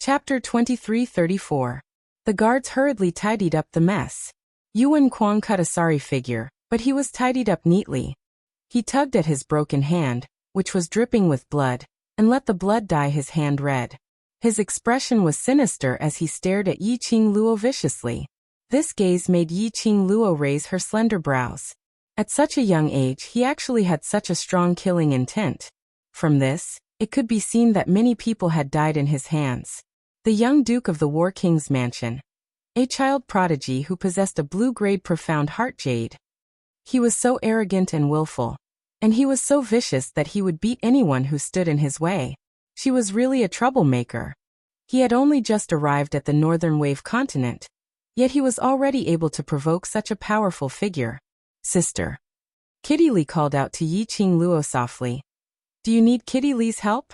Chapter 2334. The guards hurriedly tidied up the mess. Yuan Kuang cut a sorry figure, but he was tidied up neatly. He tugged at his broken hand, which was dripping with blood, and let the blood dye his hand red. His expression was sinister as he stared at Yi Qing Luo viciously. This gaze made Yi Qing Luo raise her slender brows. At such a young age he actually had such a strong killing intent. From this, it could be seen that many people had died in his hands. The young Duke of the War King's mansion. A child prodigy who possessed a blue-grade profound heart jade. He was so arrogant and willful. And he was so vicious that he would beat anyone who stood in his way. She was really a troublemaker. He had only just arrived at the Northern Wave continent. Yet he was already able to provoke such a powerful figure. Sister. Kitty Lee called out to Yi Qing Luo softly. Do you need Kitty Lee's help?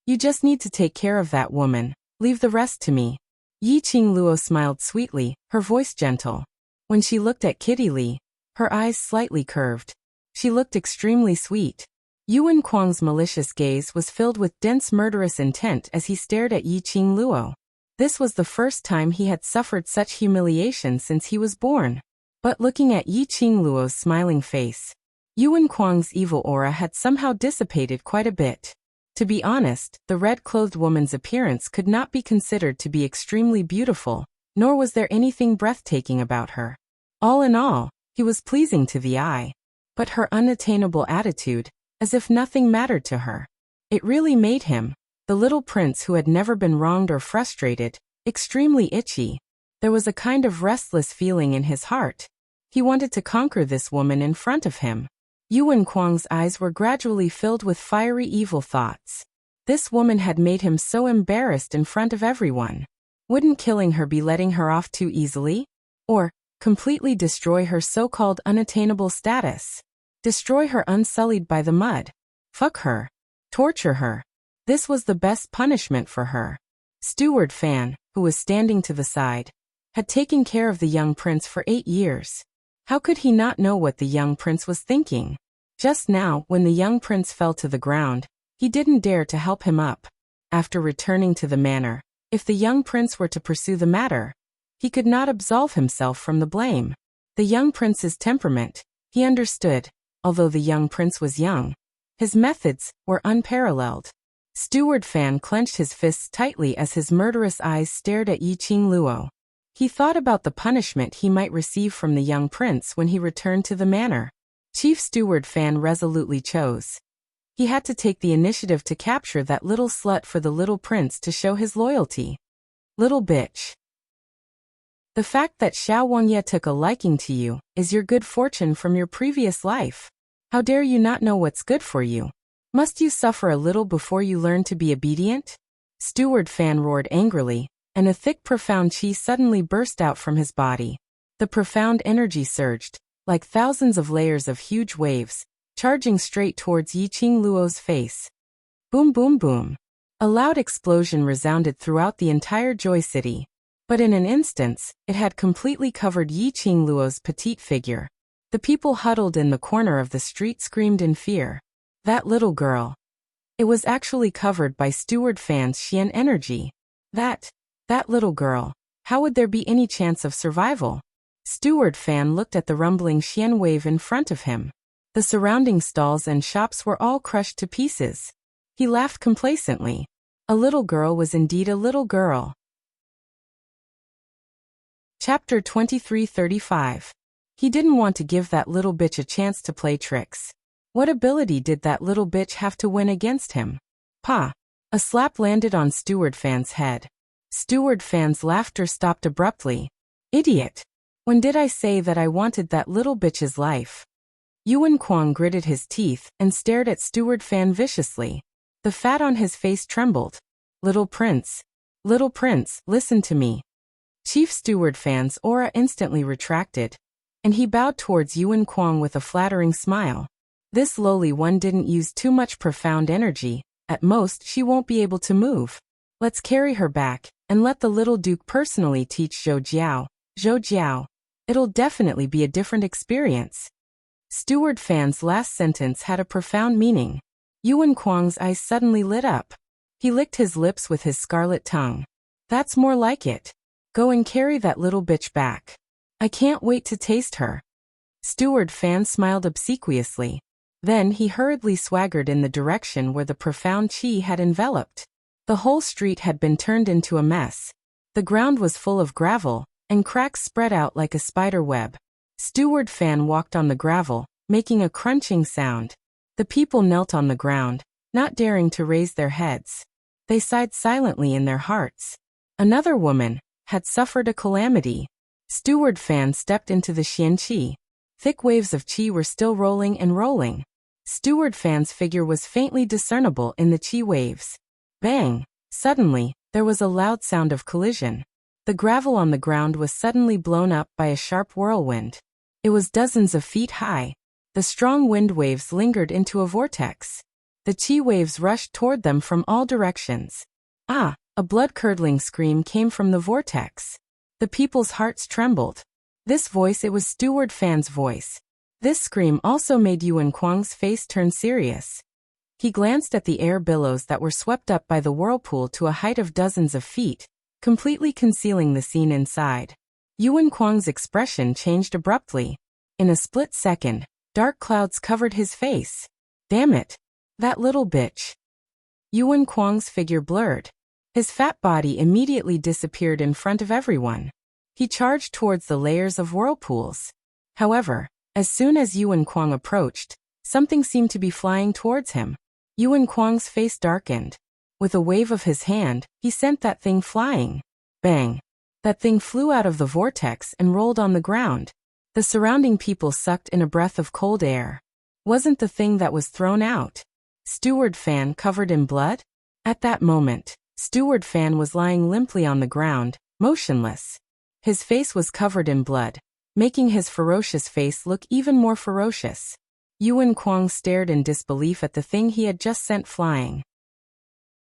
You just need to take care of that woman. Leave the rest to me. Yi Qing Luo smiled sweetly, her voice gentle. When she looked at Kitty Lee, her eyes slightly curved. She looked extremely sweet. Yuan Kuang's malicious gaze was filled with dense murderous intent as he stared at Yi Qing Luo. This was the first time he had suffered such humiliation since he was born. But looking at Yi Qing Luo's smiling face, Yuan Kuang's evil aura had somehow dissipated quite a bit. To be honest, the red-clothed woman's appearance could not be considered to be extremely beautiful, nor was there anything breathtaking about her. All in all, he was pleasing to the eye. But her unattainable attitude, as if nothing mattered to her. It really made him, the little prince who had never been wronged or frustrated, extremely itchy. There was a kind of restless feeling in his heart. He wanted to conquer this woman in front of him. Yuan Kuang's eyes were gradually filled with fiery evil thoughts. This woman had made him so embarrassed in front of everyone. Wouldn't killing her be letting her off too easily? Or completely destroy her so-called unattainable status? Destroy her unsullied by the mud? Fuck her. Torture her. This was the best punishment for her. Steward Fan, who was standing to the side, had taken care of the young prince for 8 years. How could he not know what the young prince was thinking? Just now, when the young prince fell to the ground, he didn't dare to help him up. After returning to the manor, if the young prince were to pursue the matter, he could not absolve himself from the blame. The young prince's temperament, he understood, although the young prince was young. His methods were unparalleled. Steward Fan clenched his fists tightly as his murderous eyes stared at Yi Qing Luo. He thought about the punishment he might receive from the young prince when he returned to the manor. Chief Steward Fan resolutely chose. He had to take the initiative to capture that little slut for the little prince to show his loyalty. Little bitch. The fact that Xiao Wangye took a liking to you is your good fortune from your previous life. How dare you not know what's good for you? Must you suffer a little before you learn to be obedient? Steward Fan roared angrily, and a thick profound qi suddenly burst out from his body. The profound energy surged, like thousands of layers of huge waves, charging straight towards Yi Qing Luo's face. Boom boom boom. A loud explosion resounded throughout the entire Joy City. But in an instant, it had completely covered Yi Qing Luo's petite figure. The people huddled in the corner of the street screamed in fear. That little girl. It was actually covered by Steward Fan's Xian energy. That little girl. How would there be any chance of survival? Steward Fan looked at the rumbling Xian wave in front of him. The surrounding stalls and shops were all crushed to pieces. He laughed complacently. A little girl was indeed a little girl. Chapter 2335. He didn't want to give that little bitch a chance to play tricks. What ability did that little bitch have to win against him? Pa! A slap landed on Steward Fan's head. Steward Fan's laughter stopped abruptly. Idiot! When did I say that I wanted that little bitch's life? Yuan Kuang gritted his teeth and stared at Steward Fan viciously. The fat on his face trembled. Little prince, listen to me. Chief Steward Fan's aura instantly retracted, and he bowed towards Yuan Kuang with a flattering smile. This lowly one didn't use too much profound energy. At most, she won't be able to move. Let's carry her back, and let the little duke personally teach Zhou Jiao. It'll definitely be a different experience. Steward Fan's last sentence had a profound meaning. Yuan Kuang's eyes suddenly lit up. He licked his lips with his scarlet tongue. That's more like it. Go and carry that little bitch back. I can't wait to taste her. Steward Fan smiled obsequiously. Then he hurriedly swaggered in the direction where the profound chi had enveloped. The whole street had been turned into a mess. The ground was full of gravel, and cracks spread out like a spider web. Steward Fan walked on the gravel, making a crunching sound. The people knelt on the ground, not daring to raise their heads. They sighed silently in their hearts. Another woman had suffered a calamity. Steward Fan stepped into the Xian Qi. Thick waves of qi were still rolling and rolling. Steward Fan's figure was faintly discernible in the qi waves. Bang! Suddenly, there was a loud sound of collision. The gravel on the ground was suddenly blown up by a sharp whirlwind. It was dozens of feet high. The strong wind waves lingered into a vortex. The qi waves rushed toward them from all directions. Ah! A blood-curdling scream came from the vortex. The people's hearts trembled. This voice, it was Steward Fan's voice. This scream also made Yuan Kuang's face turn serious. He glanced at the air billows that were swept up by the whirlpool to a height of dozens of feet, completely concealing the scene inside. Yuan Kuang's expression changed abruptly. In a split second, dark clouds covered his face. Damn it! That little bitch. Yuan Kuang's figure blurred. His fat body immediately disappeared in front of everyone. He charged towards the layers of whirlpools. However, as soon as Yuan Kuang approached, something seemed to be flying towards him. Yuan Kuang's face darkened. With a wave of his hand, he sent that thing flying. Bang! That thing flew out of the vortex and rolled on the ground. The surrounding people sucked in a breath of cold air. Wasn't the thing that was thrown out Steward Fan covered in blood? At that moment, Steward Fan was lying limply on the ground, motionless. His face was covered in blood, making his ferocious face look even more ferocious. Yuan Kuang stared in disbelief at the thing he had just sent flying.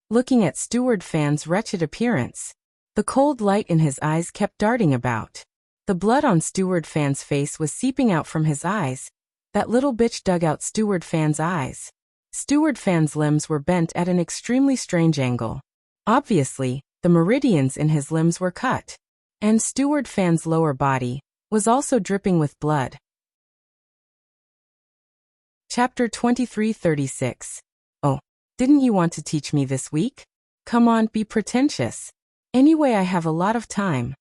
Looking at Steward Fan's wretched appearance, the cold light in his eyes kept darting about. The blood on Steward Fan's face was seeping out from his eyes. That little bitch dug out Steward Fan's eyes. Steward Fan's limbs were bent at an extremely strange angle. Obviously, the meridians in his limbs were cut. And Steward Fan's lower body was also dripping with blood. Chapter 2336. Oh, didn't you want to teach me this week? Come on, be pretentious. Anyway, I have a lot of time.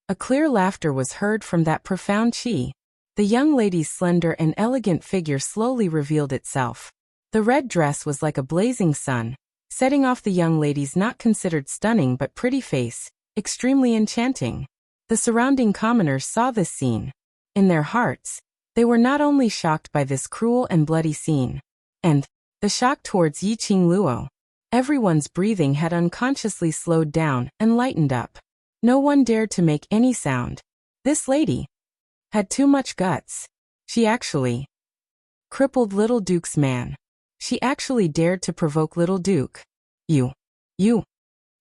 A clear laughter was heard from that profound chi. The young lady's slender and elegant figure slowly revealed itself. The red dress was like a blazing sun, setting off the young lady's not considered stunning but pretty face, extremely enchanting. The surrounding commoners saw this scene. In their hearts, they were not only shocked by this cruel and bloody scene, and the shock towards Yi Qing Luo. Everyone's breathing had unconsciously slowed down and lightened up. No one dared to make any sound. This lady had too much guts. She actually crippled Little Duke's man. She actually dared to provoke Little Duke. You.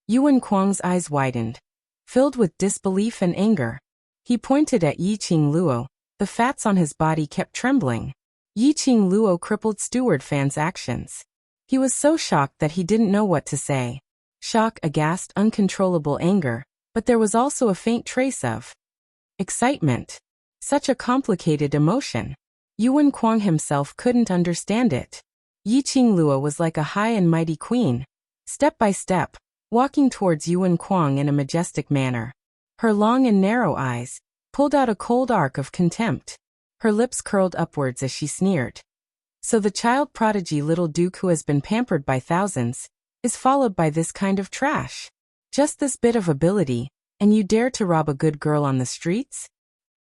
Yuan Kuang's eyes widened, filled with disbelief and anger. He pointed at Yi Qing Luo. The fats on his body kept trembling. Yi Qing Luo crippled Steward Fan's actions. He was so shocked that he didn't know what to say. Shock, aghast, uncontrollable anger, but there was also a faint trace of excitement. Such a complicated emotion. Yuan Kuang himself couldn't understand it. Yi Qing Luo was like a high and mighty queen, step by step, walking towards Yuan Kuang in a majestic manner. Her long and narrow eyes pulled out a cold arc of contempt. Her lips curled upwards as she sneered. So the child prodigy Little Duke, who has been pampered by thousands, is followed by this kind of trash. Just this bit of ability, and you dare to rob a good girl on the streets?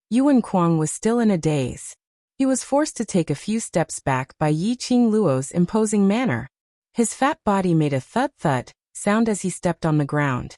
Yuan Kuang was still in a daze. He was forced to take a few steps back by Yi Qing Luo's imposing manner. His fat body made a thud-thud sound as he stepped on the ground.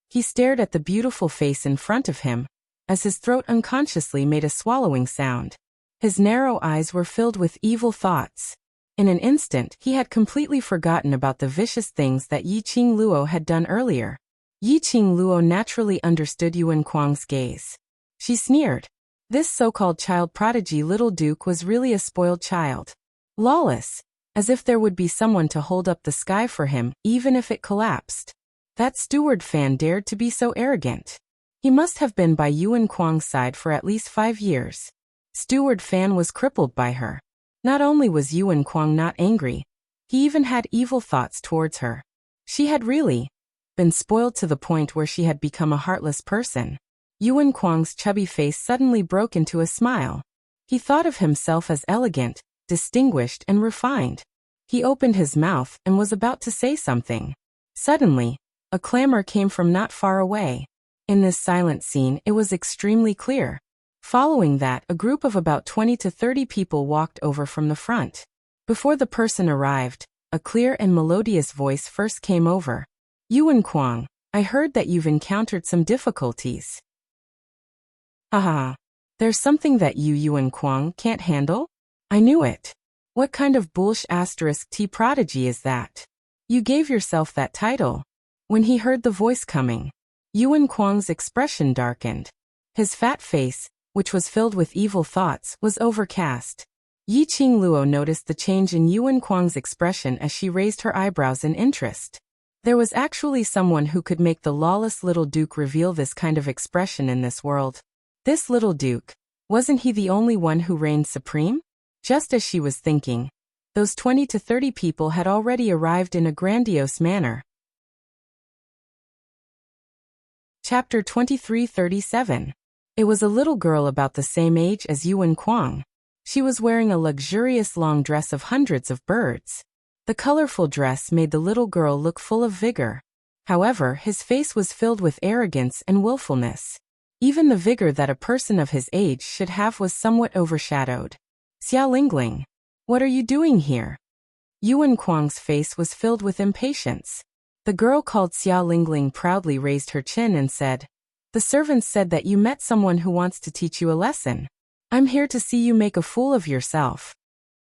He stared at the beautiful face in front of him, as his throat unconsciously made a swallowing sound. His narrow eyes were filled with evil thoughts. In an instant, he had completely forgotten about the vicious things that Yi Qing Luo had done earlier. Yi Qing Luo naturally understood Yuan Kuang's gaze. She sneered. This so-called child prodigy Little Duke was really a spoiled child. Lawless, as if there would be someone to hold up the sky for him, even if it collapsed. That steward Fan dared to be so arrogant. He must have been by Yuan Kuang's side for at least 5 years. Steward Fan was crippled by her. Not only was Yuan Kuang not angry, he even had evil thoughts towards her. She had really been spoiled to the point where she had become a heartless person. Yuan Kuang's chubby face suddenly broke into a smile. He thought of himself as elegant, distinguished, and refined. He opened his mouth and was about to say something. Suddenly, a clamor came from not far away. In this silent scene, it was extremely clear. Following that, a group of about 20 to 30 people walked over from the front. Before the person arrived, a clear and melodious voice first came over. Yuan Kuang, I heard that you've encountered some difficulties. Haha. There's something that Yuan Kuang can't handle? I knew it. What kind of *T prodigy is that? You gave yourself that title. When he heard the voice coming, Yuan Kuang's expression darkened. His fat face, which was filled with evil thoughts, was overcast. Yi Qingluo noticed the change in Yuan Kuang's expression as she raised her eyebrows in interest. There was actually someone who could make the lawless little duke reveal this kind of expression in this world. This little duke, wasn't he the only one who reigned supreme? Just as she was thinking, those 20 to 30 people had already arrived in a grandiose manner. Chapter 2337. It was a little girl about the same age as Yuan Kuang. She was wearing a luxurious long dress of hundreds of birds. The colorful dress made the little girl look full of vigor. However, his face was filled with arrogance and willfulness. Even the vigor that a person of his age should have was somewhat overshadowed. Xia Lingling, what are you doing here? Yuan Kuang's face was filled with impatience. The girl called Xia Lingling proudly raised her chin and said, The servants said that you met someone who wants to teach you a lesson. I'm here to see you make a fool of yourself.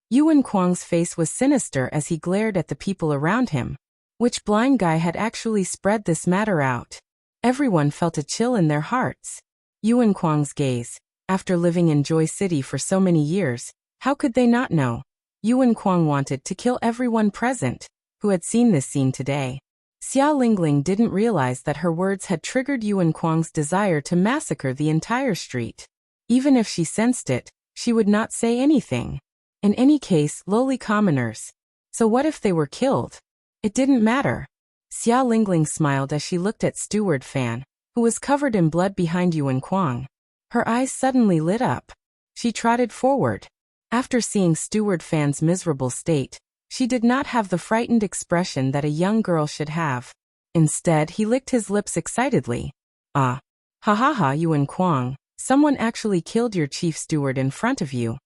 Yuan Kuang's face was sinister as he glared at the people around him. Which blind guy had actually spread this matter out? Everyone felt a chill in their hearts. Yuan Kuang's gaze, after living in Joy City for so many years, how could they not know? Yuan Kuang wanted to kill everyone present who had seen this scene today. Xia Lingling didn't realize that her words had triggered Yuan Kuang's desire to massacre the entire street. Even if she sensed it, she would not say anything. In any case, lowly commoners. So what if they were killed? It didn't matter. Xia Lingling smiled as she looked at Steward Fan, who was covered in blood behind Yuan Kuang. Her eyes suddenly lit up. She trotted forward. After seeing Steward Fan's miserable state, she did not have the frightened expression that a young girl should have. Instead, he licked his lips excitedly. Ah. Ha ha ha, Yuan Kuang, someone actually killed your chief steward in front of you.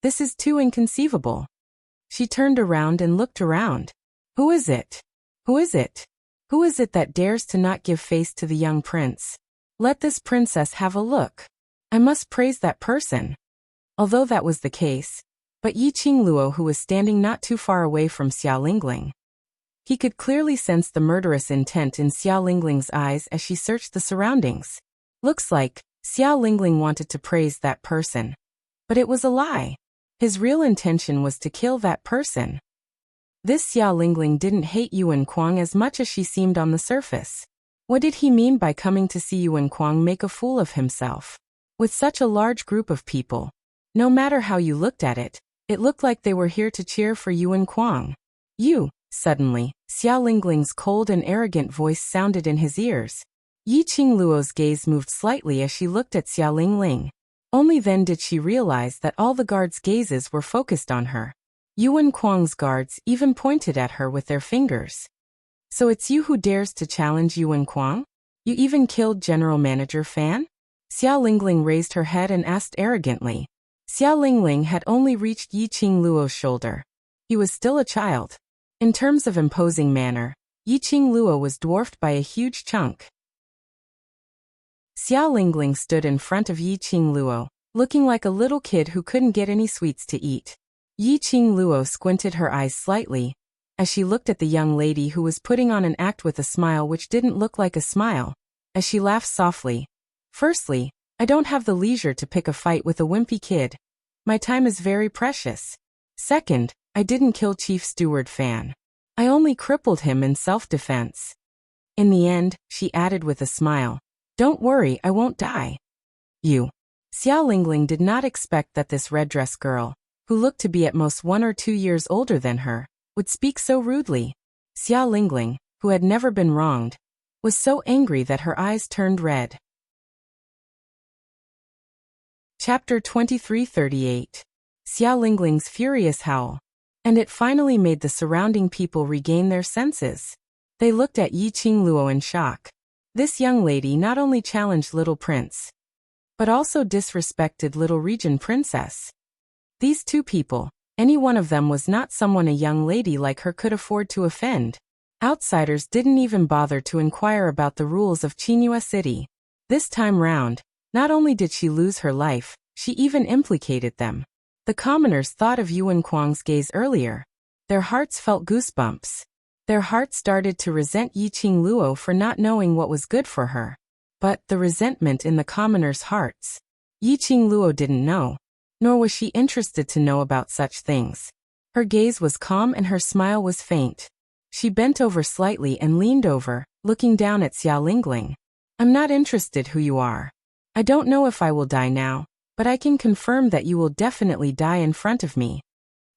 This is too inconceivable. She turned around and looked around. Who is it? Who is it? Who is it that dares to not give face to the young prince? Let this princess have a look. I must praise that person. Although that was the case, but Yi Qingluo, who was standing not too far away from Xia Lingling, he could clearly sense the murderous intent in Xia Lingling's eyes as she searched the surroundings. Looks like Xia Lingling wanted to praise that person. But it was a lie. His real intention was to kill that person. This Xia Lingling didn't hate Yuan Kuang as much as she seemed on the surface. What did he mean by coming to see Yuan Kuang make a fool of himself? With such a large group of people, no matter how you looked at it, it looked like they were here to cheer for Yuan Kuang. Suddenly, Xia Lingling's cold and arrogant voice sounded in his ears. Yi Qingluo's gaze moved slightly as she looked at Xia Lingling. Only then did she realize that all the guards' gazes were focused on her. Yuan Kuang's guards even pointed at her with their fingers. So it's you who dares to challenge Yuan Kuang? You even killed General Manager Fan? Xia Lingling raised her head and asked arrogantly. Xia Lingling had only reached Yi Qingluo's shoulder. He was still a child. In terms of imposing manner, Yi Qingluo was dwarfed by a huge chunk. Xia Lingling stood in front of Yi Qingluo, looking like a little kid who couldn't get any sweets to eat. Yi Qingluo squinted her eyes slightly as she looked at the young lady who was putting on an act with a smile which didn't look like a smile, as she laughed softly. Firstly, I don't have the leisure to pick a fight with a wimpy kid. My time is very precious. Second, I didn't kill Chief Steward Fan. I only crippled him in self-defense. In the end, she added with a smile, "Don't worry, I won't die." You. Xiao Lingling did not expect that this red dress girl, who looked to be at most 1 or 2 years older than her, would speak so rudely. Xiao Lingling, who had never been wronged, was so angry that her eyes turned red. Chapter 2338. Xiao Lingling's furious howl. And it finally made the surrounding people regain their senses. They looked at Yi Qingluo in shock. This young lady not only challenged little prince, but also disrespected little region princess. These two people, any one of them was not someone a young lady like her could afford to offend. Outsiders didn't even bother to inquire about the rules of Qinghua City. This time round, not only did she lose her life, she even implicated them. The commoners thought of Yuan Kuang's gaze earlier. Their hearts felt goosebumps. Their hearts started to resent Yi Qingluo for not knowing what was good for her. But the resentment in the commoners' hearts, Yi Qingluo didn't know, nor was she interested to know about such things. Her gaze was calm and her smile was faint. She bent over slightly and leaned over, looking down at Xiao Lingling. "I'm not interested who you are. I don't know if I will die now, but I can confirm that you will definitely die in front of me."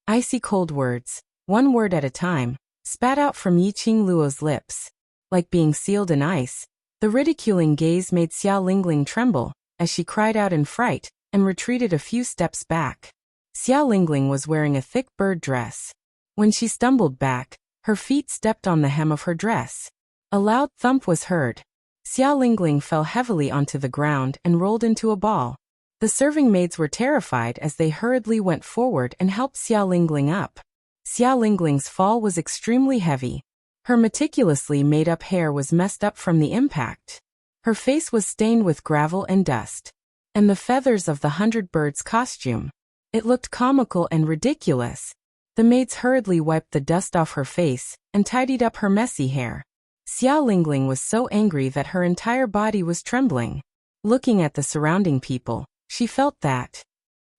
Icy cold words, one word at a time, spat out from Yi Qingluo's lips. Like being sealed in ice, the ridiculing gaze made Xiao Lingling tremble, as she cried out in fright, and retreated a few steps back. Xiao Lingling was wearing a thick bird dress. When she stumbled back, her feet stepped on the hem of her dress. A loud thump was heard. Xiao Lingling fell heavily onto the ground and rolled into a ball. The serving maids were terrified as they hurriedly went forward and helped Xiao Lingling up. Xiao Lingling's fall was extremely heavy. Her meticulously made-up hair was messed up from the impact. Her face was stained with gravel and dust. And the feathers of the 100 Birds costume. It looked comical and ridiculous. The maids hurriedly wiped the dust off her face and tidied up her messy hair. Xiao Lingling was so angry that her entire body was trembling. Looking at the surrounding people, she felt that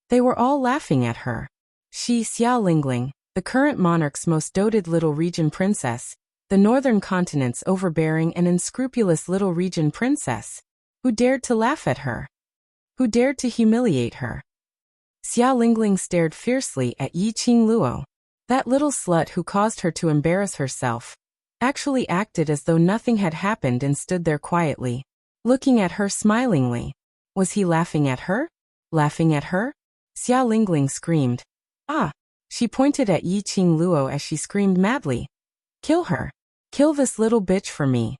they were all laughing at her. She, Xiao Lingling, the current monarch's most doted little region princess, the northern continent's overbearing and unscrupulous little region princess, who dared to laugh at her? Who dared to humiliate her? Xiao Lingling stared fiercely at Yi Qingluo. That little slut who caused her to embarrass herself actually acted as though nothing had happened and stood there quietly, looking at her smilingly. Was he laughing at her? Laughing at her? Xiao Lingling screamed. "Ah!" She pointed at Yi Qingluo as she screamed madly. "Kill her! Kill this little bitch for me!"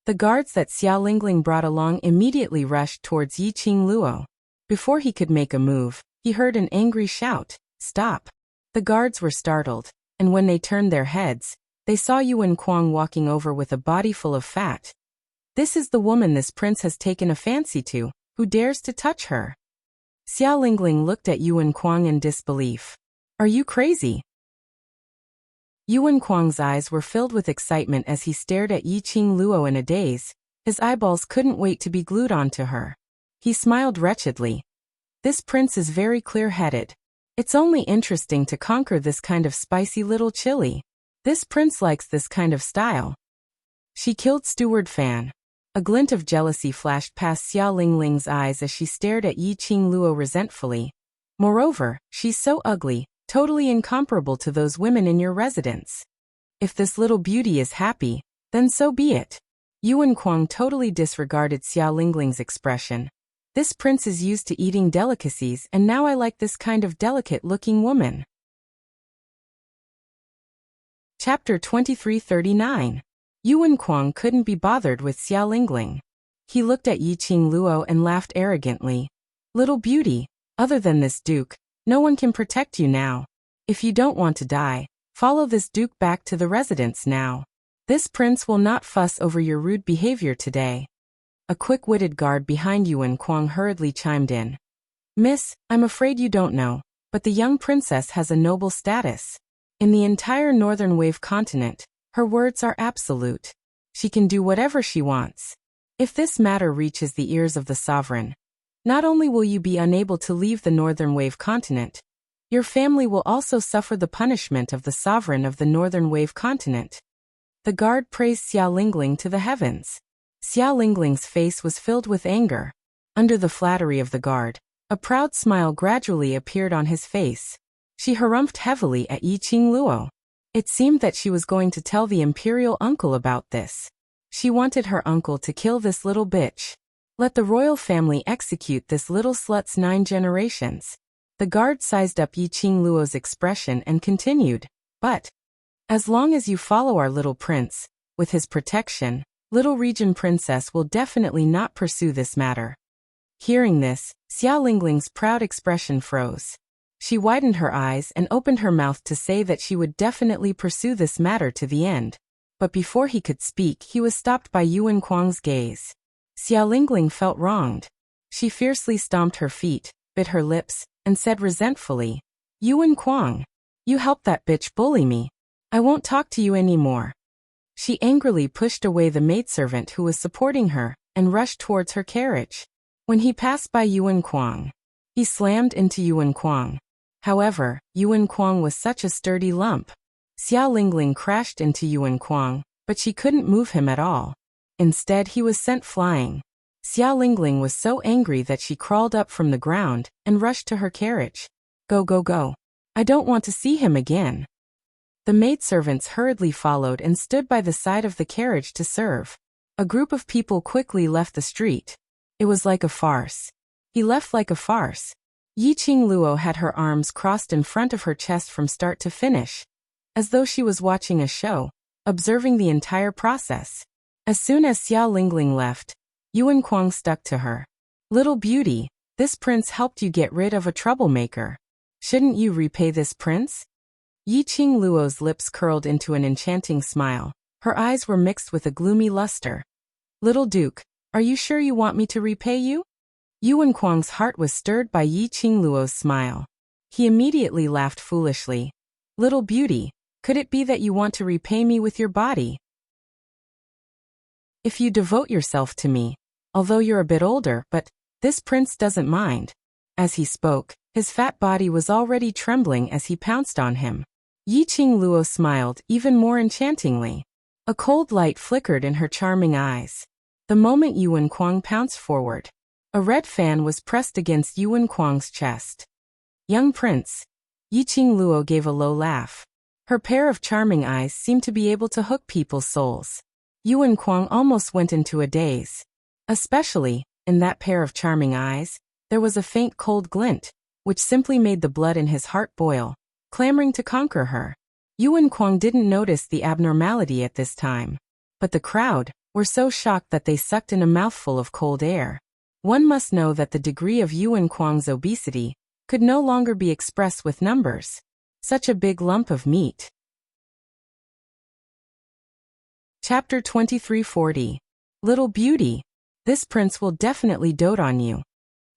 The guards that Xiao Lingling brought along immediately rushed towards Yi Qingluo. Before he could make a move, he heard an angry shout, "Stop!" The guards were startled, and when they turned their heads, they saw Yuan Kuang walking over with a body full of fat. This is the woman this prince has taken a fancy to, who dares to touch her. Xiao Lingling looked at Yuan Kuang in disbelief. "Are you crazy?" Yuan Kuang's eyes were filled with excitement as he stared at Yi Qingluo in a daze. His eyeballs couldn't wait to be glued onto her. He smiled wretchedly. This prince is very clear-headed. It's only interesting to conquer this kind of spicy little chili. This prince likes this kind of style. She killed Steward Fan. A glint of jealousy flashed past Xiao Lingling's eyes as she stared at Yi Qingluo resentfully. Moreover, she's so ugly, totally incomparable to those women in your residence. If this little beauty is happy, then so be it. Yuan Kuang totally disregarded Xiao Lingling's expression. This prince is used to eating delicacies and now I like this kind of delicate-looking woman. Chapter 2339. Yuan Kuang couldn't be bothered with Xiao Lingling. He looked at Yi Qingluo and laughed arrogantly. "Little beauty, other than this duke, no one can protect you now. If you don't want to die, follow this duke back to the residence now. This prince will not fuss over your rude behavior today." A quick-witted guard behind Yuan Kuang hurriedly chimed in. "Miss, I'm afraid you don't know, but the young princess has a noble status. In the entire Northern Wave continent, her words are absolute. She can do whatever she wants. If this matter reaches the ears of the sovereign, not only will you be unable to leave the Northern Wave continent, your family will also suffer the punishment of the sovereign of the Northern Wave continent." The guard praised Xia Lingling to the heavens. Xia Lingling's face was filled with anger. Under the flattery of the guard, a proud smile gradually appeared on his face. She harumphed heavily at Yi Qingluo. It seemed that she was going to tell the imperial uncle about this. She wanted her uncle to kill this little bitch. Let the royal family execute this little slut's 9 generations. The guard sized up Yi Qingluo's expression and continued, but as long as you follow our little prince, with his protection, little region princess will definitely not pursue this matter. Hearing this, Xia Lingling's proud expression froze. She widened her eyes and opened her mouth to say that she would definitely pursue this matter to the end. But before he could speak, he was stopped by Yuan Kuang's gaze. Xia Lingling felt wronged. She fiercely stomped her feet, bit her lips, and said resentfully, "Yuan Kuang, you helped that bitch bully me. I won't talk to you anymore." She angrily pushed away the maidservant who was supporting her and rushed towards her carriage. When he passed by Yuan Kuang, he slammed into Yuan Kuang. However, Yuan Kuang was such a sturdy lump. Xia Lingling crashed into Yuan Kuang, but she couldn't move him at all. Instead, he was sent flying. Xia Lingling was so angry that she crawled up from the ground and rushed to her carriage. "Go, go, go. I don't want to see him again." The maidservants hurriedly followed and stood by the side of the carriage to serve. A group of people quickly left the street. It was like a farce. He left like a farce. Yi Qingluo had her arms crossed in front of her chest from start to finish, as though she was watching a show, observing the entire process. As soon as Xia Lingling left, Yuan Kuang stuck to her. "Little beauty, this prince helped you get rid of a troublemaker. Shouldn't you repay this prince?" Yi Qingluo's lips curled into an enchanting smile. Her eyes were mixed with a gloomy luster. "Little Duke, are you sure you want me to repay you?" Yuan Kuang's heart was stirred by Yi Qingluo's smile. He immediately laughed foolishly. "Little beauty, could it be that you want to repay me with your body? If you devote yourself to me, although you're a bit older, but this prince doesn't mind." As he spoke, his fat body was already trembling as he pounced on him. Yi Qingluo smiled even more enchantingly. A cold light flickered in her charming eyes. The moment Yuan Kuang pounced forward, a red fan was pressed against Yuan Kuang's chest. "Young prince." Yi Qingluo gave a low laugh. Her pair of charming eyes seemed to be able to hook people's souls. Yuan Kuang almost went into a daze. Especially, in that pair of charming eyes, there was a faint cold glint, which simply made the blood in his heart boil, clamoring to conquer her. Yuan Kuang didn't notice the abnormality at this time, but the crowd were so shocked that they sucked in a mouthful of cold air. One must know that the degree of Yuan Kuang's obesity could no longer be expressed with numbers. Such a big lump of meat. Chapter 2340. Little beauty. This prince will definitely dote on you.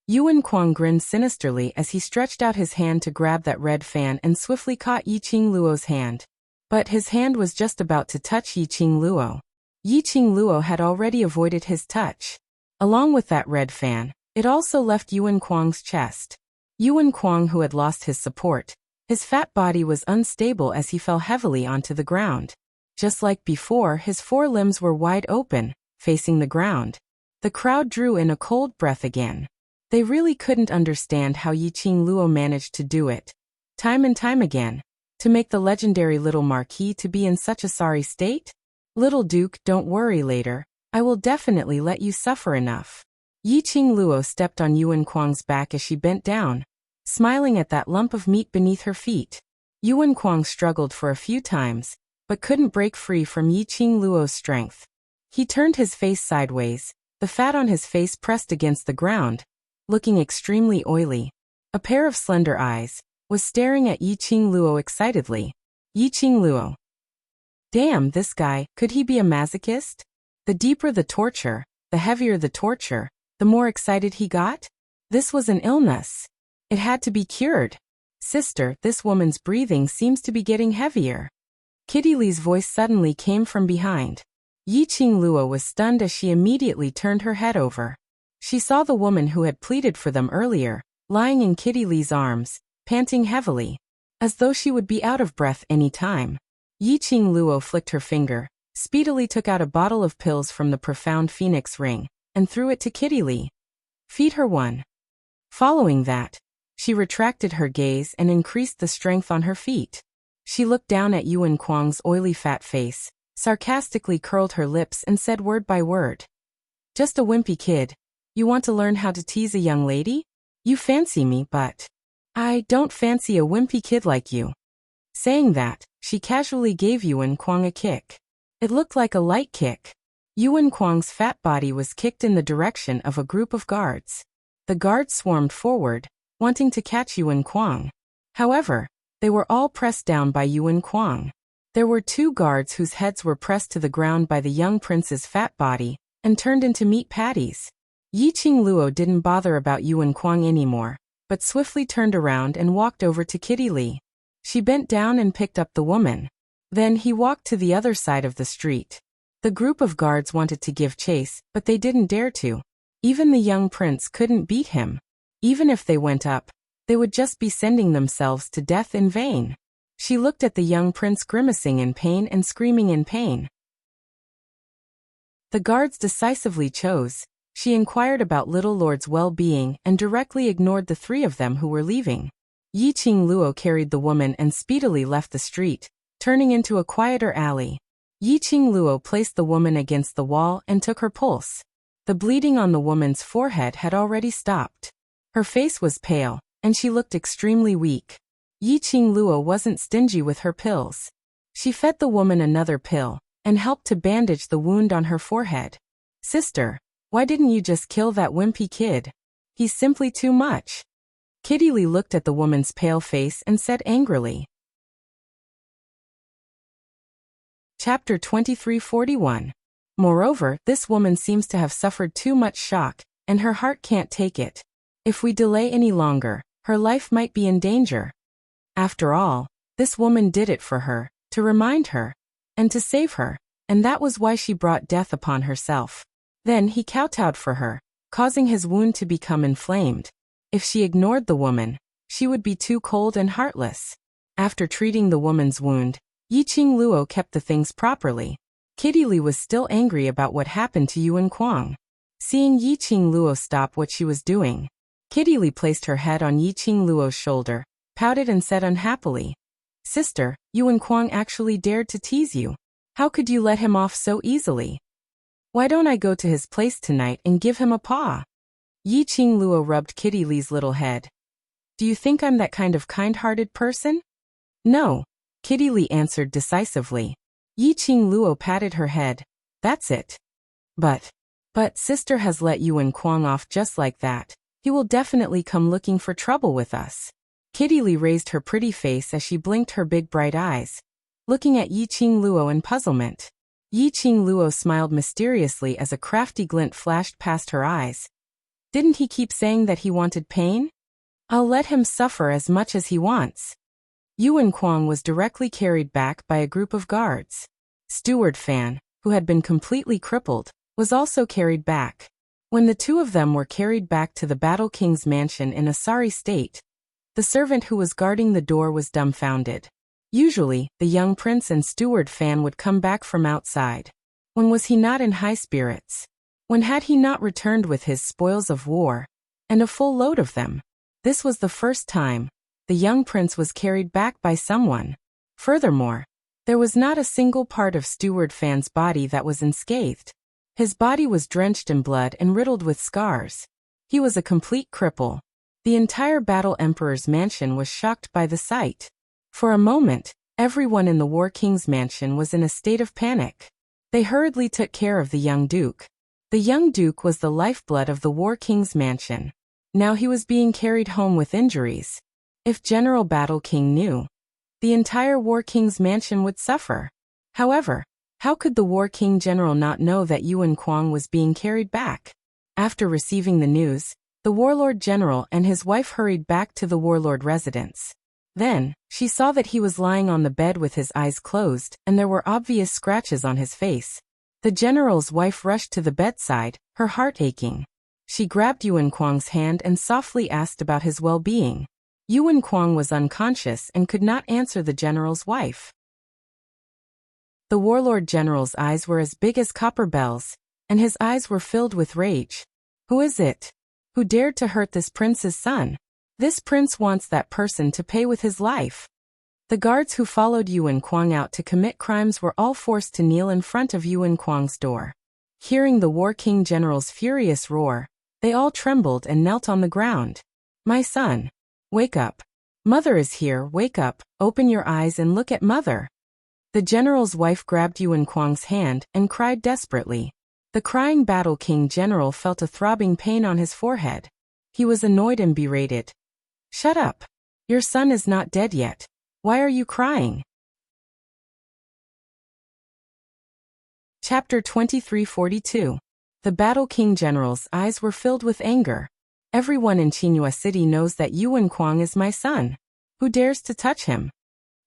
Yuan Kuang grinned sinisterly as he stretched out his hand to grab that red fan and swiftly caught Yi Qingluo's hand. But his hand was just about to touch Yi Qingluo. Yi Qingluo had already avoided his touch. Along with that red fan, it also left Yuan Kuang's chest. Yuan Kuang, who had lost his support, his fat body was unstable as he fell heavily onto the ground. Just like before, his forelimbs were wide open, facing the ground. The crowd drew in a cold breath again. They really couldn't understand how Yi Qingluo managed to do it, time and time again, to make the legendary little marquis to be in such a sorry state. "Little Duke, don't worry later. I will definitely let you suffer enough." Yi Qingluo stepped on Yuan Kuang's back as she bent down, smiling at that lump of meat beneath her feet. Yuan Kuang struggled for a few times, but couldn't break free from Yi Qingluo's strength. He turned his face sideways, the fat on his face pressed against the ground, looking extremely oily. A pair of slender eyes was staring at Yi Qingluo excitedly. Yi Qingluo. Damn, this guy, could he be a masochist? The deeper the torture, the heavier the torture, the more excited he got? This was an illness. It had to be cured. "Sister, this woman's breathing seems to be getting heavier." Kitty Lee's voice suddenly came from behind. Yi Qingluo was stunned as she immediately turned her head over. She saw the woman who had pleaded for them earlier, lying in Kitty Lee's arms, panting heavily, as though she would be out of breath any time. Yi Qingluo flicked her finger, speedily took out a bottle of pills from the profound phoenix ring, and threw it to Kitty Lee. Feed her one. Following that, she retracted her gaze and increased the strength on her feet. She looked down at Yuan Kuang's oily fat face, sarcastically curled her lips and said word by word. Just a wimpy kid. You want to learn how to tease a young lady? You fancy me, but I don't fancy a wimpy kid like you. Saying that, she casually gave Yuan Kuang a kick. It looked like a light kick. Yuan Kuang's fat body was kicked in the direction of a group of guards. The guards swarmed forward, wanting to catch Yuan Kuang. However, they were all pressed down by Yuan Kuang. There were 2 guards whose heads were pressed to the ground by the young prince's fat body and turned into meat patties. Yiqing Luo didn't bother about Yuan Kuang anymore, but swiftly turned around and walked over to Kitty Lee. She bent down and picked up the woman. Then he walked to the other side of the street. The group of guards wanted to give chase, but they didn't dare to. Even the young prince couldn't beat him. Even if they went up, they would just be sending themselves to death in vain. She looked at the young prince grimacing in pain and screaming in pain. The guards decisively chose. She inquired about little lord's well-being and directly ignored the 3 of them who were leaving. Yiqing Luo carried the woman and speedily left the street, turning into a quieter alley. Yiqing Luo placed the woman against the wall and took her pulse. The bleeding on the woman's forehead had already stopped. Her face was pale, and she looked extremely weak. Yiqing Luo wasn't stingy with her pills. She fed the woman another pill and helped to bandage the wound on her forehead. Sister, why didn't you just kill that wimpy kid? He's simply too much. Kitty Lee looked at the woman's pale face and said angrily. Chapter 2341. Moreover, this woman seems to have suffered too much shock, and her heart can't take it. If we delay any longer, her life might be in danger. After all, this woman did it for her, to remind her, and to save her, and that was why she brought death upon herself. Then he kowtowed for her, causing his wound to become inflamed. If she ignored the woman, she would be too cold and heartless. After treating the woman's wound, Yiqing Luo kept the things properly. Kitty Lee was still angry about what happened to Yuan Kuang. Seeing Yiqing Luo stop what she was doing, Kitty Lee placed her head on Yiqing Luo's shoulder, pouted and said unhappily, Sister, Yuan Kuang actually dared to tease you. How could you let him off so easily? Why don't I go to his place tonight and give him a paw? Yiqing Luo rubbed Kitty Lee's little head. Do you think I'm that kind of kind-hearted person? No, Kitty Lee answered decisively. Yiqing Luo patted her head. That's it. But sister has let Yuan Kuang off just like that. He will definitely come looking for trouble with us. Kitty Lee raised her pretty face as she blinked her big bright eyes, looking at Yiqing Luo in puzzlement. Yiqing Luo smiled mysteriously as a crafty glint flashed past her eyes. Didn't he keep saying that he wanted pain? I'll let him suffer as much as he wants. Yuan Kuang was directly carried back by a group of guards. Steward Fan, who had been completely crippled, was also carried back. When the 2 of them were carried back to the Battle King's mansion in a sorry state, the servant who was guarding the door was dumbfounded. Usually, the young prince and Steward Fan would come back from outside. When was he not in high spirits? When had he not returned with his spoils of war, and a full load of them? This was the first time the young prince was carried back by someone. Furthermore, there was not a single part of Steward Fan's body that was unscathed. His body was drenched in blood and riddled with scars. He was a complete cripple. The entire Battle Emperor's mansion was shocked by the sight. For a moment, everyone in the War King's mansion was in a state of panic. They hurriedly took care of the young duke. The young duke was the lifeblood of the War King's mansion. Now he was being carried home with injuries. If General Battle King knew, the entire War King's mansion would suffer. However, how could the War King General not know that Yuan Kuang was being carried back? After receiving the news, the Warlord General and his wife hurried back to the Warlord residence. Then, she saw that he was lying on the bed with his eyes closed, and there were obvious scratches on his face. The general's wife rushed to the bedside, her heart aching. She grabbed Yuan Kuang's hand and softly asked about his well-being. Yuan Kuang was unconscious and could not answer the general's wife. The warlord general's eyes were as big as copper bells, and his eyes were filled with rage. Who is it? Who dared to hurt this prince's son? This prince wants that person to pay with his life. The guards who followed Yuan Kuang out to commit crimes were all forced to kneel in front of Yuan Kuang's door. Hearing the War King General's furious roar, they all trembled and knelt on the ground. My son, wake up. Mother is here, wake up, open your eyes and look at mother. The general's wife grabbed Yuan Kuang's hand and cried desperately. The crying Battle King General felt a throbbing pain on his forehead. He was annoyed and berated. Shut up. Your son is not dead yet. Why are you crying? Chapter 2342. The Battle King General's eyes were filled with anger. Everyone in Qinghua City knows that Yuan Kuang is my son. Who dares to touch him?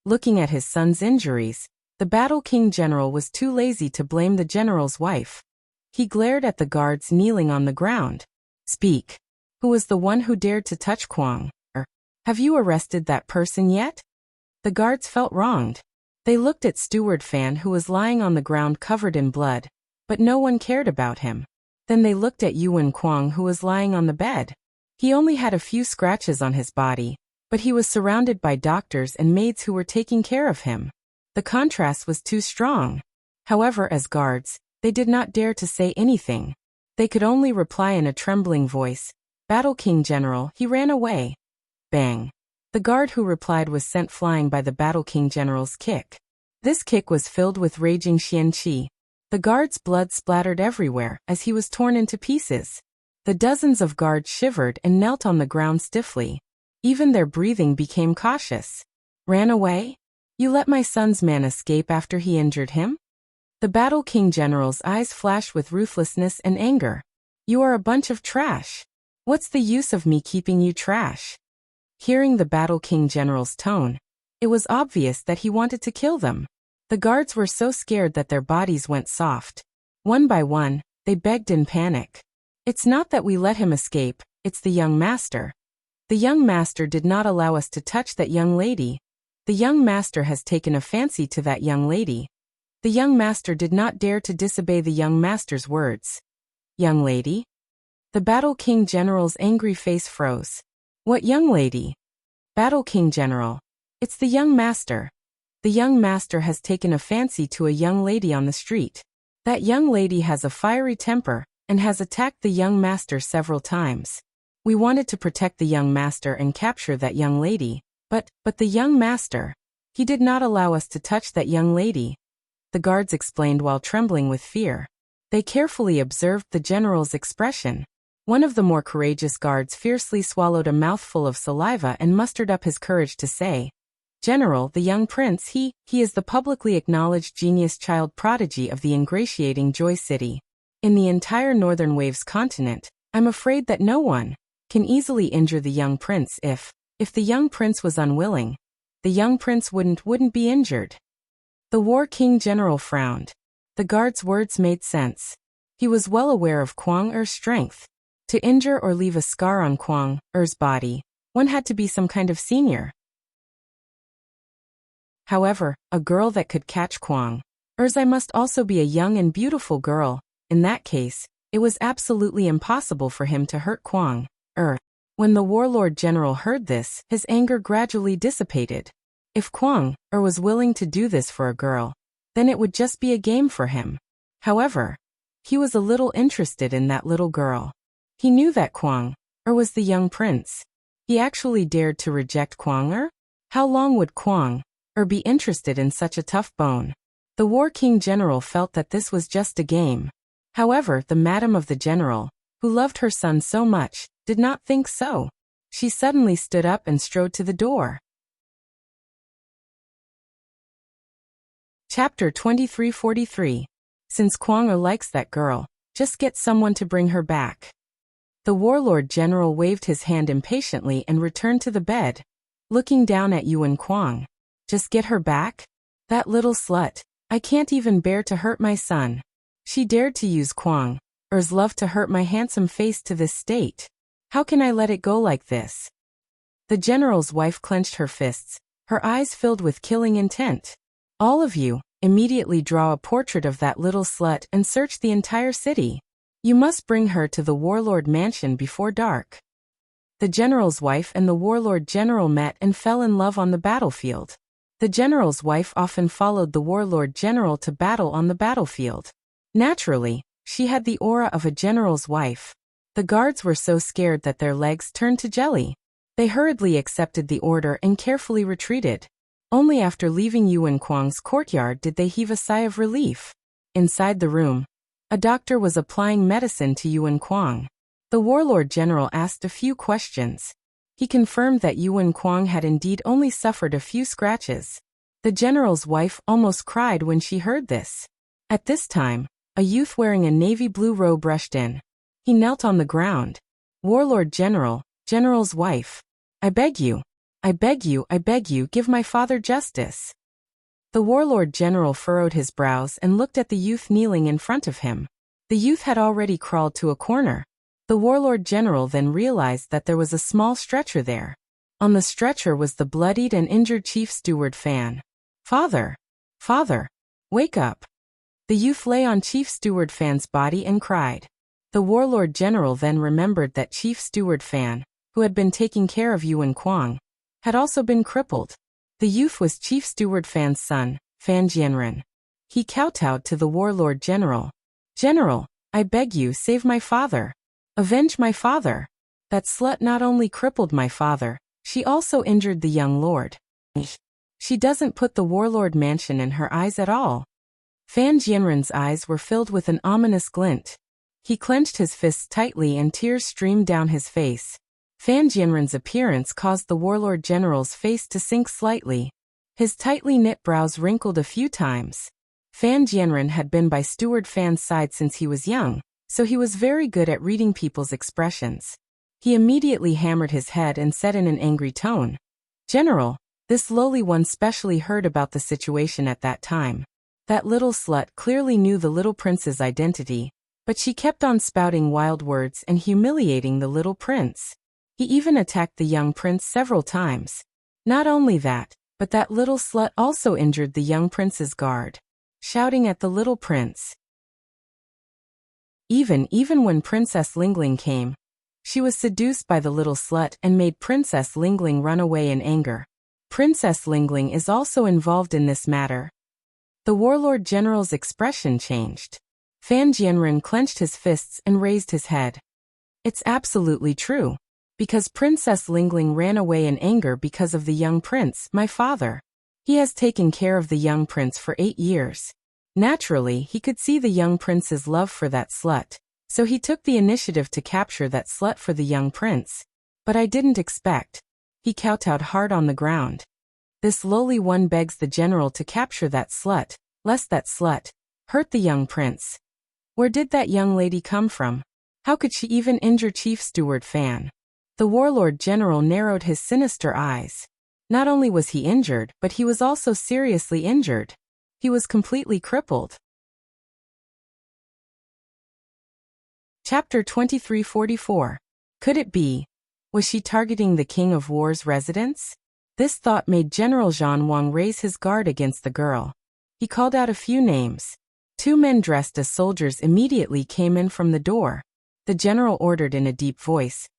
Looking at his son's injuries, the Battle King General was too lazy to blame the general's wife. He glared at the guards kneeling on the ground. Speak. Who was the one who dared to touch Kuang? Have you arrested that person yet? The guards felt wronged. They looked at Steward Fan who was lying on the ground covered in blood, but no one cared about him. Then they looked at Yuan Kuang who was lying on the bed. He only had a few scratches on his body, but he was surrounded by doctors and maids who were taking care of him. The contrast was too strong. However, as guards, they did not dare to say anything. They could only reply in a trembling voice, Battle King General, he ran away. Bang. The guard who replied was sent flying by the Battle King General's kick. This kick was filled with raging Xian Qi. The guard's blood splattered everywhere as he was torn into pieces. The dozens of guards shivered and knelt on the ground stiffly. Even their breathing became cautious. Ran away? You let my son's man escape after he injured him? The Battle King General's eyes flashed with ruthlessness and anger. You are a bunch of trash. What's the use of me keeping you trash? Hearing the Battle King General's tone, it was obvious that he wanted to kill them. The guards were so scared that their bodies went soft. One by one, they begged in panic. It's not that we let him escape, it's the young master. The young master did not allow us to touch that young lady. The young master has taken a fancy to that young lady. The young master did not dare to disobey the young master's words. Young lady? The Battle King General's angry face froze. What young lady? Battle King General. It's the young master. The young master has taken a fancy to a young lady on the street. That young lady has a fiery temper and has attacked the young master several times. We wanted to protect the young master and capture that young lady, but the young master, he did not allow us to touch that young lady. The guards explained while trembling with fear. They carefully observed the general's expression. One of the more courageous guards fiercely swallowed a mouthful of saliva and mustered up his courage to say, General, the young prince, he is the publicly acknowledged genius child prodigy of the ingratiating Joy City. In the entire Northern Waves continent, I'm afraid that no one can easily injure the young prince if the young prince was unwilling. The young prince wouldn't be injured. The War King General frowned. The guard's words made sense. He was well aware of Kuang Er's strength. To injure or leave a scar on Kuang Er's body, one had to be some kind of senior. However, a girl that could catch Kuang Er's eye must also be a young and beautiful girl. In that case, it was absolutely impossible for him to hurt Kuang Er. When the warlord general heard this, his anger gradually dissipated. If Kuang Er was willing to do this for a girl, then it would just be a game for him. However, he was a little interested in that little girl. He knew that Kuang Er was the young prince. He actually dared to reject Kuang Er? How long would Kuang Er be interested in such a tough bone? The War King General felt that this was just a game. However, the madam of the general, who loved her son so much, did not think so. She suddenly stood up and strode to the door. Chapter 2343. Since Kuang Er likes that girl, just get someone to bring her back. The warlord general waved his hand impatiently and returned to the bed, looking down at Yuan Kuang. Just get her back? That little slut. I can't even bear to hurt my son. She dared to use Kuang Er's love to hurt my handsome face to this state. How can I let it go like this? The general's wife clenched her fists, her eyes filled with killing intent. All of you, Immediately draw a portrait of that little slut and search the entire city. You must bring her to the warlord mansion before dark. The general's wife and the warlord general met and fell in love on the battlefield. The general's wife often followed the warlord general to battle on the battlefield. Naturally, she had the aura of a general's wife. The guards were so scared that their legs turned to jelly. They hurriedly accepted the order and carefully retreated. Only after leaving Yuan Kuang's courtyard did they heave a sigh of relief. Inside the room, a doctor was applying medicine to Yuan Kuang. The warlord general asked a few questions. He confirmed that Yuan Kuang had indeed only suffered a few scratches. The general's wife almost cried when she heard this. At this time, a youth wearing a navy blue robe rushed in. He knelt on the ground. Warlord general, general's wife. I beg you, give my father justice. The warlord general furrowed his brows and looked at the youth kneeling in front of him. The youth had already crawled to a corner. The warlord general then realized that there was a small stretcher there. On the stretcher was the bloodied and injured chief steward Fan. Father! Father! Wake up! The youth lay on Chief Steward Fan's body and cried. The warlord general then remembered that Chief Steward Fan, who had been taking care of Yuan Kuang, had also been crippled. The youth was Chief Steward Fan's son, Fan Jianren. He kowtowed to the warlord general. General, I beg you, save my father. Avenge my father. That slut not only crippled my father, she also injured the young lord. She doesn't put the warlord mansion in her eyes at all. Fan Jianren's eyes were filled with an ominous glint. He clenched his fists tightly and tears streamed down his face. Fan Jianren's appearance caused the warlord general's face to sink slightly. His tightly knit brows wrinkled a few times. Fan Jianren had been by Steward Fan's side since he was young, so he was very good at reading people's expressions. He immediately hammered his head and said in an angry tone, General, this lowly one specially heard about the situation at that time. That little slut clearly knew the little prince's identity, but she kept on spouting wild words and humiliating the little prince. He even attacked the young prince several times. Not only that, but that little slut also injured the young prince's guard, shouting at the little prince. Even when Princess Lingling came, she was seduced by the little slut and made Princess Lingling run away in anger. Princess Lingling is also involved in this matter. The warlord general's expression changed. Fan Jianren clenched his fists and raised his head. It's absolutely true. Because Princess Lingling ran away in anger because of the young prince, my father. He has taken care of the young prince for 8 years. Naturally, he could see the young prince's love for that slut, so he took the initiative to capture that slut for the young prince. But I didn't expect. He kowtowed hard on the ground. This lowly one begs the general to capture that slut, lest that slut hurt the young prince. Where did that young lady come from? How could she even injure Chief Steward Fan? The warlord general narrowed his sinister eyes. Not only was he injured, but he was also seriously injured. He was completely crippled. Chapter 2344. Could it be? Was she targeting the King of War's residence? This thought made General Zhan Wang raise his guard against the girl. He called out a few names. 2 men dressed as soldiers immediately came in from the door. The general ordered in a deep voice,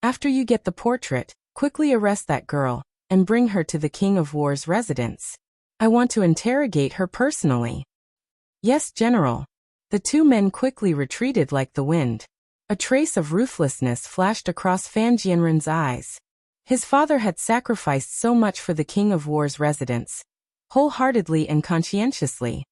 After you get the portrait, quickly arrest that girl, and bring her to the King of War's residence. I want to interrogate her personally. Yes, General. The 2 men quickly retreated like the wind. A trace of ruthlessness flashed across Fan Jianren's eyes. His father had sacrificed so much for the King of War's residence, wholeheartedly and conscientiously.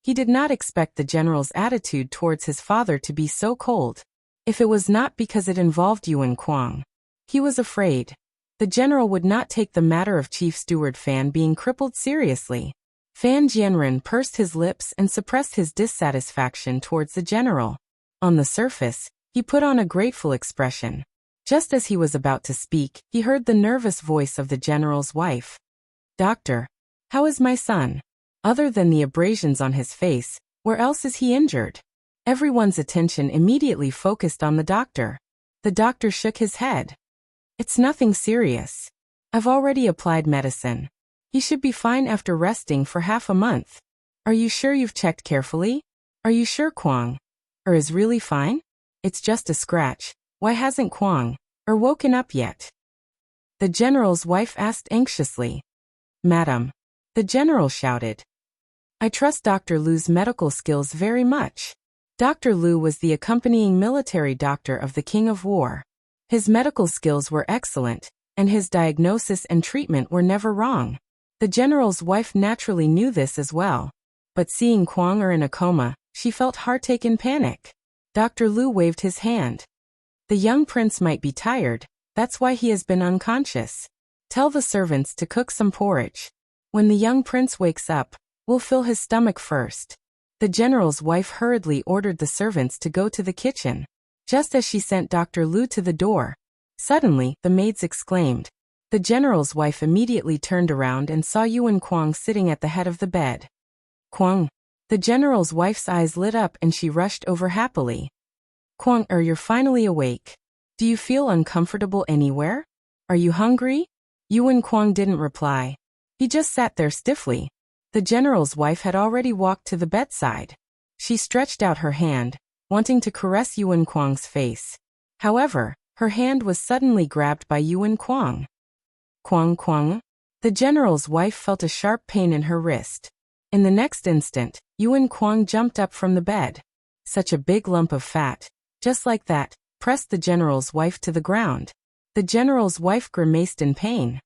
He did not expect the general's attitude towards his father to be so cold. If it was not because it involved Yuan Kuang, he was afraid. The general would not take the matter of Chief Steward Fan being crippled seriously. Fan Jianren pursed his lips and suppressed his dissatisfaction towards the general. On the surface, he put on a grateful expression. Just as he was about to speak, he heard the nervous voice of the general's wife. Doctor, how is my son? Other than the abrasions on his face, where else is he injured? Everyone's attention immediately focused on the doctor. The doctor shook his head. It's nothing serious. I've already applied medicine. He should be fine after resting for half a month. Are you sure you've checked carefully? Are you sure Kwang is really fine? It's just a scratch. Why hasn't Kwang woken up yet? The general's wife asked anxiously. Madam, the general shouted. I trust Dr. Lu's medical skills very much. Dr. Lu was the accompanying military doctor of the King of War. His medical skills were excellent, and his diagnosis and treatment were never wrong. The general's wife naturally knew this as well. But seeing Kwang in a coma, she felt heartache and panic. Dr. Lu waved his hand. The young prince might be tired, that's why he has been unconscious. Tell the servants to cook some porridge. When the young prince wakes up, we'll fill his stomach first. The general's wife hurriedly ordered the servants to go to the kitchen. Just as she sent Dr. Lu to the door, suddenly, the maids exclaimed. The general's wife immediately turned around and saw Yuan Kwang sitting at the head of the bed. Kwang. The general's wife's eyes lit up and she rushed over happily. Kwang, you're finally awake. Do you feel uncomfortable anywhere? Are you hungry? Yuan Kwang didn't reply. He just sat there stiffly. The general's wife had already walked to the bedside. She stretched out her hand, wanting to caress Yuan Kwang's face. However, her hand was suddenly grabbed by Yuan Kwang. Kwang. The general's wife felt a sharp pain in her wrist. In the next instant, Yuan Kwang jumped up from the bed. Such a big lump of fat, just like that, pressed the general's wife to the ground. The general's wife grimaced in pain.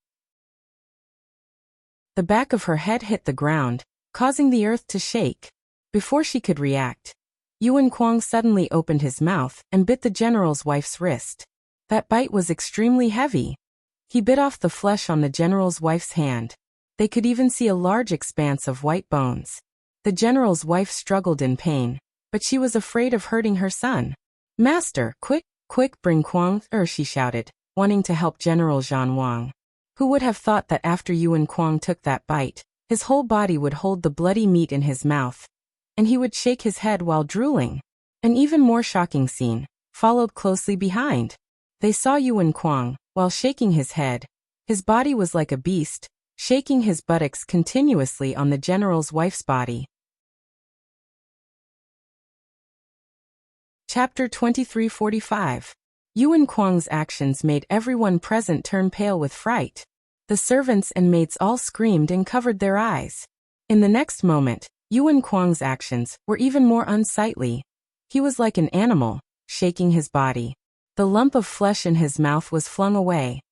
The back of her head hit the ground, causing the earth to shake. Before she could react, Yuan Kwang suddenly opened his mouth and bit the general's wife's wrist. That bite was extremely heavy. He bit off the flesh on the general's wife's hand. They could even see a large expanse of white bones. The general's wife struggled in pain, but she was afraid of hurting her son. Master, quick, bring Kwang, she shouted, wanting to help General Zhan Wang. Who would have thought that after Yuan Kwang took that bite, his whole body would hold the bloody meat in his mouth, and he would shake his head while drooling. An even more shocking scene followed closely behind. They saw Yuan Kwang, while shaking his head. His body was like a beast, shaking his buttocks continuously on the general's wife's body. Chapter 2345. Yuan Kwang's actions made everyone present turn pale with fright. The servants and maids all screamed and covered their eyes. In the next moment, Yuan Kwang's actions were even more unsightly. He was like an animal, shaking his body. The lump of flesh in his mouth was flung away.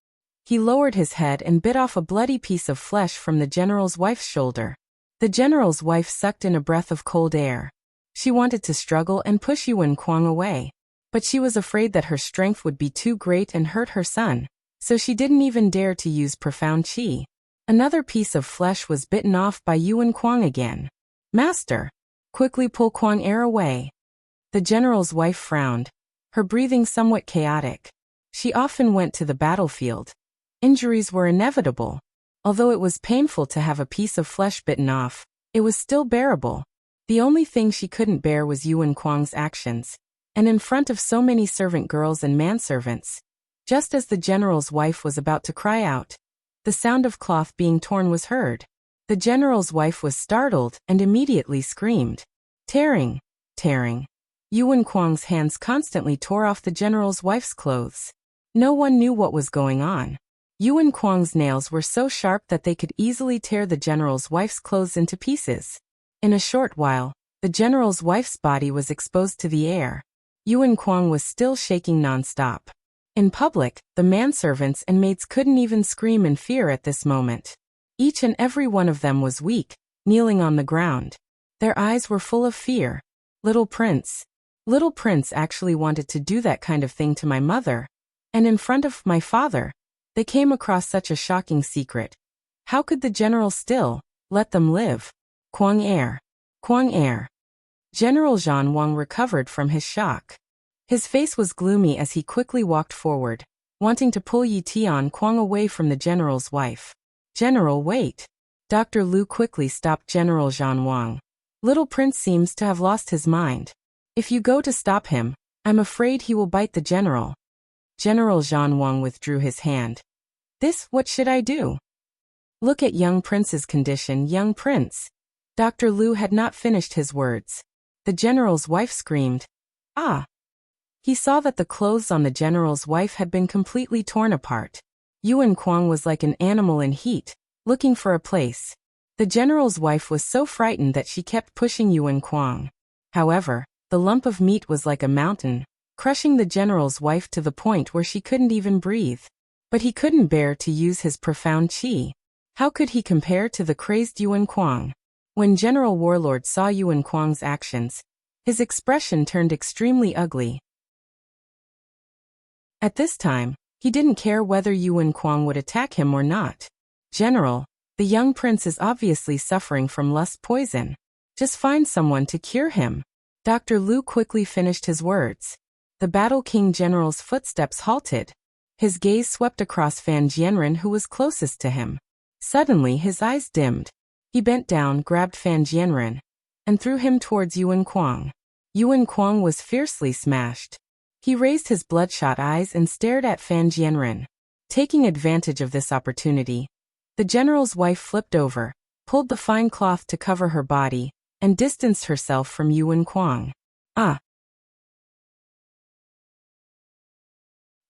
He lowered his head and bit off a bloody piece of flesh from the general's wife's shoulder. The general's wife sucked in a breath of cold air. She wanted to struggle and push Yuan Kwang away, but she was afraid that her strength would be too great and hurt her son, so she didn't even dare to use profound qi. Another piece of flesh was bitten off by Yuan Kwang again. Master, quickly pull Kwang away. The general's wife frowned, her breathing somewhat chaotic. She often went to the battlefield. Injuries were inevitable. Although it was painful to have a piece of flesh bitten off, it was still bearable. The only thing she couldn't bear was Yuan Kwang's actions. And in front of so many servant girls and manservants. Just as the general's wife was about to cry out, the sound of cloth being torn was heard. The general's wife was startled and immediately screamed. Tearing. Yuan Kwang's hands constantly tore off the general's wife's clothes. No one knew what was going on. Yuan Kwang's nails were so sharp that they could easily tear the general's wife's clothes into pieces. In a short while, the general's wife's body was exposed to the air. Yuan Kwang was still shaking non-stop. In public, the manservants and maids couldn't even scream in fear at this moment. Each and every one of them was weak, kneeling on the ground. Their eyes were full of fear. Little Prince actually wanted to do that kind of thing to my mother. And in front of my father, they came across such a shocking secret. How could the general still let them live? Kwang Air. General Zhan Wang recovered from his shock. His face was gloomy as he quickly walked forward, wanting to pull Yi Tian Kwang away from the general's wife. General, wait. Dr. Lu quickly stopped General Zhan Wang. Little Prince seems to have lost his mind. If you go to stop him, I'm afraid he will bite the general. General Zhan Wang withdrew his hand. What should I do? Look at young Prince's condition, young Prince. Dr. Lu had not finished his words. The general's wife screamed, "Ah!" He saw that the clothes on the general's wife had been completely torn apart. Yuan Kuang was like an animal in heat, looking for a place. The general's wife was so frightened that she kept pushing Yuan Kuang. However, the lump of meat was like a mountain, crushing the general's wife to the point where she couldn't even breathe. But he couldn't bear to use his profound qi. How could he compare to the crazed Yuan Kuang? When General Warlord saw Yuan Kuang's actions, his expression turned extremely ugly. At this time, he didn't care whether Yuan Kuang would attack him or not. "General, the young prince is obviously suffering from lust poison. Just find someone to cure him." Dr. Lu quickly finished his words. The Battle King General's footsteps halted. His gaze swept across Fan Jianren, who was closest to him. Suddenly his eyes dimmed. He bent down, grabbed Fan Jianren, and threw him towards Yuan Kuang. Yuan Kuang was fiercely smashed. He raised his bloodshot eyes and stared at Fan Jianren. Taking advantage of this opportunity, the general's wife flipped over, pulled the fine cloth to cover her body, and distanced herself from Yuan Kuang. Ah!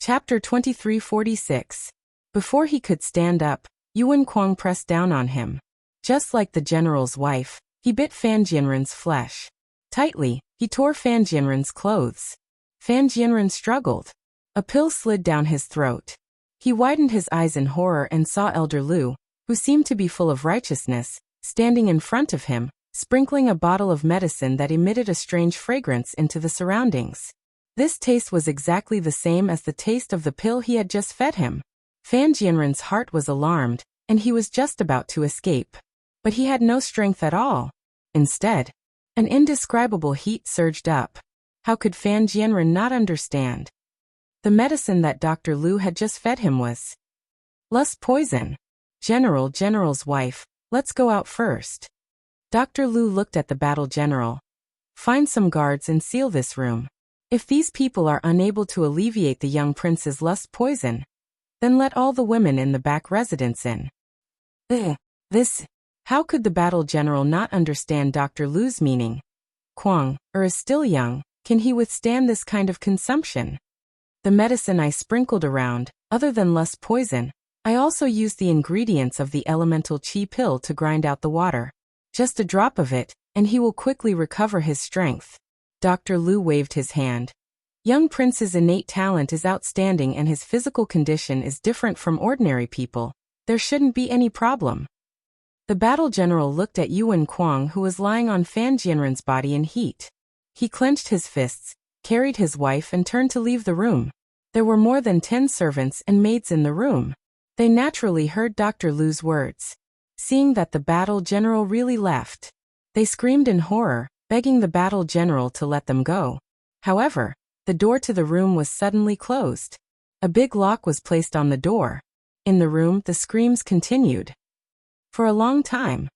Chapter 2346. Before he could stand up, Yuan Kuang pressed down on him. Just like the general's wife, he bit Fan Jianren's flesh. Tightly, he tore Fan Jianren's clothes. Fan Jianren struggled. A pill slid down his throat. He widened his eyes in horror and saw Elder Lu, who seemed to be full of righteousness, standing in front of him, sprinkling a bottle of medicine that emitted a strange fragrance into the surroundings. This taste was exactly the same as the taste of the pill he had just fed him. Fan Jianren's heart was alarmed, and he was just about to escape. But he had no strength at all. Instead, an indescribable heat surged up. How could Fan Jianren not understand? The medicine that Dr. Lu had just fed him was lust poison. General's wife, let's go out first. Dr. Lu looked at the battle general. Find some guards and seal this room. If these people are unable to alleviate the young prince's lust poison, then let all the women in the back residence in. How could the battle general not understand Dr. Lu's meaning? Kuang, is still young. Can he withstand this kind of consumption? The medicine I sprinkled around, other than lust poison, I also used the ingredients of the elemental qi pill to grind out the water. Just a drop of it, and he will quickly recover his strength. Dr. Lu waved his hand. Young prince's innate talent is outstanding and his physical condition is different from ordinary people. There shouldn't be any problem. The battle general looked at Yuan Kuang, who was lying on Fan Jianren's body in heat. He clenched his fists, carried his wife and turned to leave the room. There were more than 10 servants and maids in the room. They naturally heard Dr. Lu's words. Seeing that the battle general really left, they screamed in horror, begging the battle general to let them go. However, the door to the room was suddenly closed. A big lock was placed on the door. In the room, the screams continued. For a long time.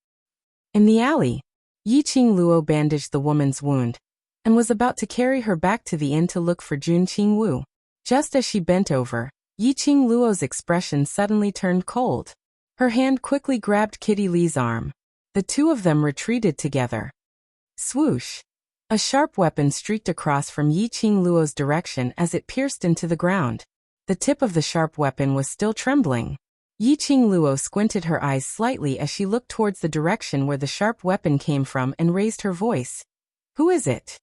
In the alley, Yiqing Luo bandaged the woman's wound and was about to carry her back to the inn to look for Jun Qingwu. Just as she bent over, Yiqing Luo's expression suddenly turned cold. Her hand quickly grabbed Kitty Li's arm. The two of them retreated together. Swoosh! A sharp weapon streaked across from Yiqing Luo's direction as it pierced into the ground. The tip of the sharp weapon was still trembling. Yiqing Luo squinted her eyes slightly as she looked towards the direction where the sharp weapon came from and raised her voice. Who is it?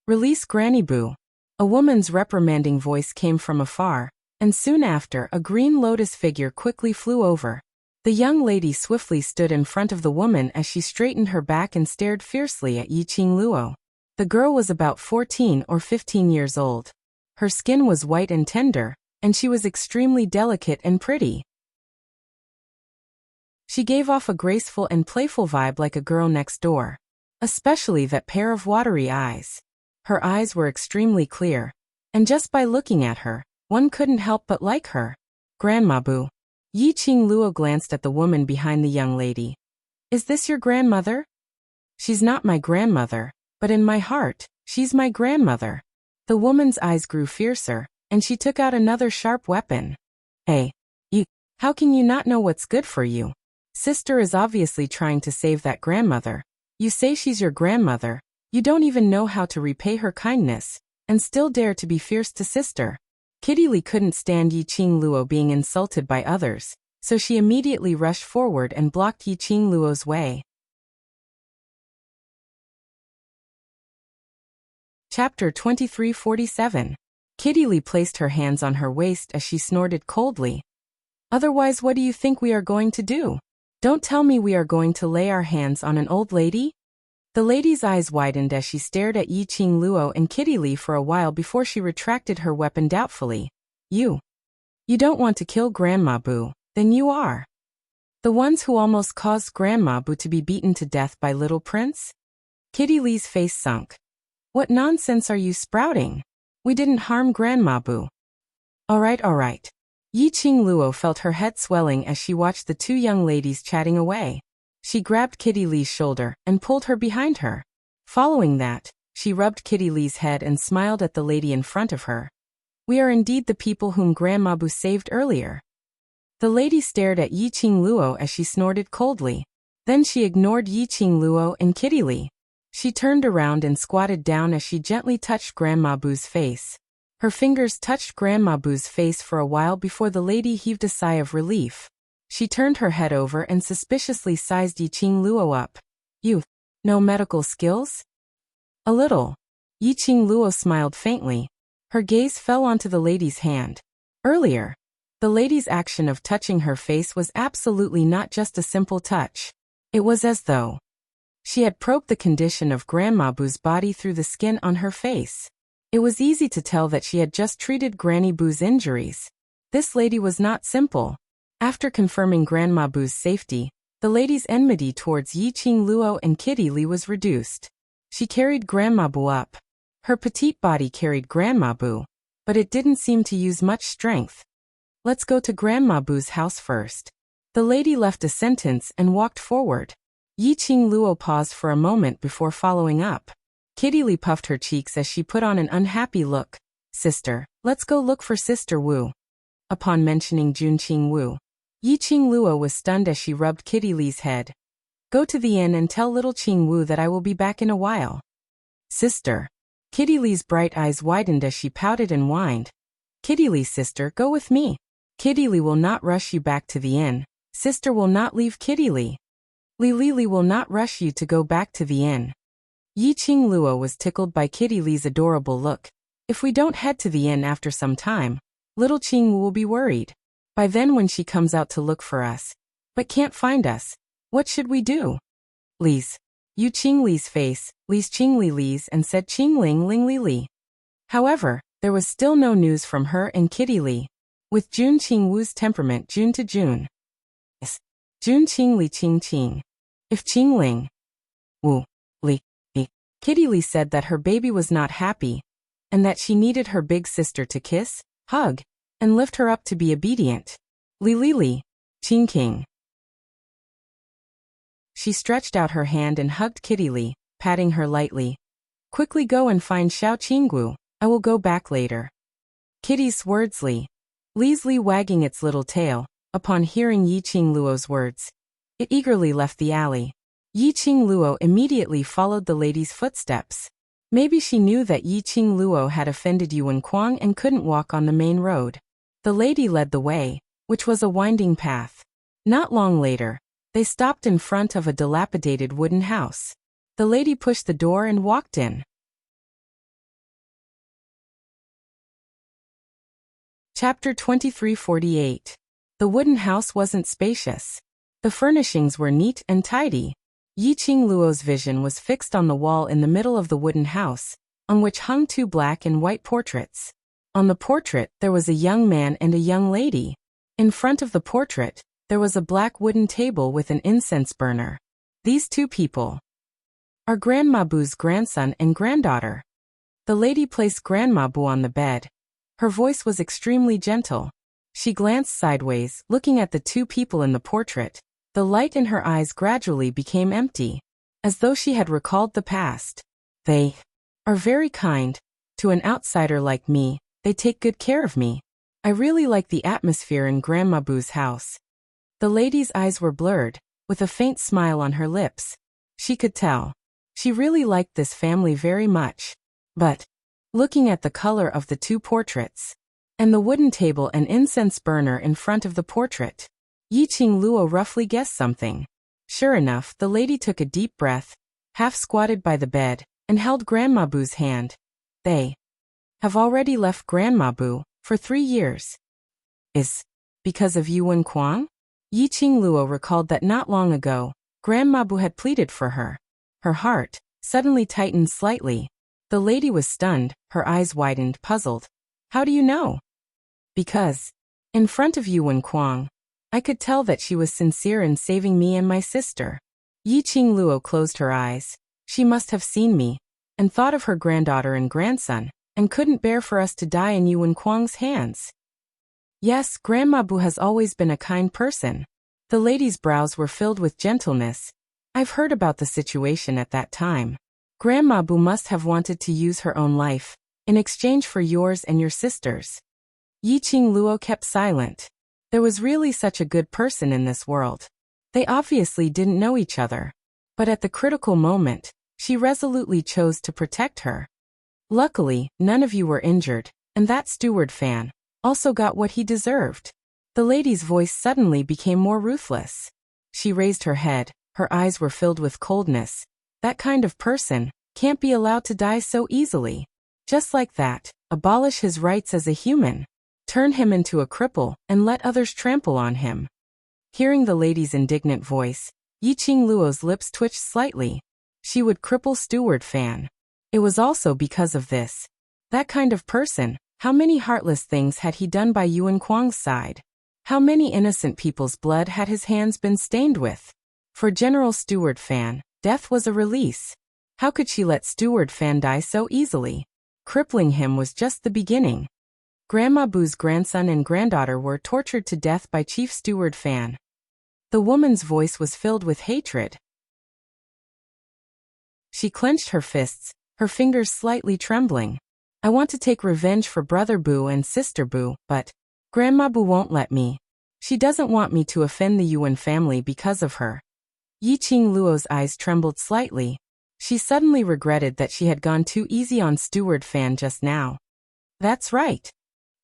Release Granny Boo. A woman's reprimanding voice came from afar, and soon after a green lotus figure quickly flew over. The young lady swiftly stood in front of the woman as she straightened her back and stared fiercely at Yiqing Luo. The girl was about 14 or 15 years old. Her skin was white and tender, and she was extremely delicate and pretty. She gave off a graceful and playful vibe like a girl next door. Especially that pair of watery eyes. Her eyes were extremely clear, and just by looking at her, one couldn't help but like her. Grandma Boo. Yiqing Luo glanced at the woman behind the young lady. Is this your grandmother? She's not my grandmother, but in my heart, she's my grandmother. The woman's eyes grew fiercer, and she took out another sharp weapon. Hey, you, how can you not know what's good for you? Sister is obviously trying to save that grandmother. You say she's your grandmother. You don't even know how to repay her kindness, and still dare to be fierce to sister. Kitty Lee couldn't stand Yi Qing Luo being insulted by others, so she immediately rushed forward and blocked Yi Qing Luo's way. Chapter 2347. Kitty Lee placed her hands on her waist as she snorted coldly. Otherwise, what do you think we are going to do? Don't tell me we are going to lay our hands on an old lady? The lady's eyes widened as she stared at Yi Qing Luo and Kitty Lee for a while before she retracted her weapon doubtfully. You don't want to kill Grandma Bu, then you are the ones who almost caused Grandma Bu to be beaten to death by Little Prince? Kitty Lee's face sunk. What nonsense are you sprouting? We didn't harm Grandma Bu. All right. Yi Qing Luo felt her head swelling as she watched the two young ladies chatting away. She grabbed Kitty Lee's shoulder and pulled her behind her. Following that, she rubbed Kitty Lee's head and smiled at the lady in front of her. We are indeed the people whom Grandma Bu saved earlier. The lady stared at Yi Qing Luo as she snorted coldly. Then she ignored Yi Qing Luo and Kitty Lee. She turned around and squatted down as she gently touched Grandma Bu's face. Her fingers touched Grandma Bu's face for a while before the lady heaved a sigh of relief. She turned her head over and suspiciously sized Yi Qing Luo up. You, no medical skills? A little. Yi Qing Luo smiled faintly. Her gaze fell onto the lady's hand. Earlier, the lady's action of touching her face was absolutely not just a simple touch. It was as though she had probed the condition of Grandma Bu's body through the skin on her face. It was easy to tell that she had just treated Granny Bu's injuries. This lady was not simple. After confirming Grandma Bu's safety, the lady's enmity towards Yi Qing Luo and Kitty Lee was reduced. She carried Grandma Bu up. Her petite body carried Grandma Bu, but it didn't seem to use much strength. Let's go to Grandma Bu's house first. The lady left a sentence and walked forward. Yi Qing Luo paused for a moment before following up. Kitty Lee puffed her cheeks as she put on an unhappy look. Sister, let's go look for Sister Wu. Upon mentioning Jun Qing Wu, Yi Qing Luo was stunned as she rubbed Kitty Lee's head. Go to the inn and tell little Qing Wu that I will be back in a while. Sister. Kitty Lee's bright eyes widened as she pouted and whined. Kitty Lee, sister, go with me. Kitty Lee will not rush you back to the inn. Sister will not leave Kitty Lee. Lee will not rush you to go back to the inn. Yi Qing Luo was tickled by Kitty Lee's adorable look. If we don't head to the inn after some time, little Qing Wu will be worried. By then when she comes out to look for us, but can't find us, what should we do? Lee's. Yu Qing Li's face, Li's Qing Li's and said Qing Ling Ling Li. However, there was still no news from her and Kitty Lee. With Jun Qing Wu's temperament June to June. Jun Qing Li Qing Qing. If Qing Ling Wu Li. Kitty Lee said that her baby was not happy, and that she needed her big sister to kiss, hug, and lift her up to be obedient. Li, Qing King. She stretched out her hand and hugged Kitty Lee, patting her lightly. Quickly go and find Xiao Qinggu, I will go back later. Kitty's words Li's wagging its little tail, upon hearing Yi Qing Luo's words. It eagerly left the alley. Yi Qing Luo immediately followed the lady's footsteps. Maybe she knew that Yi Qing Luo had offended Yuan Kuang and couldn't walk on the main road. The lady led the way, which was a winding path. Not long later, they stopped in front of a dilapidated wooden house. The lady pushed the door and walked in. Chapter 2348. The wooden house wasn't spacious. The furnishings were neat and tidy. Yi Qing Luo's vision was fixed on the wall in the middle of the wooden house, on which hung two black and white portraits. On the portrait, there was a young man and a young lady. In front of the portrait, there was a black wooden table with an incense burner. These two people are Grandma Bu's grandson and granddaughter. The lady placed Grandma Bu on the bed. Her voice was extremely gentle. She glanced sideways, looking at the two people in the portrait. The light in her eyes gradually became empty, as though she had recalled the past. They are very kind. To an outsider like me, they take good care of me. I really like the atmosphere in Grandma Bu's house. The lady's eyes were blurred, with a faint smile on her lips. She could tell. She really liked this family very much. But, looking at the color of the two portraits, and the wooden table and incense burner in front of the portrait, Yiqing Luo roughly guessed something. Sure enough, the lady took a deep breath, half squatted by the bed, and held Grandma Bu's hand. They have already left Grandma Bu for 3 years. Is because of Yuan Kuang? Yiqing Luo recalled that not long ago, Grandma Bu had pleaded for her. Her heart suddenly tightened slightly. The lady was stunned, her eyes widened, puzzled. How do you know? Because, in front of Yuan Kuang, I could tell that she was sincere in saving me and my sister. Yiqing Luo closed her eyes. She must have seen me, and thought of her granddaughter and grandson, and couldn't bear for us to die in Yuan Kuang's hands. Yes, Grandma Bu has always been a kind person. The lady's brows were filled with gentleness. I've heard about the situation at that time. Grandma Bu must have wanted to use her own life, in exchange for yours and your sister's. Yiqing Luo kept silent. There was really such a good person in this world. They obviously didn't know each other. But at the critical moment, she resolutely chose to protect her. Luckily, none of you were injured, and that steward Fan also got what he deserved. The lady's voice suddenly became more ruthless. She raised her head, her eyes were filled with coldness. That kind of person can't be allowed to die so easily. Just like that, abolish his rights as a human. Turn him into a cripple, and let others trample on him. Hearing the lady's indignant voice, Yiqing Luo's lips twitched slightly. She would cripple Steward Fan. It was also because of this. That kind of person, how many heartless things had he done by Yuan Kuang's side? How many innocent people's blood had his hands been stained with? For General Steward Fan, death was a release. How could she let Steward Fan die so easily? Crippling him was just the beginning. Grandma Bu's grandson and granddaughter were tortured to death by Chief Steward Fan. The woman's voice was filled with hatred. She clenched her fists, her fingers slightly trembling. I want to take revenge for Brother Bu and Sister Bu, but Grandma Bu won't let me. She doesn't want me to offend the Yuan family because of her. Yiqing Luo's eyes trembled slightly. She suddenly regretted that she had gone too easy on Steward Fan just now. That's right.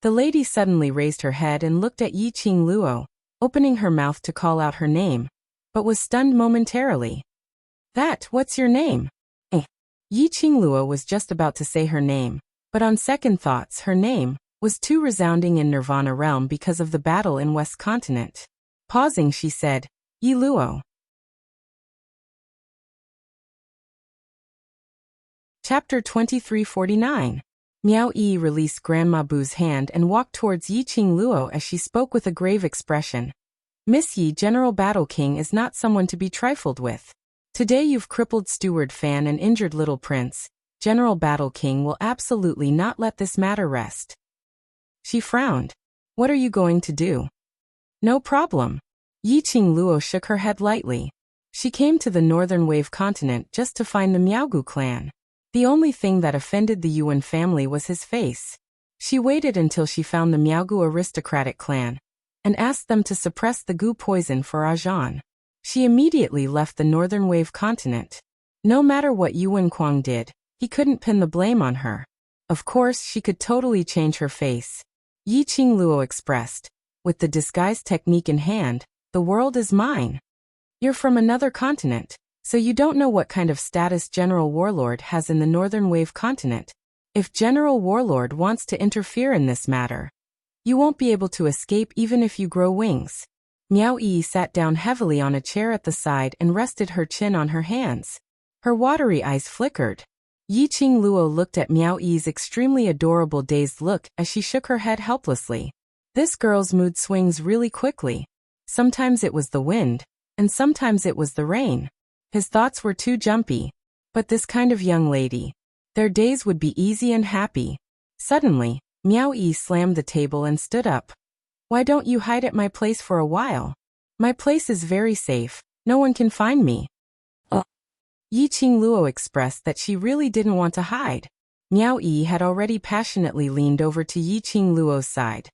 The lady suddenly raised her head and looked at Yiqing Luo, opening her mouth to call out her name, but was stunned momentarily. What's your name? Yiqing Luo was just about to say her name, but on second thoughts her name was too resounding in Nirvana realm because of the battle in West Continent. Pausing, she said, Yi Luo. Chapter 2349. Miao Yi released Grandma Bu's hand and walked towards Yiqing Luo as she spoke with a grave expression. Miss Yi, General Battle King is not someone to be trifled with. Today you've crippled Steward Fan and injured Little Prince. General Battle King will absolutely not let this matter rest. She frowned. What are you going to do? No problem. Yiqing Luo shook her head lightly. She came to the Northern Wave Continent just to find the Miaogu clan. The only thing that offended the Yuan family was his face. She waited until she found the Miaogu aristocratic clan, and asked them to suppress the gu poison for Ajan. She immediately left the Northern Wave Continent. No matter what Yuan Kuang did, he couldn't pin the blame on her. Of course, she could totally change her face. Yiqing Luo expressed, with the disguise technique in hand, the world is mine. You're from another continent, so you don't know what kind of status General Warlord has in the Northern Wave Continent. If General Warlord wants to interfere in this matter, you won't be able to escape even if you grow wings. Miao Yi sat down heavily on a chair at the side and rested her chin on her hands. Her watery eyes flickered. Yiqing Luo looked at Miao Yi's extremely adorable dazed look as she shook her head helplessly. This girl's mood swings really quickly. Sometimes it was the wind, and sometimes it was the rain. His thoughts were too jumpy. But this kind of young lady, their days would be easy and happy. Suddenly, Miao Yi slammed the table and stood up. Why don't you hide at my place for a while? My place is very safe. No one can find me. Yiqing Luo expressed that she really didn't want to hide. Miao Yi had already passionately leaned over to Yiqing Luo's side.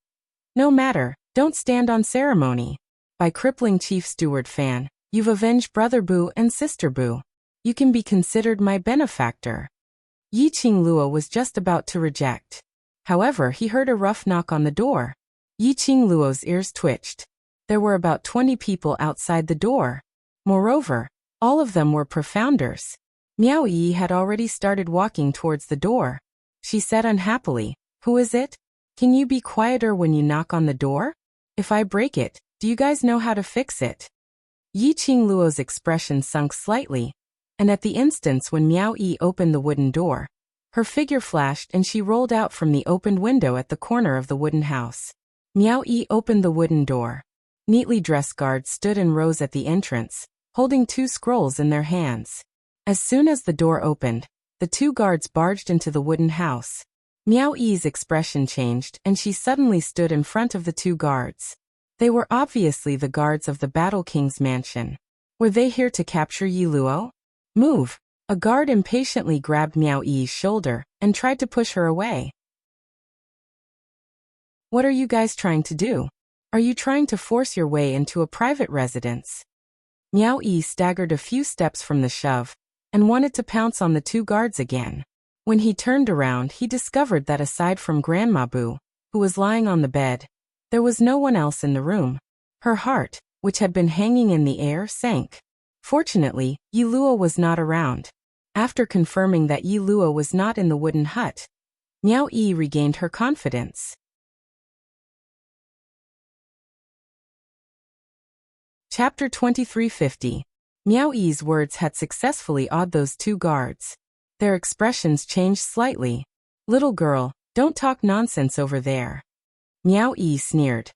No matter, don't stand on ceremony. By crippling Chief Steward Fan, you've avenged Brother Bu and Sister Bu. You can be considered my benefactor. Yi Qingluo was just about to reject. However, he heard a rough knock on the door. Yi Qingluo's ears twitched. There were about 20 people outside the door. Moreover, all of them were profounders. Miao Yi had already started walking towards the door. She said unhappily, "Who is it? Can you be quieter when you knock on the door? If I break it, do you guys know how to fix it?" Yi Qingluo's expression sunk slightly, and at the instant when Miao Yi opened the wooden door, her figure flashed and she rolled out from the opened window at the corner of the wooden house. Miao Yi opened the wooden door. Neatly dressed guards stood in rows at the entrance, holding 2 scrolls in their hands. As soon as the door opened, the 2 guards barged into the wooden house. Miao Yi's expression changed and she suddenly stood in front of the 2 guards. They were obviously the guards of the Battle King's mansion. Were they here to capture Yi Luo? "Move!" A guard impatiently grabbed Miao Yi's shoulder and tried to push her away. "What are you guys trying to do? Are you trying to force your way into a private residence?" Miao Yi staggered a few steps from the shove and wanted to pounce on the 2 guards again. When he turned around, he discovered that aside from Grandma Bu, who was lying on the bed, there was no one else in the room. Her heart, which had been hanging in the air, sank. Fortunately, Yi Luo was not around. After confirming that Yi Luo was not in the wooden hut, Miao Yi regained her confidence. Chapter 2350. Miao Yi's words had successfully awed those 2 guards. Their expressions changed slightly. "Little girl, don't talk nonsense over there." Miao Yi sneered.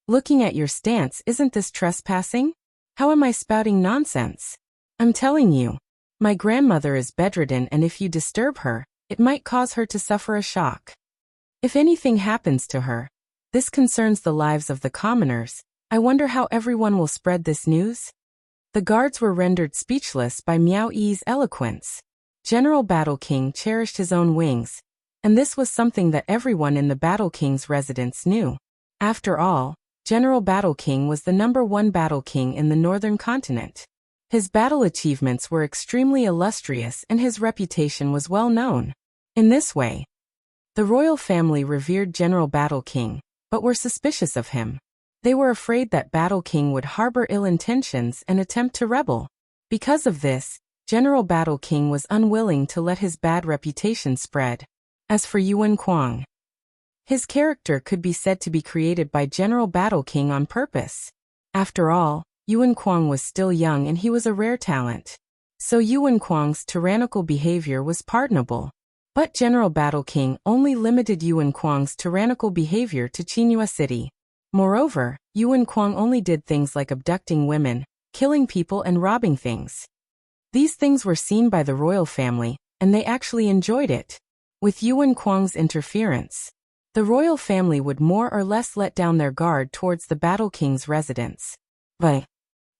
"Looking at your stance, isn't this trespassing? How am I spouting nonsense? I'm telling you, my grandmother is bedridden and if you disturb her, it might cause her to suffer a shock. If anything happens to her, this concerns the lives of the commoners. I wonder how everyone will spread this news?" The guards were rendered speechless by Miao Yi's eloquence. General Battle King cherished his own wings, and this was something that everyone in the Battle King's residence knew. After all, General Battle King was the #1 Battle King in the northern continent. His battle achievements were extremely illustrious and his reputation was well known. In this way, the royal family revered General Battle King, but were suspicious of him. They were afraid that Battle King would harbor ill intentions and attempt to rebel. Because of this, General Battle King was unwilling to let his bad reputation spread. As for Yuan Kuang, his character could be said to be created by General Battle King on purpose. After all, Yuan Kuang was still young and he was a rare talent. So Yuan Kuang's tyrannical behavior was pardonable. But General Battle King only limited Yuan Kuang's tyrannical behavior to Qinghua City. Moreover, Yuan Kuang only did things like abducting women, killing people and robbing things. These things were seen by the royal family, and they actually enjoyed it. With Yuan Kuang's interference, the royal family would more or less let down their guard towards the Battle King's residence. But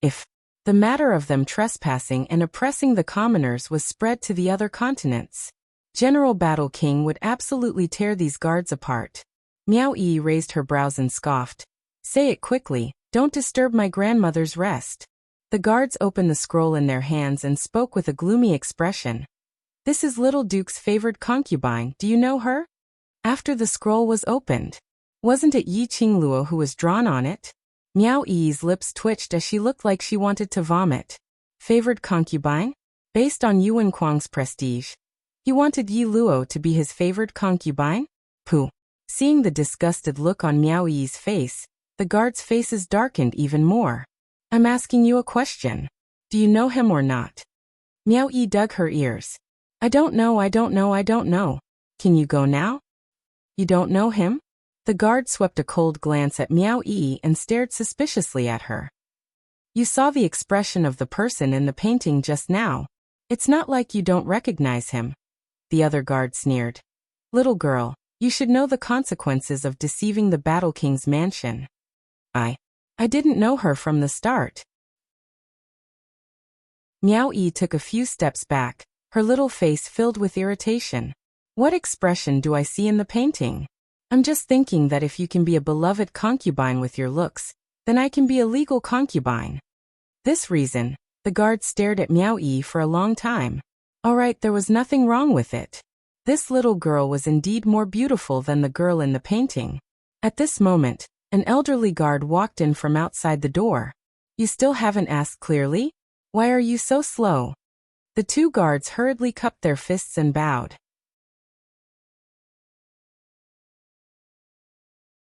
if the matter of them trespassing and oppressing the commoners was spread to the other continents, General Battle King would absolutely tear these guards apart. Miao Yi raised her brows and scoffed. "Say it quickly, don't disturb my grandmother's rest." The guards opened the scroll in their hands and spoke with a gloomy expression. "This is Little Duke's favored concubine, do you know her?" After the scroll was opened, wasn't it Yi Qingluo who was drawn on it? Miao Yi's lips twitched as she looked like she wanted to vomit. Favored concubine? Based on Yuan Kuang's prestige, he wanted Yi Luo to be his favored concubine? Pooh. Seeing the disgusted look on Miao Yi's face, the guards' faces darkened even more. "I'm asking you a question. Do you know him or not?" Miao Yi dug her ears. I don't know. Can you go now?" "You don't know him?" The guard swept a cold glance at Miao Yi and stared suspiciously at her. "You saw the expression of the person in the painting just now. It's not like you don't recognize him." The other guard sneered. "Little girl, you should know the consequences of deceiving the Battle King's mansion." I didn't know her from the start." Miao Yi took a few steps back, her little face filled with irritation. "What expression do I see in the painting? I'm just thinking that if you can be a beloved concubine with your looks, then I can be a legal concubine. This reason, The guard stared at Miao Yi for a long time. All right, there was nothing wrong with it. This little girl was indeed more beautiful than the girl in the painting. At this moment, an elderly guard walked in from outside the door. You still haven't asked clearly? Why are you so slow? The two guards hurriedly cupped their fists and bowed.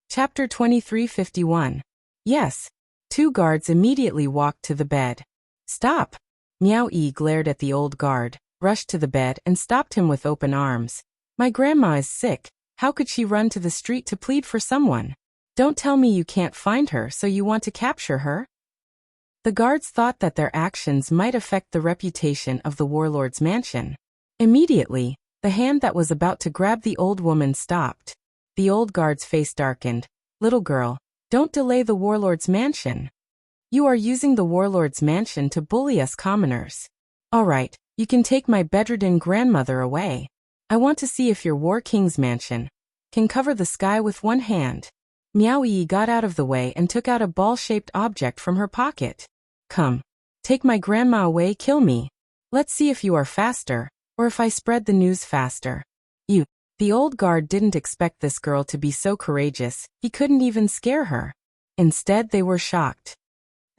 Chapter 2351. Yes. Two guards immediately walked to the bed. Stop! Miao Yi glared at the old guard, rushed to the bed and stopped him with open arms. My grandma is sick. How could she run to the street to plead for someone? Don't tell me you can't find her, so you want to capture her? The guards thought that their actions might affect the reputation of the warlord's mansion. Immediately, the hand that was about to grab the old woman stopped. The old guard's face darkened. Little girl, don't delay the warlord's mansion. You are using the warlord's mansion to bully us commoners. All right, you can take my bedridden grandmother away. I want to see if your war king's mansion can cover the sky with one hand. Miao Yi got out of the way and took out a ball-shaped object from her pocket. Come, take my grandma away, kill me. Let's see if you are faster, or if I spread the news faster. You. The old guard didn't expect this girl to be so courageous, he couldn't even scare her. Instead, they were shocked.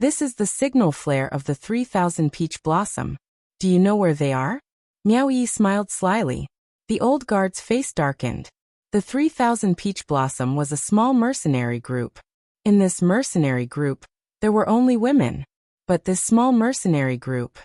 This is the signal flare of the 3,000 peach blossom. Do you know where they are? Miao Yi smiled slyly. The old guard's face darkened. The 3,000 peach blossom was a small mercenary group. In this mercenary group, there were only women. But this small mercenary group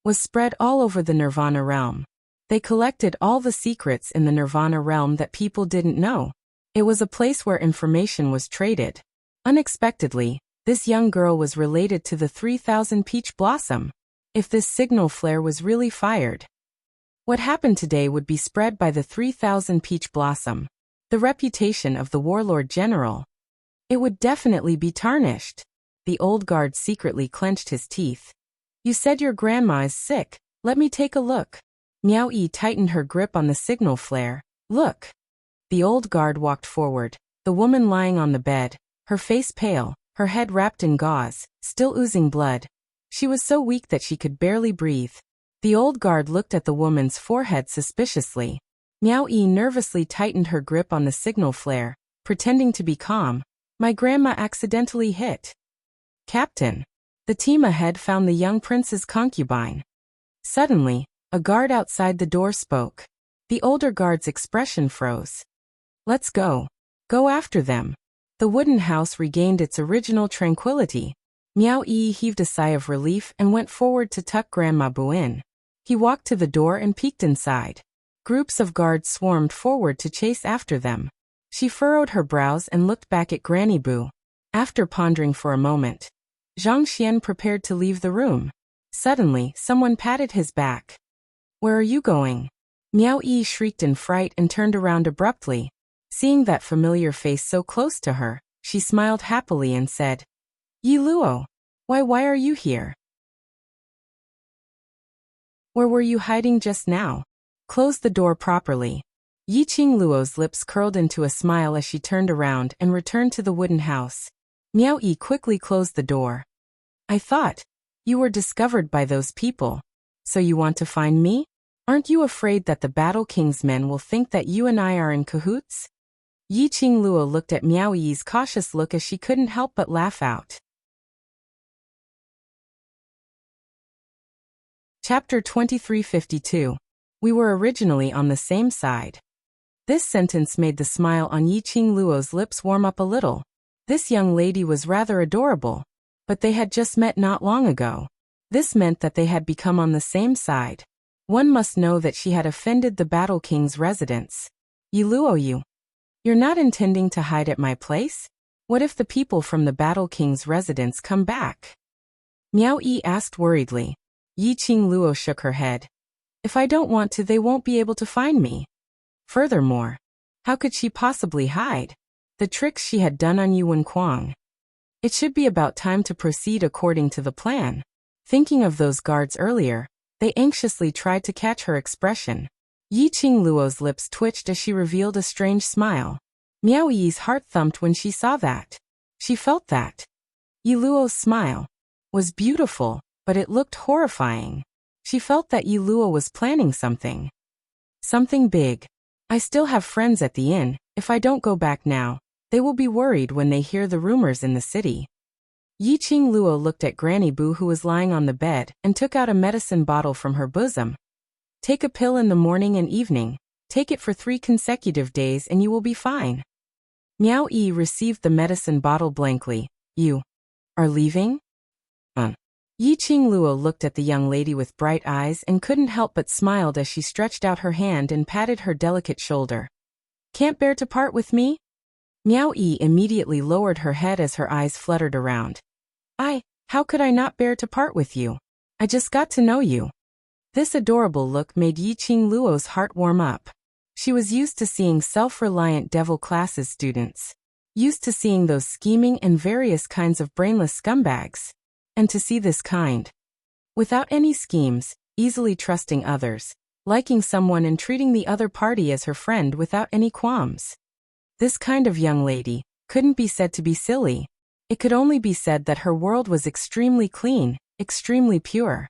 was spread all over the Nirvana realm. They collected all the secrets in the Nirvana realm that people didn't know. It was a place where information was traded. Unexpectedly, this young girl was related to the 3,000 peach blossom. If this signal flare was really fired, what happened today would be spread by the 3,000 peach blossom. The reputation of the warlord general. It would definitely be tarnished. The old guard secretly clenched his teeth. You said your grandma is sick. Let me take a look. Miao Yi tightened her grip on the signal flare. Look. The old guard walked forward. The woman lying on the bed, her face pale, her head wrapped in gauze, still oozing blood. She was so weak that she could barely breathe. The old guard looked at the woman's forehead suspiciously. Miao Yi nervously tightened her grip on the signal flare, pretending to be calm. My grandma accidentally hit. Captain. The team ahead found the young prince's concubine. Suddenly, a guard outside the door spoke. The older guard's expression froze. Let's go. Go after them. The wooden house regained its original tranquility. Miao Yi heaved a sigh of relief and went forward to tuck Grandma Bu in. He walked to the door and peeked inside. Groups of guards swarmed forward to chase after them. She furrowed her brows and looked back at Granny Bu. After pondering for a moment, Zhang Xian prepared to leave the room. Suddenly, someone patted his back. Where are you going? Miao Yi shrieked in fright and turned around abruptly. Seeing that familiar face so close to her, she smiled happily and said, Yi Luo, why are you here? Where were you hiding just now? Close the door properly. Yi Qing Luo's lips curled into a smile as she turned around and returned to the wooden house. Miao Yi quickly closed the door. I thought you were discovered by those people. So you want to find me? Aren't you afraid that the Battle King's men will think that you and I are in cahoots? Yi Qing Luo looked at Miao Yi's cautious look as she couldn't help but laugh out. Chapter 2352. We were originally on the same side. This sentence made the smile on Yi Qing Luo's lips warm up a little. This young lady was rather adorable. But they had just met not long ago. This meant that they had become on the same side. One must know that she had offended the Battle King's residents. Yi Luo, you're not intending to hide at my place? What if the people from the Battle King's residence come back? Miao Yi asked worriedly. Yi Qing Luo shook her head. If I don't want to, they won't be able to find me. Furthermore, how could she possibly hide? The tricks she had done on Yuan Kuang. It should be about time to proceed according to the plan. Thinking of those guards earlier, they anxiously tried to catch her expression. Yi Qing Luo's lips twitched as she revealed a strange smile. Miao Yi's heart thumped when she saw that. She felt that Yi Luo's smile was beautiful, but it looked horrifying. She felt that Yi Luo was planning something. Something big. I still have friends at the inn. If I don't go back now, they will be worried when they hear the rumors in the city. Yi Qing Luo looked at Granny Boo, who was lying on the bed, and took out a medicine bottle from her bosom. Take a pill in the morning and evening. Take it for 3 consecutive days and you will be fine. Miao Yi received the medicine bottle blankly. You are leaving? Yi Qing Luo looked at the young lady with bright eyes and couldn't help but smiled as she stretched out her hand and patted her delicate shoulder. Can't bear to part with me? Miao Yi immediately lowered her head as her eyes fluttered around. How could I not bear to part with you? I just got to know you. This adorable look made Yi Qing Luo's heart warm up. She was used to seeing self-reliant devil classes students. Used to seeing those scheming and various kinds of brainless scumbags. And to see this kind. Without any schemes, easily trusting others, liking someone and treating the other party as her friend without any qualms. This kind of young lady couldn't be said to be silly. It could only be said that her world was extremely clean, extremely pure.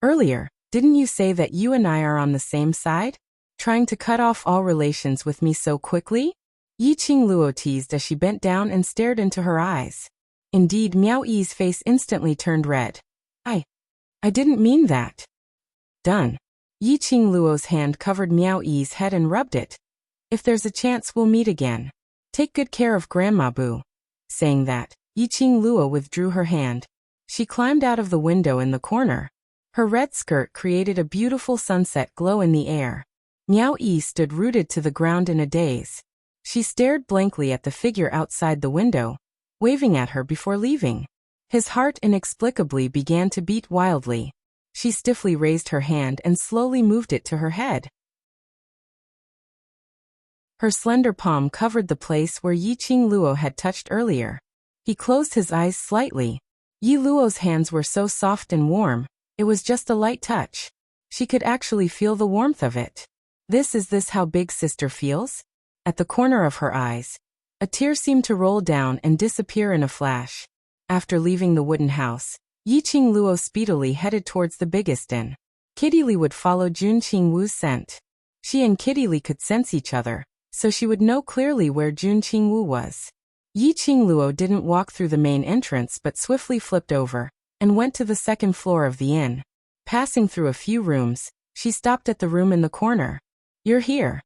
Earlier, didn't you say that you and I are on the same side? Trying to cut off all relations with me so quickly? Yi Qing Luo teased as she bent down and stared into her eyes. Indeed, Miao Yi's face instantly turned red. I didn't mean that. Done. Yi Qing Luo's hand covered Miao Yi's head and rubbed it. If there's a chance, we'll meet again. Take good care of Grandma Boo. Saying that, Yi Qing Luo withdrew her hand. She climbed out of the window in the corner. Her red skirt created a beautiful sunset glow in the air. Miao Yi stood rooted to the ground in a daze. She stared blankly at the figure outside the window, waving at her before leaving. His heart inexplicably began to beat wildly. She stiffly raised her hand and slowly moved it to her head. Her slender palm covered the place where Yi Qing Luo had touched earlier. He closed his eyes slightly. Yi Luo's hands were so soft and warm, it was just a light touch. She could actually feel the warmth of it. Is this how big sister feels? At the corner of her eyes, a tear seemed to roll down and disappear in a flash. After leaving the wooden house, Yi Qing Luo speedily headed towards the biggest inn. Kitty Li would follow Jun Qing Wu's scent. She and Kitty Li could sense each other, so she would know clearly where Jun Qing Wu was. Yi Qing Luo didn't walk through the main entrance but swiftly flipped over and went to the second floor of the inn. Passing through a few rooms, she stopped at the room in the corner. You're here.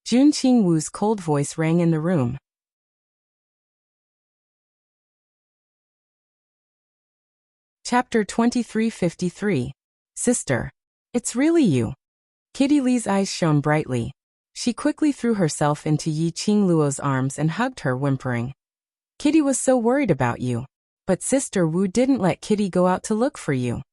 Jun Qing Wu's cold voice rang in the room. Chapter 2353. Sister. It's really you. Kitty Li's eyes shone brightly. She quickly threw herself into Yi Qing Luo's arms and hugged her, whimpering. Kitty was so worried about you. But Sister Wu didn't let Kitty go out to look for you.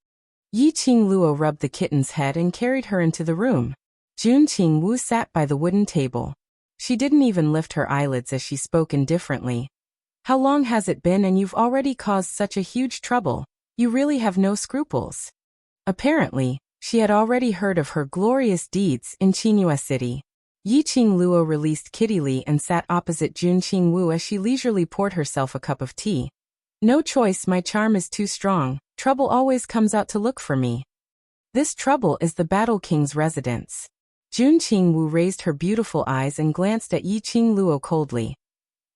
Yi Qing Luo rubbed the kitten's head and carried her into the room. Jun Qing Wu sat by the wooden table. She didn't even lift her eyelids as she spoke indifferently. How long has it been and you've already caused such a huge trouble? You really have no scruples. Apparently, she had already heard of her glorious deeds in Qinghua City. Yi Qing Luo released Kitty Li and sat opposite Jun Qing Wu as she leisurely poured herself a cup of tea. No choice, my charm is too strong. Trouble always comes out to look for me. This trouble is the Battle King's residence. Jun Qing Wu raised her beautiful eyes and glanced at Yi Qing Luo coldly.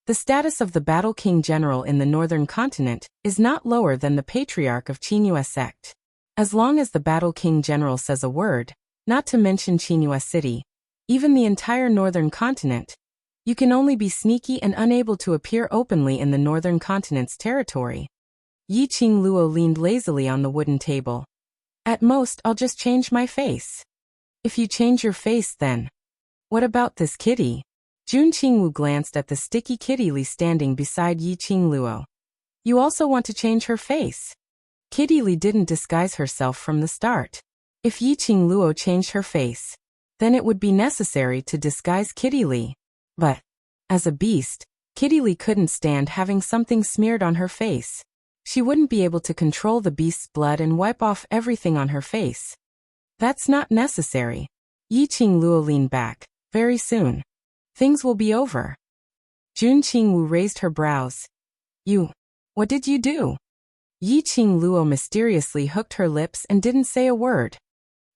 The status of the Battle King General in the Northern Continent is not lower than the Patriarch of Qinghua sect. As long as the Battle King General says a word, not to mention Qinghua City, even the entire Northern Continent, you can only be sneaky and unable to appear openly in the Northern Continent's territory. Yi Qing Luo leaned lazily on the wooden table. At most, I'll just change my face. If you change your face, then. What about this kitty? Jun Qing Wu glanced at the sticky Kitty Li standing beside Yi Qing Luo. You also want to change her face? Kitty Li didn't disguise herself from the start. If Yi Qing Luo changed her face, then it would be necessary to disguise Kitty Li. But, as a beast, Kitty Li couldn't stand having something smeared on her face. She wouldn't be able to control the beast's blood and wipe off everything on her face. That's not necessary. Yi Qing Luo leaned back. Very soon. Things will be over. Jun Qing Wu raised her brows. What did you do? Yi Qing Luo mysteriously hooked her lips and didn't say a word.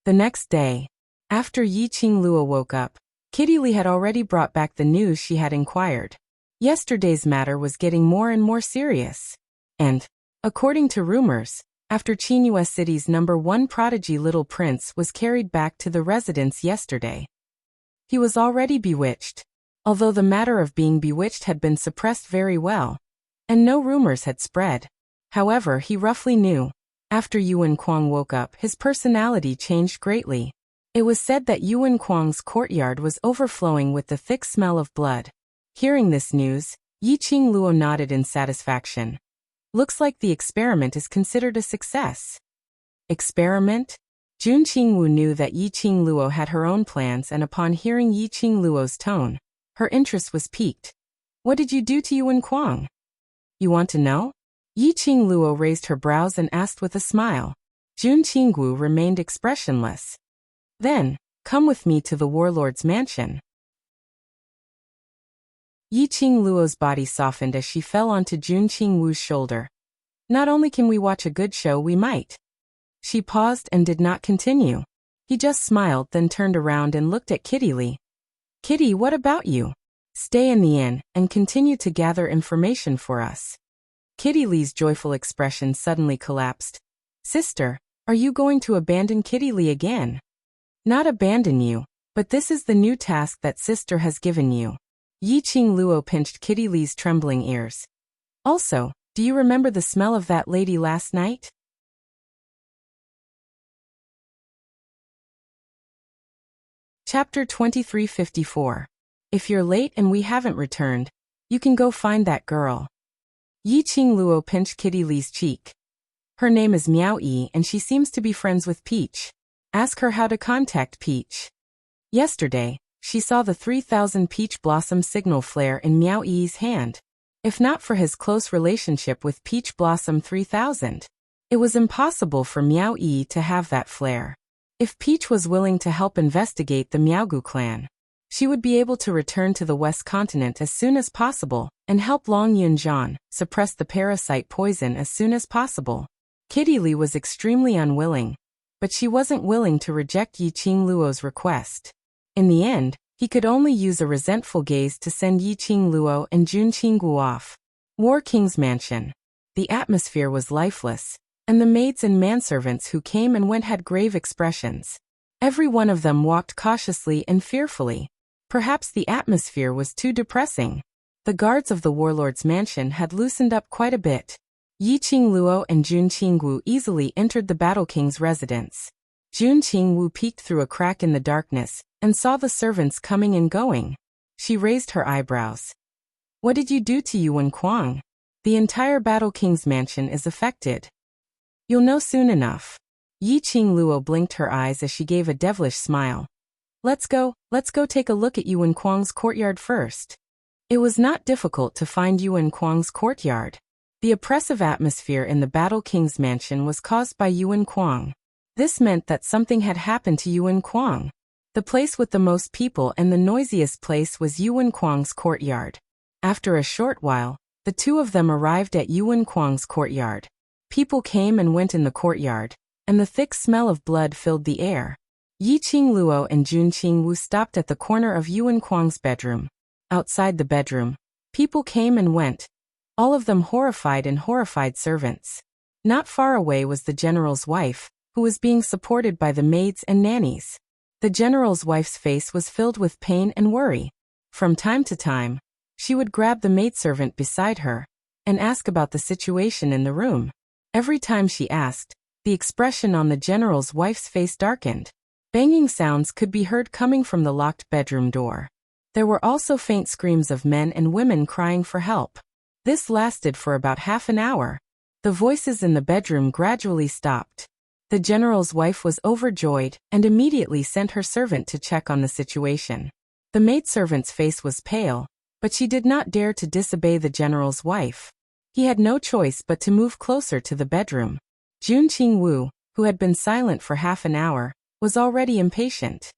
The next day, after Yi Qing Luo woke up, Kitty Lee had already brought back the news she had inquired. Yesterday's matter was getting more and more serious. And, according to rumors, after Qinghua City's #1 prodigy Little Prince was carried back to the residence yesterday, he was already bewitched. Although the matter of being bewitched had been suppressed very well, and no rumors had spread. However, he roughly knew. After Yuan Kuang woke up, his personality changed greatly. It was said that Yuan Kuang's courtyard was overflowing with the thick smell of blood. Hearing this news, Yi Qing Luo nodded in satisfaction. Looks like the experiment is considered a success. Experiment? Jun Qingwu knew that Yi Qing Luo had her own plans, and upon hearing Yi Qing Luo's tone, her interest was piqued. What did you do to Yuan Kuang? You want to know? Yi Qing Luo raised her brows and asked with a smile. Jun Qingwu remained expressionless. Then, come with me to the warlord's mansion. Yi Qing Luo's body softened as she fell onto Jun Qingwu's shoulder. Not only can we watch a good show, we might. She paused and did not continue. He just smiled, then turned around and looked at Kitty Lee. Kitty, what about you? Stay in the inn and continue to gather information for us. Kitty Lee's joyful expression suddenly collapsed. Sister, are you going to abandon Kitty Lee again? Not abandon you, but this is the new task that sister has given you. Yi Qing Luo pinched Kitty Lee's trembling ears. Also, do you remember the smell of that lady last night? Chapter 2354. If you're late and we haven't returned, you can go find that girl. Yi Qing Luo pinched Kitty Lee's cheek. Her name is Miao Yi and she seems to be friends with Peach. Ask her how to contact Peach. Yesterday, she saw the 3000 peach blossom signal flare in Miao Yi's hand. If not for his close relationship with Peach Blossom 3000, it was impossible for Miao Yi to have that flare. If Peach was willing to help investigate the Miaogu clan, she would be able to return to the West Continent as soon as possible and help Long Yunjian suppress the parasite poison as soon as possible. Kitty Lee was extremely unwilling, but she wasn't willing to reject Yi Qing Luo's request. In the end, he could only use a resentful gaze to send Yi Qing Luo and Jun Qinggu off. War King's mansion. The atmosphere was lifeless, and the maids and manservants who came and went had grave expressions. Every one of them walked cautiously and fearfully. Perhaps the atmosphere was too depressing. The guards of the warlord's mansion had loosened up quite a bit. Yi Qing Luo and Jun Qingwu easily entered the Battle King's residence. Jun Qingwu peeked through a crack in the darkness and saw the servants coming and going. She raised her eyebrows. What did you do to Yuan Kuang? The entire Battle King's mansion is affected. You'll know soon enough. Yi Qing Luo blinked her eyes as she gave a devilish smile. Let's go take a look at Yuan Kuang's courtyard first. It was not difficult to find Yuan Kuang's courtyard. The oppressive atmosphere in the Battle King's mansion was caused by Yuan Kuang. This meant that something had happened to Yuan Kuang. The place with the most people and the noisiest place was Yuan Kuang's courtyard. After a short while, the two of them arrived at Yuan Kuang's courtyard. People came and went in the courtyard, and the thick smell of blood filled the air. Yi Qing Luo and Jun Qingwu stopped at the corner of Yuan Kuang's bedroom. Outside the bedroom, people came and went, all of them horrified and horrified servants. Not far away was the general's wife, who was being supported by the maids and nannies. The general's wife's face was filled with pain and worry. From time to time, she would grab the maidservant beside her and ask about the situation in the room. Every time she asked, the expression on the general's wife's face darkened. Banging sounds could be heard coming from the locked bedroom door. There were also faint screams of men and women crying for help. This lasted for about half an hour. The voices in the bedroom gradually stopped. The general's wife was overjoyed and immediately sent her servant to check on the situation. The maidservant's face was pale, but she did not dare to disobey the general's wife. He had no choice but to move closer to the bedroom. Jun Qingwu, who had been silent for half an hour, was already impatient.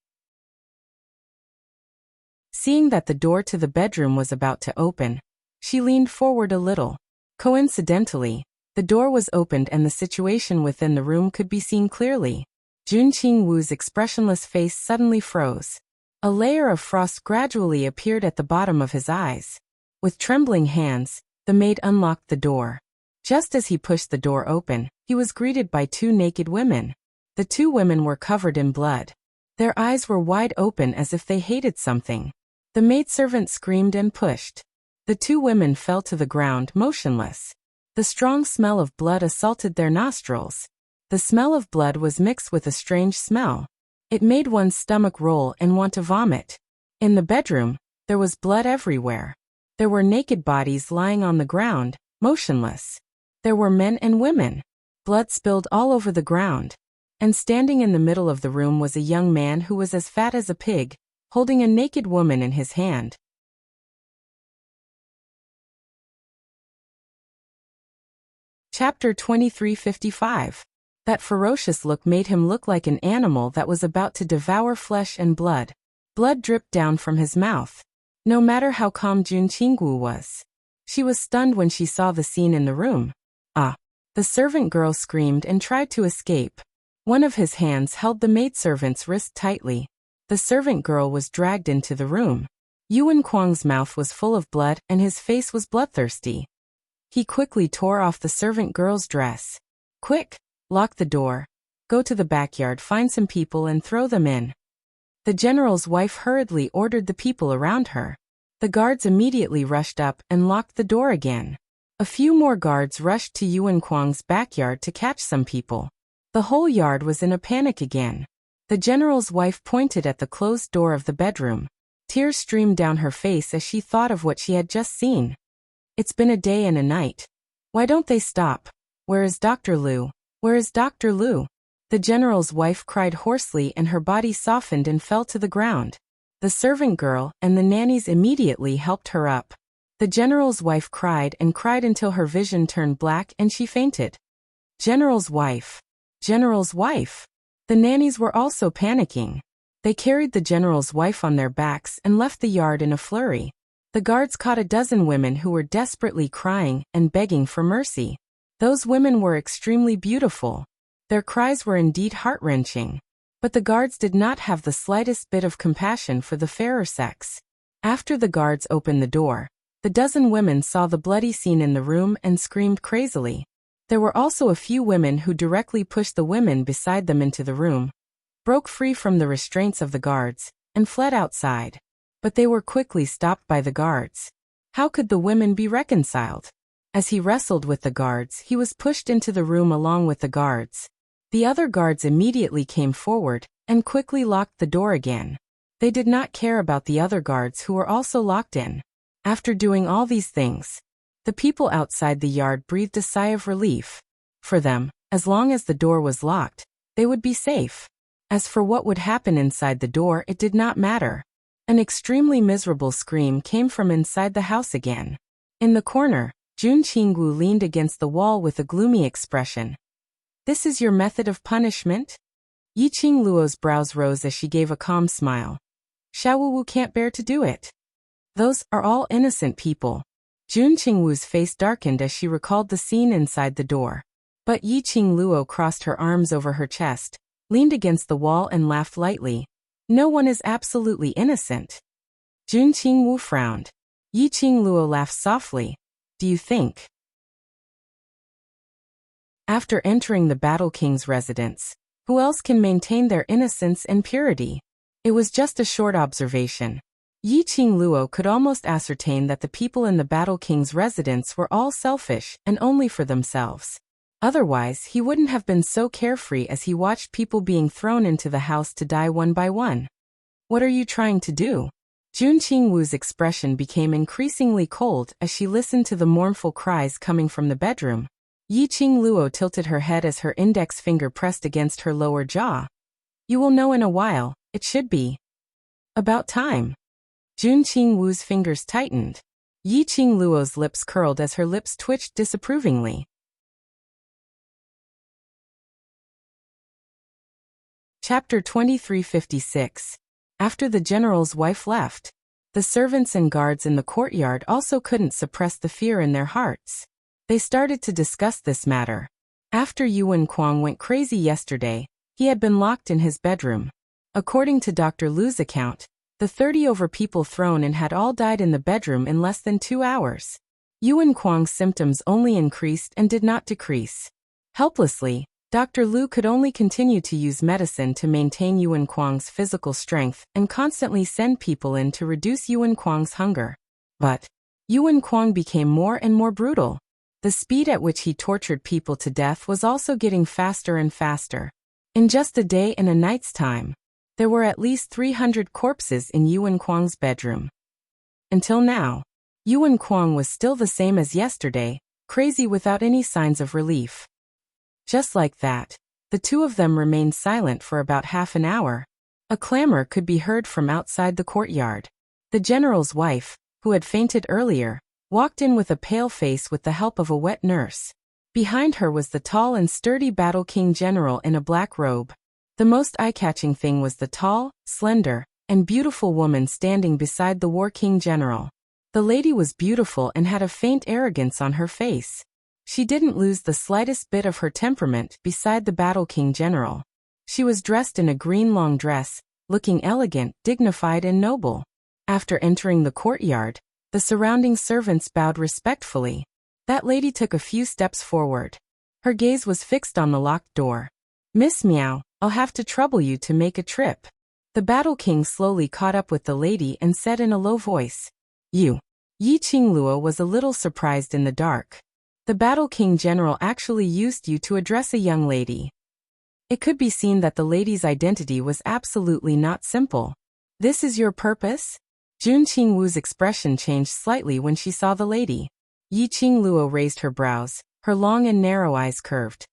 Seeing that the door to the bedroom was about to open, she leaned forward a little. Coincidentally, The door was opened and the situation within the room could be seen clearly. Jun Qingwu's expressionless face suddenly froze. A layer of frost gradually appeared at the bottom of his eyes. With trembling hands, the maid unlocked the door. Just as he pushed the door open, he was greeted by two naked women. The two women were covered in blood. Their eyes were wide open as if they hated something. The maidservant screamed and pushed. The two women fell to the ground motionless. The strong smell of blood assaulted their nostrils. The smell of blood was mixed with a strange smell. It made one's stomach roll and want to vomit. In the bedroom, there was blood everywhere. There were naked bodies lying on the ground, motionless. There were men and women. Blood spilled all over the ground. And standing in the middle of the room was a young man who was as fat as a pig, holding a naked woman in his hand. Chapter 2355. That ferocious look made him look like an animal that was about to devour flesh and blood. Blood dripped down from his mouth. No matter how calm Jun Qingwu was, she was stunned when she saw the scene in the room. Ah! The servant girl screamed and tried to escape. One of his hands held the maidservant's wrist tightly. The servant girl was dragged into the room. Yuan Kuang's mouth was full of blood and his face was bloodthirsty. He quickly tore off the servant girl's dress. Quick! Lock the door. Go to the backyard, find some people and throw them in. The general's wife hurriedly ordered the people around her. The guards immediately rushed up and locked the door again. A few more guards rushed to Yuan Kuang's backyard to catch some people. The whole yard was in a panic again. The general's wife pointed at the closed door of the bedroom. Tears streamed down her face as she thought of what she had just seen. It's been a day and a night. Why don't they stop? Where is Dr. Liu? Where is Dr. Liu? The general's wife cried hoarsely and her body softened and fell to the ground. The servant girl and the nannies immediately helped her up. The general's wife cried and cried until her vision turned black and she fainted. General's wife. General's wife. The nannies were also panicking. They carried the general's wife on their backs and left the yard in a flurry. The guards caught a dozen women who were desperately crying and begging for mercy. Those women were extremely beautiful. Their cries were indeed heart-wrenching. But the guards did not have the slightest bit of compassion for the fairer sex. After the guards opened the door, the dozen women saw the bloody scene in the room and screamed crazily. There were also a few women who directly pushed the women beside them into the room, broke free from the restraints of the guards, and fled outside. But they were quickly stopped by the guards. How could the women be reconciled? As he wrestled with the guards, he was pushed into the room along with the guards. The other guards immediately came forward and quickly locked the door again. They did not care about the other guards who were also locked in. After doing all these things, the people outside the yard breathed a sigh of relief. For them, as long as the door was locked, they would be safe. As for what would happen inside the door, it did not matter. An extremely miserable scream came from inside the house again. In the corner, Jun Qingwu leaned against the wall with a gloomy expression. This is your method of punishment? Yi Qingluo's brows rose as she gave a calm smile. Xiaowu can't bear to do it. Those are all innocent people. Jun Qingwu's face darkened as she recalled the scene inside the door. But Yi Qingluo crossed her arms over her chest, leaned against the wall and laughed lightly. No one is absolutely innocent. Jun Qingwu frowned. Yi Qingluo laughed softly. Do you think? After entering the Battle King's residence, who else can maintain their innocence and purity? It was just a short observation. Yi Qingluo could almost ascertain that the people in the Battle King's residence were all selfish and only for themselves. Otherwise, he wouldn't have been so carefree as he watched people being thrown into the house to die one by one. What are you trying to do? Jun Qingwu's expression became increasingly cold as she listened to the mournful cries coming from the bedroom. Yi Qingluo tilted her head as her index finger pressed against her lower jaw. You will know in a while, it should be about time. Jun Qingwu's fingers tightened. Yi Qingluo's lips curled as her lips twitched disapprovingly. Chapter 2356. After the general's wife left, the servants and guards in the courtyard also couldn't suppress the fear in their hearts. They started to discuss this matter. After Yuan Kuang went crazy yesterday, he had been locked in his bedroom. According to Dr. Lu's account, the 30 over people thrown in had all died in the bedroom in less than 2 hours. Yuan Kuang's symptoms only increased and did not decrease. Helplessly, Dr. Lu could only continue to use medicine to maintain Yuan Kuang's physical strength and constantly send people in to reduce Yuan Kuang's hunger. But Yuan Kuang became more and more brutal. The speed at which he tortured people to death was also getting faster and faster. In just a day and a night's time, there were at least 300 corpses in Yuan Kuang's bedroom. Until now, Yuan Kuang was still the same as yesterday, crazy without any signs of relief. Just like that, the two of them remained silent for about half an hour. A clamor could be heard from outside the courtyard. The general's wife, who had fainted earlier, walked in with a pale face with the help of a wet nurse. Behind her was the tall and sturdy Battle King General in a black robe. The most eye-catching thing was the tall, slender, and beautiful woman standing beside the War King General. The lady was beautiful and had a faint arrogance on her face. She didn't lose the slightest bit of her temperament beside the Battle King General. She was dressed in a green long dress, looking elegant, dignified and noble. After entering the courtyard, the surrounding servants bowed respectfully. That lady took a few steps forward. Her gaze was fixed on the locked door. "Miss Miao, I'll have to trouble you to make a trip." The Battle King slowly caught up with the lady and said in a low voice, "You." Yi Qingluo was a little surprised in the dark. The Battle King General actually used you to address a young lady. It could be seen that the lady's identity was absolutely not simple. "This is your purpose?" Jun Qingwu's expression changed slightly when she saw the lady. Yi Qingluo raised her brows, her long and narrow eyes curved.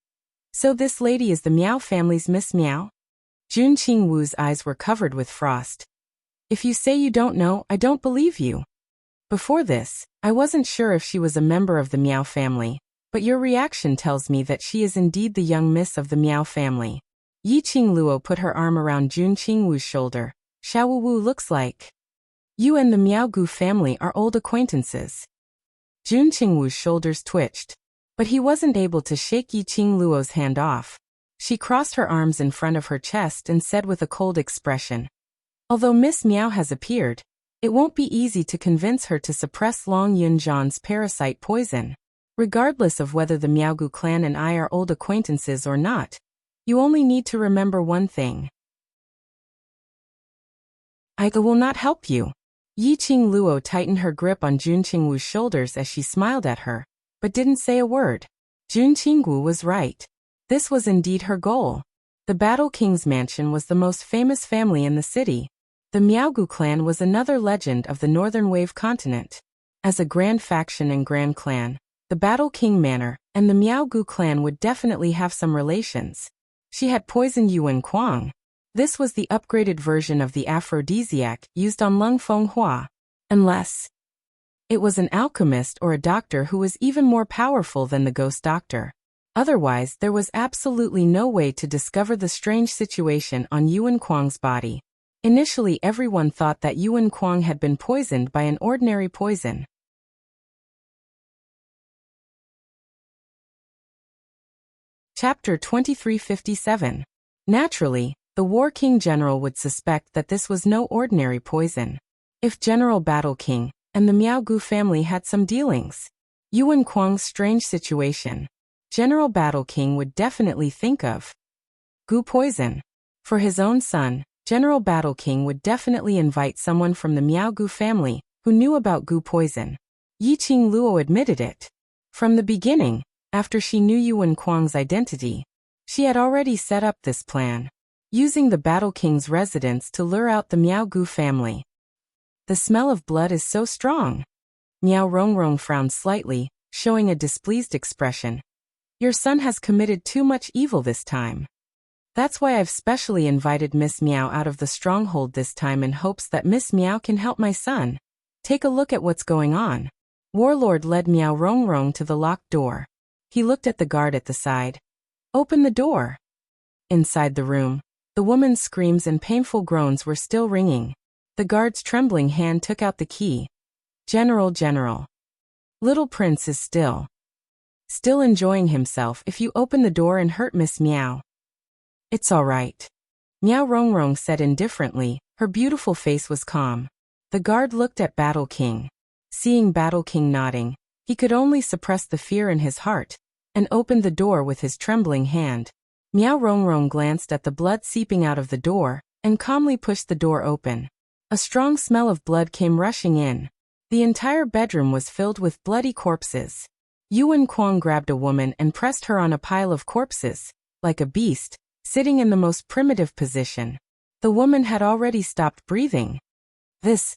"So this lady is the Miao family's Miss Miao?" Jun Qingwu's eyes were covered with frost. "If you say you don't know, I don't believe you. Before this, I wasn't sure if she was a member of the Miao family, but your reaction tells me that she is indeed the young miss of the Miao family." Yi Qingluo put her arm around Jun Qingwu's shoulder. "Xiao Wu looks like you and the Miao Gu family are old acquaintances." Jun Qingwu's shoulders twitched, but he wasn't able to shake Yi Qingluo's hand off. She crossed her arms in front of her chest and said with a cold expression, "Although Miss Miao has appeared, it won't be easy to convince her to suppress Long Yunzhan's parasite poison. Regardless of whether the Miaogu clan and I are old acquaintances or not, you only need to remember one thing. I will not help you." Yi Qingluo tightened her grip on Jun Qingwu's shoulders as she smiled at her, but didn't say a word. Jun Qingwu was right. This was indeed her goal. The Battle King's mansion was the most famous family in the city. The Miaogu clan was another legend of the Northern Wave continent. As a grand faction and grand clan, the Battle King Manor and the Miaogu clan would definitely have some relations. She had poisoned Yuan Kuang. This was the upgraded version of the aphrodisiac used on Lung Fenghua. Unless it was an alchemist or a doctor who was even more powerful than the ghost doctor. Otherwise, there was absolutely no way to discover the strange situation on Yuan Kuang's body. Initially, everyone thought that Yuan Kuang had been poisoned by an ordinary poison. Chapter 2357. Naturally, the War King General would suspect that this was no ordinary poison. If General Battle King and the Miaogu family had some dealings, Yuan Kuang's strange situation, General Battle King would definitely think of Gu poison. For his own son, General Battle King would definitely invite someone from the Miaogu family who knew about Gu poison. Yi Qingluo admitted it. From the beginning, after she knew Yuan Kuang's identity, she had already set up this plan, using the Battle King's residence to lure out the Miaogu family. "The smell of blood is so strong." Miao Rongrong frowned slightly, showing a displeased expression. "Your son has committed too much evil this time. That's why I've specially invited Miss Miao out of the stronghold this time in hopes that Miss Miao can help my son. Take a look at what's going on." Warlord led Miao Rongrong to the locked door. He looked at the guard at the side. "Open the door." Inside the room, the woman's screams and painful groans were still ringing. The guard's trembling hand took out the key. General. Little Prince is still still enjoying himself if you open the door and hurt Miss Meow. It's all right. Meow Rongrong said indifferently, her beautiful face was calm. The guard looked at Battle King. Seeing Battle King nodding, he could only suppress the fear in his heart, and opened the door with his trembling hand. Meow Rongrong glanced at the blood seeping out of the door, and calmly pushed the door open. A strong smell of blood came rushing in. The entire bedroom was filled with bloody corpses. Yuan Kuang grabbed a woman and pressed her on a pile of corpses, like a beast, sitting in the most primitive position. The woman had already stopped breathing. This,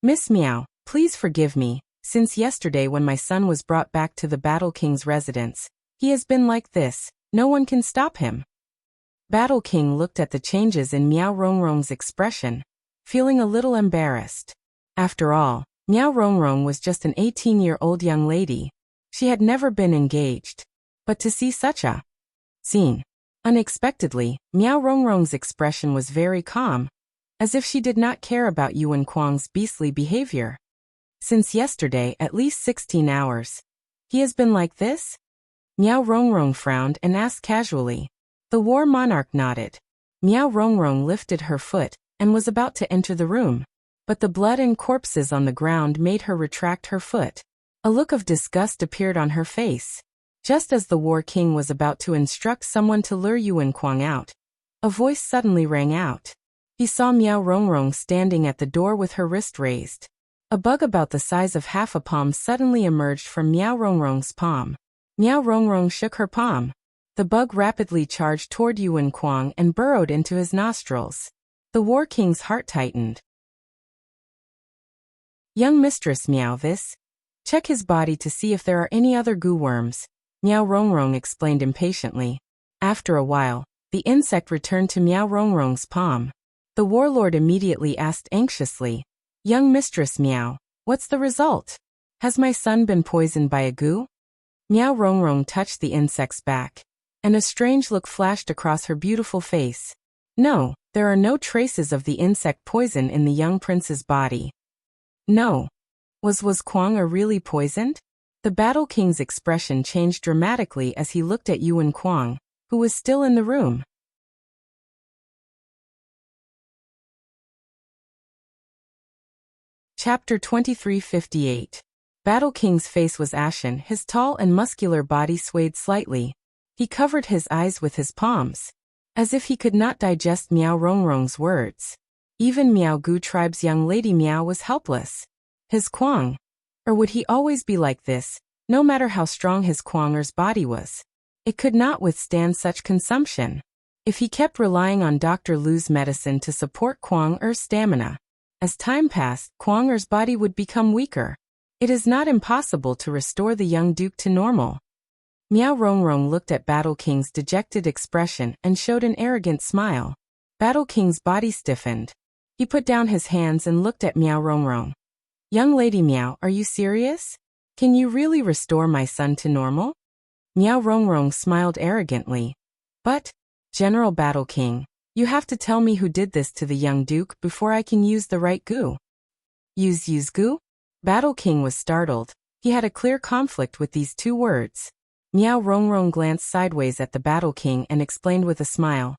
Miss Meow, please forgive me. Since yesterday when my son was brought back to the Battle King's residence, he has been like this. No one can stop him. Battle King looked at the changes in Meow Rongrong's expression, feeling a little embarrassed. After all, Meow Rongrong was just an 18-year-old young lady. She had never been engaged. But to see such a scene. Unexpectedly, Meow Rongrong's expression was very calm, as if she did not care about Yuan Kuang's beastly behavior. Since yesterday, at least 16 hours. He has been like this? Meow Rongrong frowned and asked casually. The war monarch nodded. Meow Rongrong lifted her foot and was about to enter the room. But the blood and corpses on the ground made her retract her foot. A look of disgust appeared on her face. Just as the War King was about to instruct someone to lure Yuan Kuang out, a voice suddenly rang out. He saw Meow Rongrong standing at the door with her wrist raised. A bug about the size of half a palm suddenly emerged from Meow Rongrong's palm. Meow Rongrong shook her palm. The bug rapidly charged toward Yuan Kuang and burrowed into his nostrils. The War King's heart tightened. Young Mistress Meow, check his body to see if there are any other goo worms, Meow Rongrong explained impatiently. After a while, the insect returned to Meow Rongrong's palm. The warlord immediately asked anxiously, Young Mistress Meow, what's the result? Has my son been poisoned by a goo? Meow Rongrong touched the insect's back, and a strange look flashed across her beautiful face. No, there are no traces of the insect poison in the young prince's body. No. Was Kuang really poisoned? The Battle King's expression changed dramatically as he looked at Yuan Kuang, who was still in the room. Chapter 2358. Battle King's face was ashen, his tall and muscular body swayed slightly. He covered his eyes with his palms, as if he could not digest Meow Rongrong's words. Even Meow Goo Tribe's young lady Meow was helpless. His Kuang. Or would he always be like this, no matter how strong his Kuanger's body was? It could not withstand such consumption. If he kept relying on Dr. Lu's medicine to support Kuanger's stamina, as time passed, Kuanger's body would become weaker. It is not impossible to restore the young duke to normal. Meow Rongrong looked at Battle King's dejected expression and showed an arrogant smile. Battle King's body stiffened. He put down his hands and looked at Meow Rongrong. Young lady Meow, are you serious? Can you really restore my son to normal? Meow Rongrong smiled arrogantly. But, General Battle King, you have to tell me who did this to the young duke before I can use the right goo. Use goo? Battle King was startled. He had a clear conflict with these two words. Meow Rongrong glanced sideways at the Battle King and explained with a smile.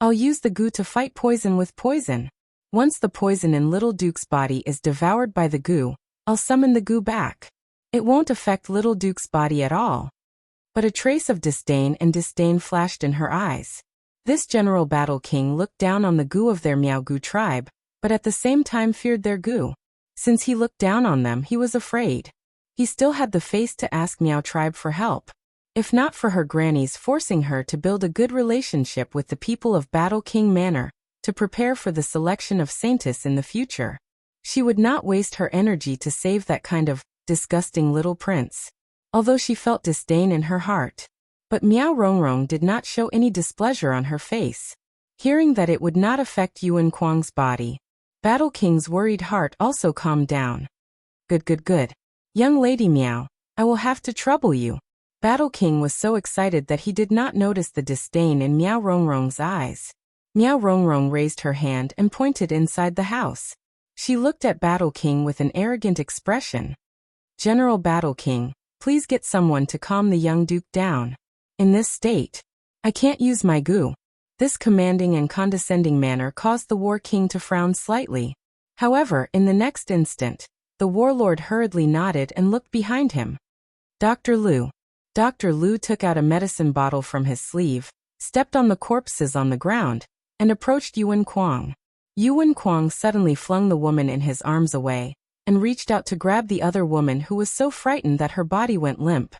I'll use the goo to fight poison with poison. Once the poison in Little Duke's body is devoured by the goo, I'll summon the goo back. It won't affect Little Duke's body at all. But a trace of disdain flashed in her eyes. This General Battle King looked down on the goo of their Meow Goo tribe, but at the same time feared their goo. Since he looked down on them, he was afraid. He still had the face to ask Meow tribe for help. If not for her grannies forcing her to build a good relationship with the people of Battle King Manor, to prepare for the selection of Saintess in the future, she would not waste her energy to save that kind of disgusting little prince. Although she felt disdain in her heart. But Meow Rongrong did not show any displeasure on her face. Hearing that it would not affect Yuan Kuang's body, Battle King's worried heart also calmed down. Good. Young lady Meow, I will have to trouble you. Battle King was so excited that he did not notice the disdain in Meow Rongrong's eyes. Meow Rongrong raised her hand and pointed inside the house. She looked at Battle King with an arrogant expression. General Battle King, Please get someone to calm the young duke down. In this state, I can't use my gu. This commanding and condescending manner caused the war king to frown slightly. However, in the next instant, the warlord hurriedly nodded and looked behind him. Dr. Liu. Dr. Liu took out a medicine bottle from his sleeve, stepped on the corpses on the ground, and approached Yuan Kuang. Yuan Kuang suddenly flung the woman in his arms away, and reached out to grab the other woman who was so frightened that her body went limp.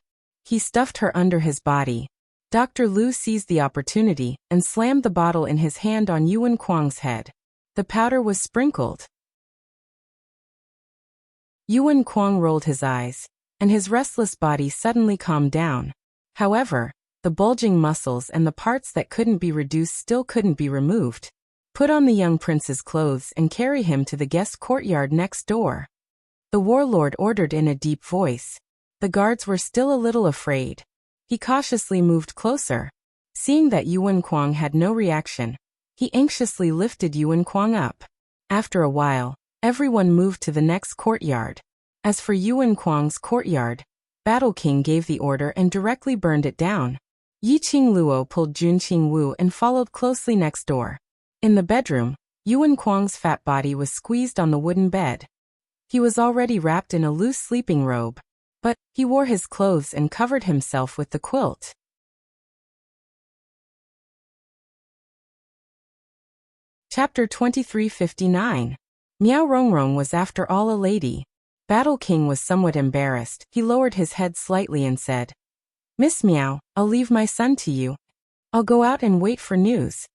He stuffed her under his body. Dr. Liu seized the opportunity and slammed the bottle in his hand on Yuan Kuang's head. The powder was sprinkled. Yuan Kuang rolled his eyes, and his restless body suddenly calmed down. However, the bulging muscles and the parts that couldn't be reduced still couldn't be removed. Put on the young prince's clothes and carry him to the guest courtyard next door. The warlord ordered in a deep voice. The guards were still a little afraid. He cautiously moved closer. Seeing that Yuan Kuang had no reaction, he anxiously lifted Yuan Kuang up. After a while, everyone moved to the next courtyard. As for Yuan Kuang's courtyard, Battle King gave the order and directly burned it down. Yiqing Luo pulled Junqing Wu and followed closely next door. In the bedroom, Yuan Kuang's fat body was squeezed on the wooden bed. He was already wrapped in a loose sleeping robe, but he wore his clothes and covered himself with the quilt. Chapter 2359. Miao Rongrong was after all a lady. Battle King was somewhat embarrassed. He lowered his head slightly and said, "Miss Miao, I'll leave my son to you. I'll go out and wait for news."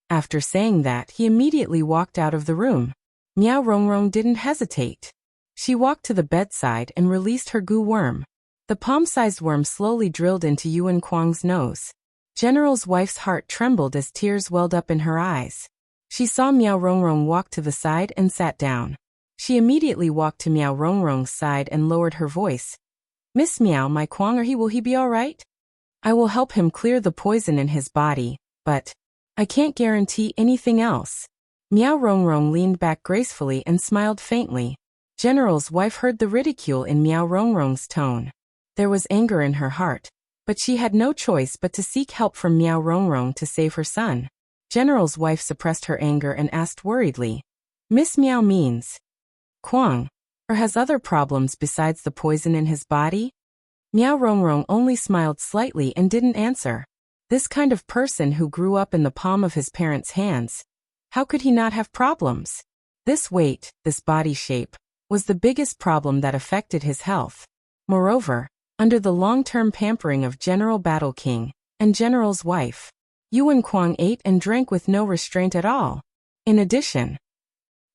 After saying that, he immediately walked out of the room. Miao Rongrong didn't hesitate. She walked to the bedside and released her gu worm. The palm-sized worm slowly drilled into Yuan Kuang's nose. General's wife's heart trembled as tears welled up in her eyes. She saw Miao Rongrong walk to the side and sat down. She immediately walked to Miao Rongrong's side and lowered her voice. "Miss Miao, my Kuang, will he be all right? I will help him clear the poison in his body, but I can't guarantee anything else." Miao Rongrong leaned back gracefully and smiled faintly. General's wife heard the ridicule in Miao Rongrong's tone. There was anger in her heart, but she had no choice but to seek help from Miao Rongrong to save her son. General's wife suppressed her anger and asked worriedly, "Miss Miao means Kuang, or has other problems besides the poison in his body?" Miao Rongrong only smiled slightly and didn't answer. This kind of person who grew up in the palm of his parents' hands, how could he not have problems? This weight, this body shape, was the biggest problem that affected his health. Moreover, under the long-term pampering of General Battle King and General's wife, Yuan Kuang ate and drank with no restraint at all. In addition,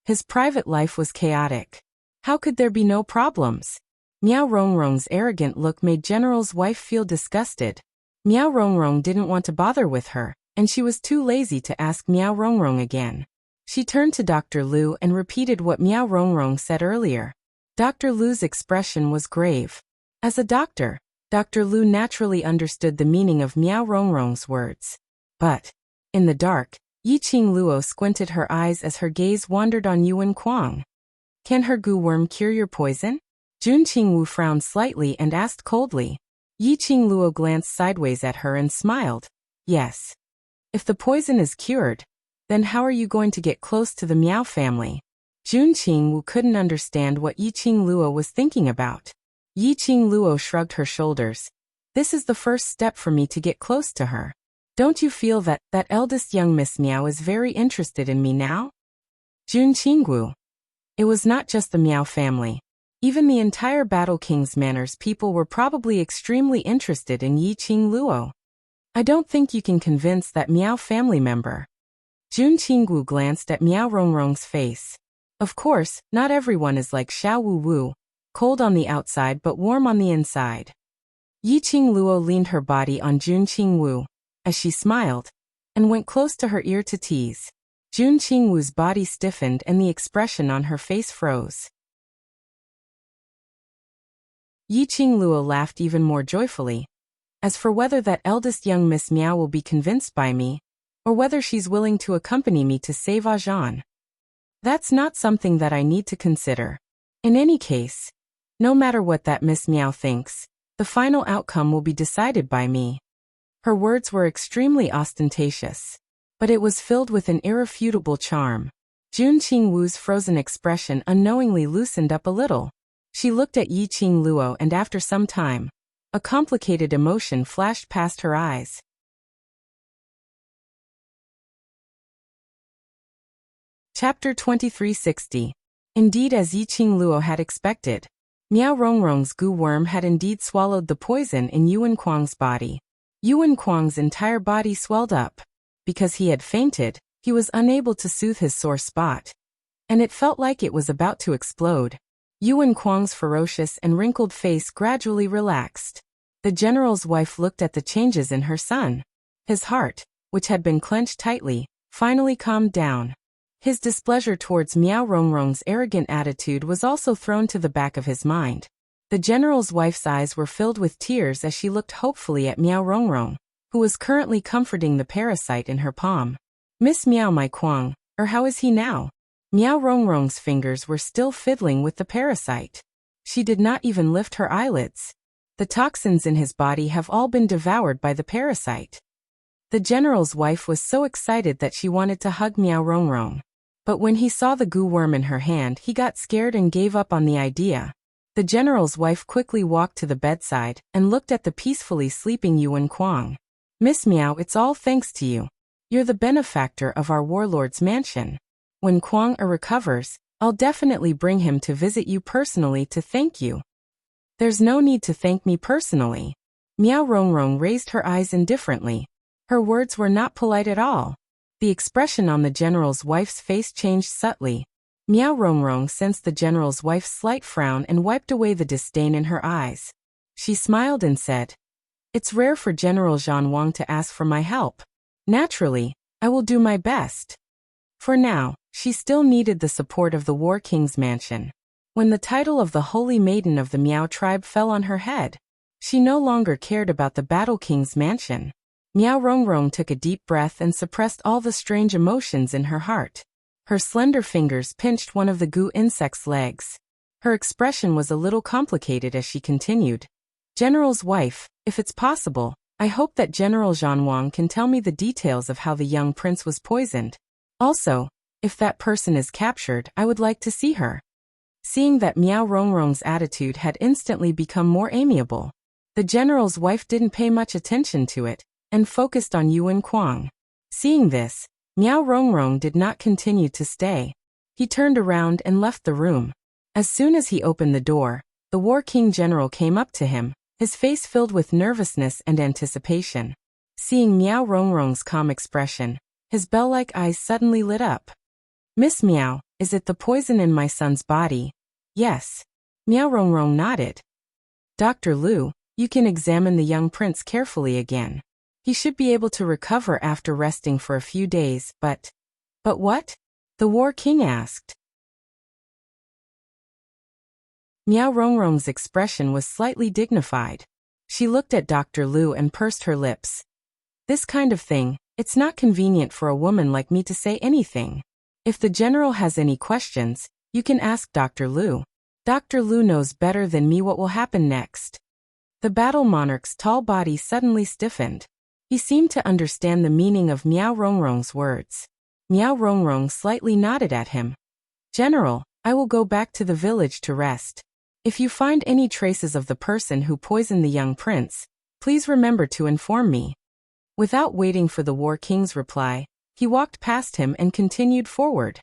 his private life was chaotic. How could there be no problems? Miao Rongrong's arrogant look made General's wife feel disgusted. Miao Rongrong didn't want to bother with her, and she was too lazy to ask Miao Rongrong again. She turned to Dr. Liu and repeated what Miao Rongrong said earlier. Dr. Liu's expression was grave. As a doctor, Dr. Liu naturally understood the meaning of Miao Rongrong's words. But, in the dark, Yiqing Luo squinted her eyes as her gaze wandered on Yuan Kuang. "Can her gu worm cure your poison?" Junqing Wu frowned slightly and asked coldly. Yiqing Luo glanced sideways at her and smiled. "Yes. If the poison is cured, then how are you going to get close to the Miao family?" Junqing Wu couldn't understand what Yiqing Luo was thinking about. Yiqing Luo shrugged her shoulders. "This is the first step for me to get close to her. Don't you feel that eldest young Miss Miao is very interested in me now?" Junqing Wu. It was not just the Miao family. Even the entire Battle King's Manor's people were probably extremely interested in Yiqing Luo. "I don't think you can convince that Miao family member." Junqing Wu glanced at Miao Rongrong's face. Of course, not everyone is like Xiao Wu Wu, cold on the outside but warm on the inside. Yiqing Luo leaned her body on Junqing Wu, as she smiled, and went close to her ear to tease. Junqing Wu's body stiffened and the expression on her face froze. Yiqing Luo laughed even more joyfully. "As for whether that eldest young Miss Miao will be convinced by me, or whether she's willing to accompany me to save Ajan, that's not something that I need to consider. In any case, no matter what that Miss Miao thinks, The final outcome will be decided by me. Her words were extremely ostentatious, but it was filled with an irrefutable charm. Jun Qingwu's frozen expression unknowingly loosened up a little. She looked at Yi Qingluo, and after some time, a complicated emotion flashed past her eyes. Chapter 2360. Indeed, as Yi Qingluo had expected, Miao Rongrong's goo worm had indeed swallowed the poison in Yuan Kuang's body. Yuan Kuang's entire body swelled up. Because he had fainted, he was unable to soothe his sore spot, and it felt like it was about to explode. Yuan Kuang's ferocious and wrinkled face gradually relaxed. The general's wife looked at the changes in her son. His heart, which had been clenched tightly, finally calmed down. His displeasure towards Miao Rongrong's arrogant attitude was also thrown to the back of his mind. The general's wife's eyes were filled with tears as she looked hopefully at Miao Rongrong, who was currently comforting the parasite in her palm. "Miss Miao my Kuang, or how is he now?" Miao Rongrong's fingers were still fiddling with the parasite. She did not even lift her eyelids. The toxins in his body have all been devoured by the parasite. The general's wife was so excited that she wanted to hug Miao Rongrong. But when he saw the goo worm in her hand, he got scared and gave up on the idea. The general's wife quickly walked to the bedside and looked at the peacefully sleeping Yuan Kuang. "Miss Miao, it's all thanks to you. You're the benefactor of our warlord's mansion. When Kuang recovers, I'll definitely bring him to visit you personally to thank you." "There's no need to thank me personally." Miao Rongrong raised her eyes indifferently. Her words were not polite at all. The expression on the general's wife's face changed subtly. Miao Rongrong sensed the general's wife's slight frown and wiped away the disdain in her eyes. She smiled and said, "It's rare for General Zhan Wang to ask for my help. Naturally, I will do my best." For now, she still needed the support of the War King's mansion. When the title of the Holy Maiden of the Miao tribe fell on her head, she no longer cared about the Battle King's mansion. Miao Rongrong took a deep breath and suppressed all the strange emotions in her heart. Her slender fingers pinched one of the goo insect's legs. Her expression was a little complicated as she continued. "General's wife, if it's possible, I hope that General Zhan Wang can tell me the details of how the young prince was poisoned. Also, if that person is captured, I would like to see her." Seeing that Miao Rongrong's attitude had instantly become more amiable, the general's wife didn't pay much attention to it and focused on Yuan Kuang. Seeing this, Miao Rongrong did not continue to stay. He turned around and left the room. As soon as he opened the door, the War King general came up to him, his face filled with nervousness and anticipation. Seeing Miao Rongrong's calm expression, his bell-like eyes suddenly lit up. "Miss Miao, is it the poison in my son's body?" "Yes." Miao Rongrong nodded. "Dr. Liu, you can examine the young prince carefully again. He should be able to recover after resting for a few days, but..." "But what?" the War King asked. Miao Rongrong's expression was slightly dignified. She looked at Dr. Liu and pursed her lips. "This kind of thing, it's not convenient for a woman like me to say anything. If the general has any questions, you can ask Dr. Liu. Dr. Liu knows better than me what will happen next." The battle monarch's tall body suddenly stiffened. He seemed to understand the meaning of Miao Rongrong's words. Miao Rongrong slightly nodded at him. "General, I will go back to the village to rest. If you find any traces of the person who poisoned the young prince, please remember to inform me." Without waiting for the War King's reply, he walked past him and continued forward.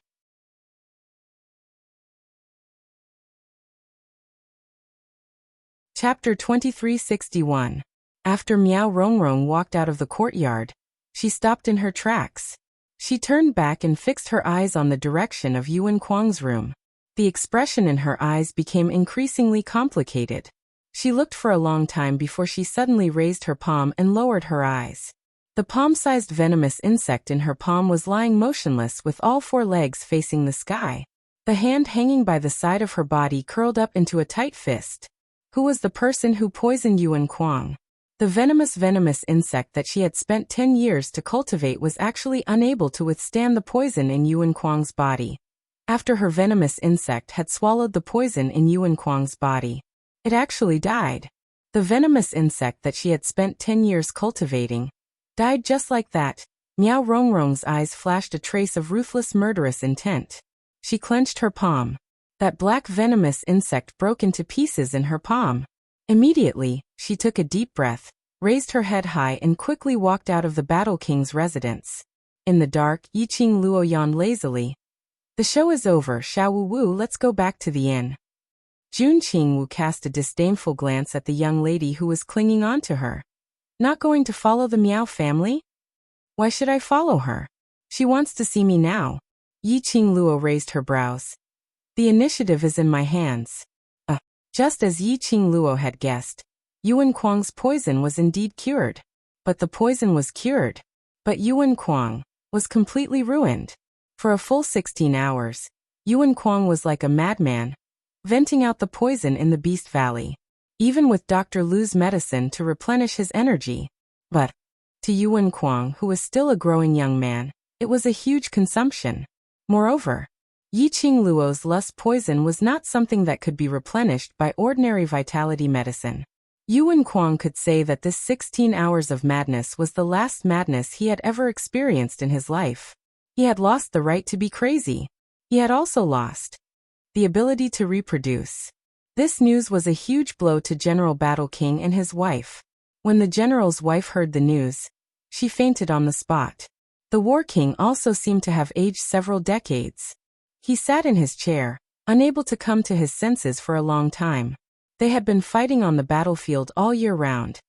Chapter 2361. After Miao Rongrong walked out of the courtyard, she stopped in her tracks. She turned back and fixed her eyes on the direction of Yuan Kuang's room. The expression in her eyes became increasingly complicated. She looked for a long time before she suddenly raised her palm and lowered her eyes. The palm-sized venomous insect in her palm was lying motionless with all four legs facing the sky. The hand hanging by the side of her body curled up into a tight fist. Who was the person who poisoned Yuan Kuang? The venomous insect that she had spent 10 years to cultivate was actually unable to withstand the poison in Yuan Kuang's body. After her venomous insect had swallowed the poison in Yuan Kuang's body, it actually died. The venomous insect that she had spent 10 years cultivating died just like that. Miao Rongrong's eyes flashed a trace of ruthless murderous intent. She clenched her palm. That black venomous insect broke into pieces in her palm. Immediately, she took a deep breath, raised her head high and quickly walked out of the Battle King's residence. In the dark, Yiqing Luo yawned lazily. The show is over, Xiao Wu Wu, let's go back to the inn. Jun Qingwu cast a disdainful glance at the young lady who was clinging on to her. Not going to follow the Miao family? Why should I follow her? She wants to see me now. Yiqing Luo raised her brows. The initiative is in my hands. Just as Yiqing Luo had guessed, Yuan Kuang's poison was indeed cured. But the poison was cured. But Yuan Kuang was completely ruined. For a full 16 hours, Yuan Kuang was like a madman, venting out the poison in the Beast Valley, even with Dr. Lu's medicine to replenish his energy. But to Yuan Kuang, who was still a growing young man, it was a huge consumption. Moreover, Yiqing Luo's lust poison was not something that could be replenished by ordinary vitality medicine. Yuan Kuang could say that this 16 hours of madness was the last madness he had ever experienced in his life. He had lost the right to be crazy. He had also lost the ability to reproduce. This news was a huge blow to General Battle King and his wife. When the general's wife heard the news, she fainted on the spot. The War King also seemed to have aged several decades. He sat in his chair, unable to come to his senses for a long time. They had been fighting on the battlefield all year round,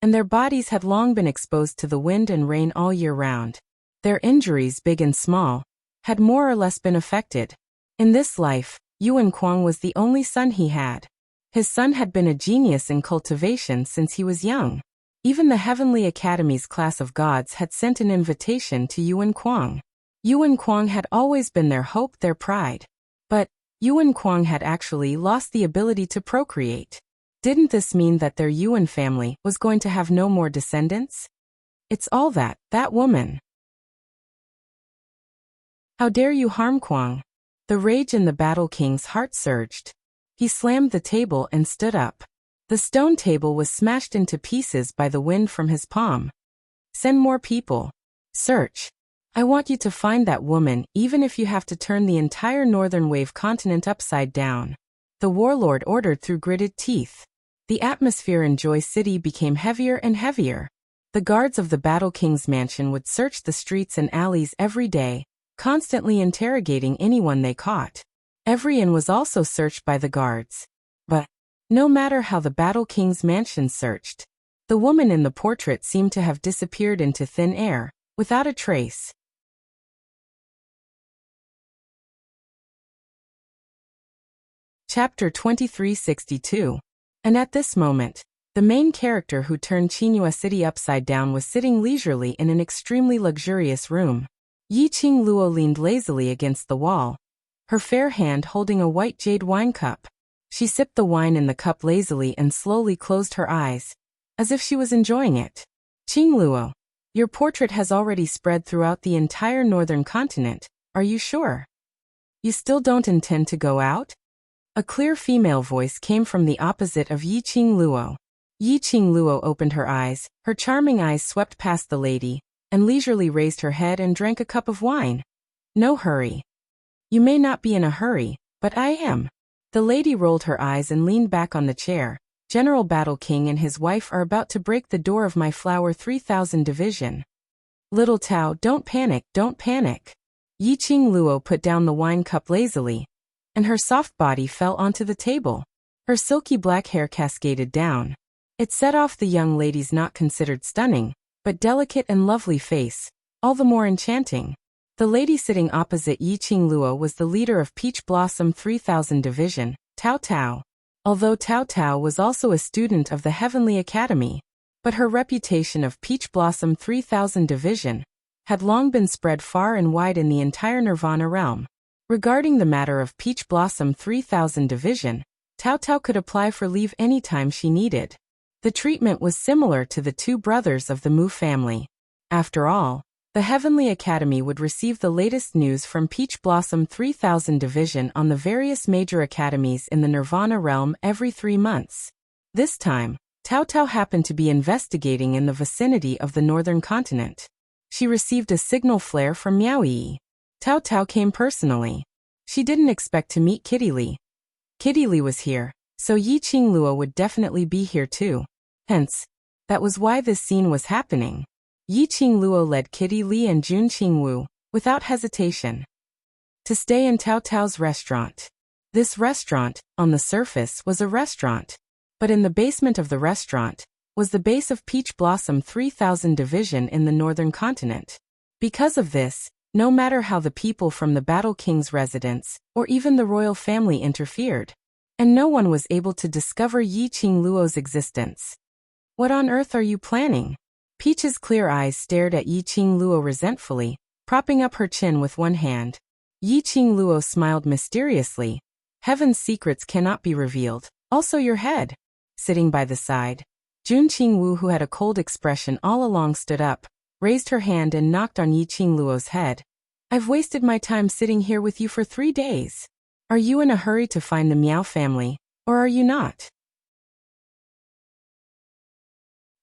and their bodies had long been exposed to the wind and rain all year round. Their injuries, big and small, had more or less been affected. In this life, Yuan Kuang was the only son he had. His son had been a genius in cultivation since he was young. Even the Heavenly Academy's class of gods had sent an invitation to Yuan Kuang. Yuan Kuang had always been their hope, their pride. But Yuan Kuang had actually lost the ability to procreate. Didn't this mean that their Yuan family was going to have no more descendants? It's all that woman. How dare you harm Kuang? The rage in the Battle King's heart surged. He slammed the table and stood up. The stone table was smashed into pieces by the wind from his palm. Send more people. Search. I want you to find that woman, even if you have to turn the entire northern wave continent upside down. The warlord ordered through gritted teeth. The atmosphere in Joy City became heavier and heavier. The guards of the Battle King's mansion would search the streets and alleys every day, constantly interrogating anyone they caught. Every inn was also searched by the guards. But no matter how the Battle King's mansion searched, the woman in the portrait seemed to have disappeared into thin air, without a trace. Chapter 2362. And at this moment, the main character who turned Qinghua City upside down was sitting leisurely in an extremely luxurious room. Yiqing Luo leaned lazily against the wall, her fair hand holding a white jade wine cup. She sipped the wine in the cup lazily and slowly closed her eyes, as if she was enjoying it. Qing Luo, your portrait has already spread throughout the entire northern continent, are you sure? You still don't intend to go out? A clear female voice came from the opposite of Yiqing Luo. Yiqing Luo opened her eyes, her charming eyes swept past the lady, and leisurely raised her head and drank a cup of wine. No hurry. You may not be in a hurry, but I am. The lady rolled her eyes and leaned back on the chair. General Battle King and his wife are about to break the door of my Flower 3000 division. Little Tao, don't panic, don't panic. Yiqing Luo put down the wine cup lazily, and her soft body fell onto the table. Her silky black hair cascaded down. It set off the young lady's not considered stunning, but delicate and lovely face, all the more enchanting. The lady sitting opposite Yiqing Luo was the leader of Peach Blossom 3000 Division, Tao Tao. Although Tao Tao was also a student of the Heavenly Academy, but her reputation of Peach Blossom 3000 Division had long been spread far and wide in the entire Nirvana realm. Regarding the matter of Peach Blossom 3000 Division, Tao Tao could apply for leave anytime she needed. The treatment was similar to the two brothers of the Mu family. After all, the Heavenly Academy would receive the latest news from Peach Blossom 3000 Division on the various major academies in the Nirvana realm every 3 months. This time, Tao Tao happened to be investigating in the vicinity of the northern continent. She received a signal flare from Miao Yi. Tao Tao came personally. She didn't expect to meet Kitty Li. Kitty Li was here, so Yi Qingluo would definitely be here too. Hence, that was why this scene was happening. Yi Qingluo led Kitty Li and Jun Qingwu, without hesitation, to stay in Tao Tao's restaurant. This restaurant, on the surface, was a restaurant. But in the basement of the restaurant, was the base of Peach Blossom 3000 Division in the northern continent. Because of this, no matter how the people from the Battle King's residence, or even the royal family interfered, and no one was able to discover Yi Qingluo's existence. What on earth are you planning? Peach's clear eyes stared at Yi Qingluo resentfully, propping up her chin with one hand. Yi Qingluo smiled mysteriously. Heaven's secrets cannot be revealed, also your head. Sitting by the side, Jun Qingwu, who had a cold expression all along, stood up, raised her hand and knocked on Yi Qingluo's head. I've wasted my time sitting here with you for 3 days. Are you in a hurry to find the Miao family, or are you not?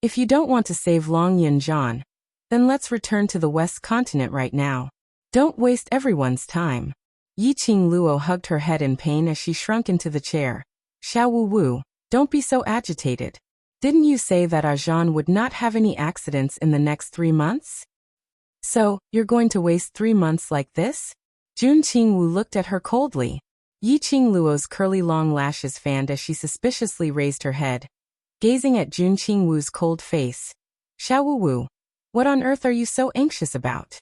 If you don't want to save Long Yunjian, then let's return to the West Continent right now. Don't waste everyone's time. Yi Qingluo hugged her head in pain as she shrunk into the chair. Xiao Wu Wu, don't be so agitated. Didn't you say that Ajan would not have any accidents in the next 3 months? So, you're going to waste 3 months like this? Jun Qingwu looked at her coldly. Yi Qingluo's curly long lashes fanned as she suspiciously raised her head, gazing at Jun Qingwu's cold face. Xiao Wu Wu, what on earth are you so anxious about?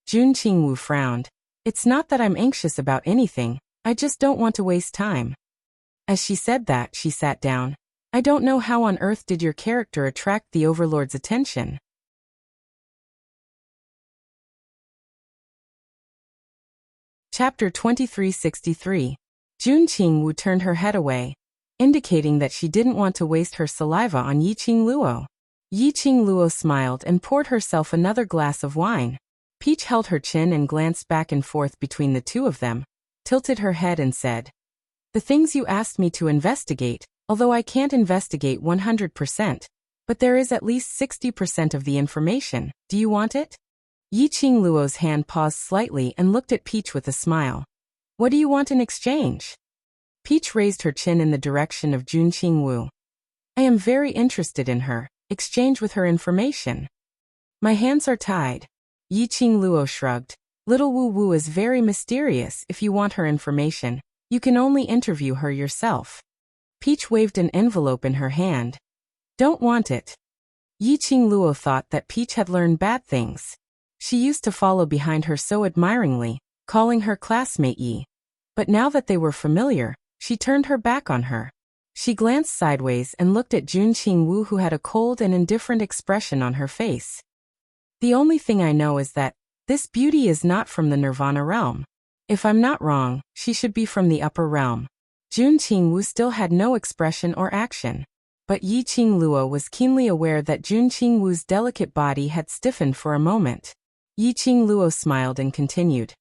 Jun Qingwu frowned. It's not that I'm anxious about anything, I just don't want to waste time. As she said that, she sat down. I don't know how on earth did your character attract the Overlord's attention. Chapter 2363. Jun Qingwu turned her head away, indicating that she didn't want to waste her saliva on Yi Qingluo. Yi Qingluo smiled and poured herself another glass of wine. Peach held her chin and glanced back and forth between the two of them, tilted her head and said, the things you asked me to investigate, although I can't investigate 100%, but there is at least 60% of the information. Do you want it? Yi Qingluo's hand paused slightly and looked at Peach with a smile. What do you want in exchange? Peach raised her chin in the direction of Jun Qingwu. I am very interested in her. Exchange with her information. My hands are tied. Yi Qingluo shrugged. Little Wu Wu is very mysterious. If you want her information, you can only interview her yourself. Peach waved an envelope in her hand. Don't want it. Yi Qingluo thought that Peach had learned bad things. She used to follow behind her so admiringly, calling her classmate Yi. But now that they were familiar, she turned her back on her. She glanced sideways and looked at Jun Qingwu, who had a cold and indifferent expression on her face. The only thing I know is that this beauty is not from the Nirvana realm. If I'm not wrong, she should be from the upper realm. Jun Qingwu still had no expression or action. But Yi Qingluo was keenly aware that Jun Qingwu's delicate body had stiffened for a moment. Yi Qingluo smiled and continued.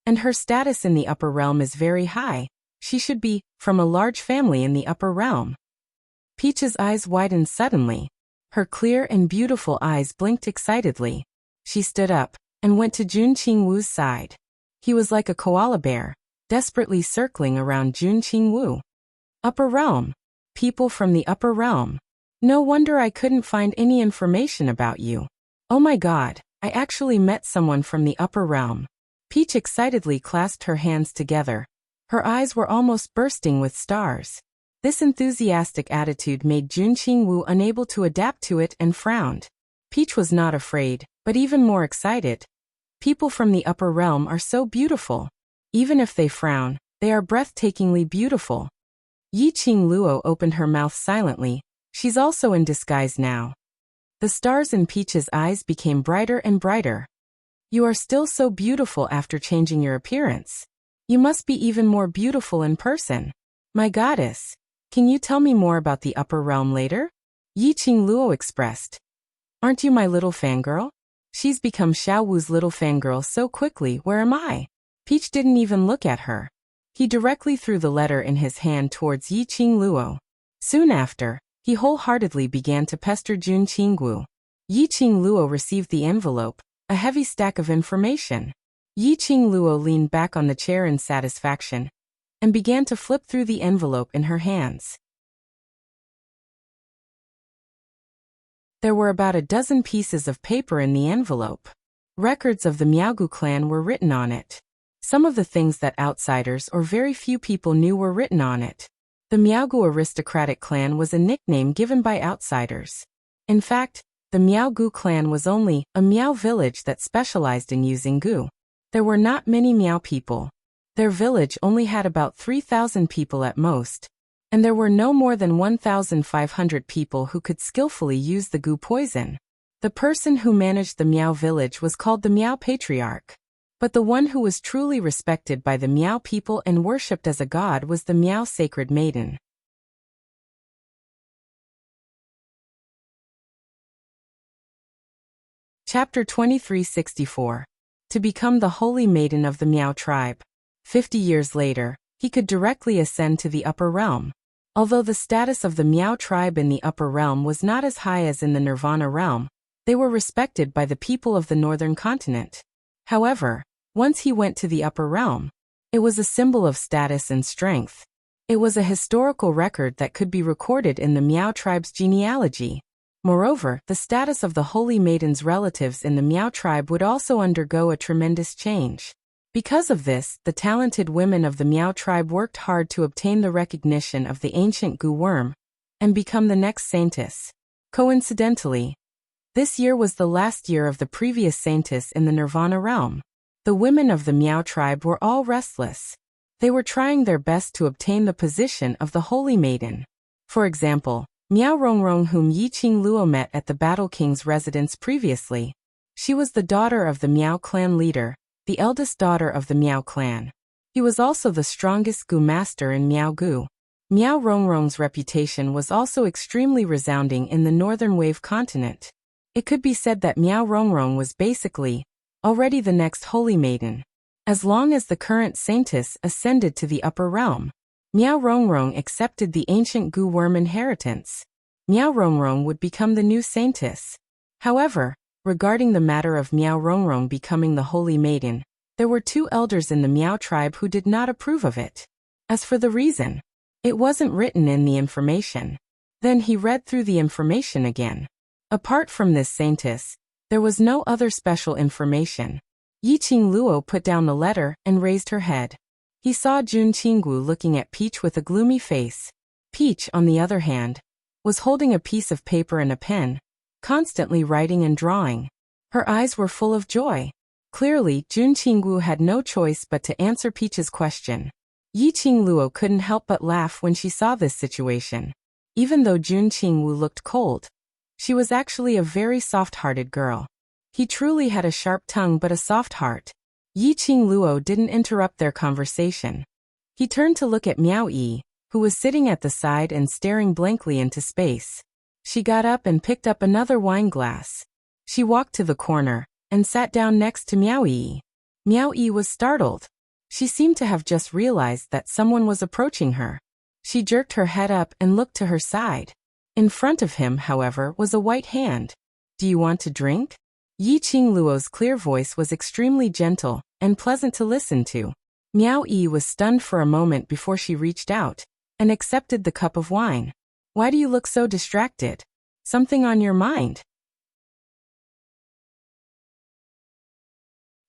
And her status in the upper realm is very high. She should be from a large family in the upper realm. Peach's eyes widened suddenly. Her clear and beautiful eyes blinked excitedly. She stood up and went to Jun Qingwu's side. He was like a koala bear, desperately circling around Jun Qingwu. Upper realm. People from the upper realm. No wonder I couldn't find any information about you. Oh my god, I actually met someone from the upper realm. Peach excitedly clasped her hands together. Her eyes were almost bursting with stars. This enthusiastic attitude made Jun Qingwu unable to adapt to it and frowned. Peach was not afraid, but even more excited. People from the upper realm are so beautiful. Even if they frown, they are breathtakingly beautiful. Yi Qingluo opened her mouth silently. She's also in disguise now. The stars in Peach's eyes became brighter and brighter. You are still so beautiful after changing your appearance. You must be even more beautiful in person. My goddess, can you tell me more about the upper realm later? Yi Qingluo expressed. Aren't you my little fangirl? She's become Xiao Wu's little fangirl so quickly. Where am I? Peach didn't even look at her. He directly threw the letter in his hand towards Yi Qingluo. Soon after, He wholeheartedly began to pester Jun Qinggu. Yi Qingluo received the envelope, a heavy stack of information. Yi Qingluo leaned back on the chair in satisfaction and began to flip through the envelope in her hands. There were about a dozen pieces of paper in the envelope. Records of the Miaogu clan were written on it. Some of the things that outsiders or very few people knew were written on it. The Miaogu aristocratic clan was a nickname given by outsiders. In fact, the Miaogu clan was only a Miao village that specialized in using gu. There were not many Miao people. Their village only had about 3,000 people at most, and there were no more than 1,500 people who could skillfully use the gu poison. The person who managed the Miao village was called the Miao Patriarch. But the one who was truly respected by the Miao people and worshipped as a god was the Miao Sacred Maiden. Chapter 2364. To become the Holy Maiden of the Miao tribe. 50 years later, he could directly ascend to the upper realm. Although the status of the Miao tribe in the upper realm was not as high as in the Nirvana realm, they were respected by the people of the northern continent. However, once he went to the upper realm, it was a symbol of status and strength. It was a historical record that could be recorded in the Miao tribe's genealogy. Moreover, the status of the Holy Maiden's relatives in the Miao tribe would also undergo a tremendous change. Because of this, the talented women of the Miao tribe worked hard to obtain the recognition of the ancient gu worm and become the next saintess. Coincidentally, this year was the last year of the previous saintess in the Nirvana realm. The women of the Miao tribe were all restless. They were trying their best to obtain the position of the Holy Maiden. For example, Miao Rongrong, whom Yi Qingluo met at the Battle King's residence previously. She was the daughter of the Miao clan leader, the eldest daughter of the Miao clan. He was also the strongest gu master in Miao gu. Miao Rongrong's reputation was also extremely resounding in the northern wave continent. It could be said that Miao Rongrong was basically already the next Holy Maiden. As long as the current saintess ascended to the upper realm, Miao Rongrong accepted the ancient gu worm inheritance. Miao Rongrong would become the new saintess. However, regarding the matter of Miao Rongrong becoming the Holy Maiden, there were two elders in the Miao tribe who did not approve of it. As for the reason, it wasn't written in the information. Then he read through the information again. Apart from this saintess, there was no other special information. Yi Qingluo put down the letter and raised her head. He saw Jun Qinggu looking at Peach with a gloomy face. Peach, on the other hand, was holding a piece of paper and a pen, constantly writing and drawing. Her eyes were full of joy. Clearly, Jun Qinggu had no choice but to answer Peach's question. Yi Qingluo couldn't help but laugh when she saw this situation. Even though Jun Qingwu looked cold, she was actually a very soft-hearted girl. He truly had a sharp tongue but a soft heart. Yi Qingluo didn't interrupt their conversation. He turned to look at Miao Yi, who was sitting at the side and staring blankly into space. She got up and picked up another wine glass. She walked to the corner and sat down next to Miao Yi. Miao Yi was startled. She seemed to have just realized that someone was approaching her. She jerked her head up and looked to her side. In front of him, however, was a white hand. "Do you want to drink?" Yi Qingluo's clear voice was extremely gentle and pleasant to listen to. Miao Yi was stunned for a moment before she reached out and accepted the cup of wine. "Why do you look so distracted? Something on your mind?"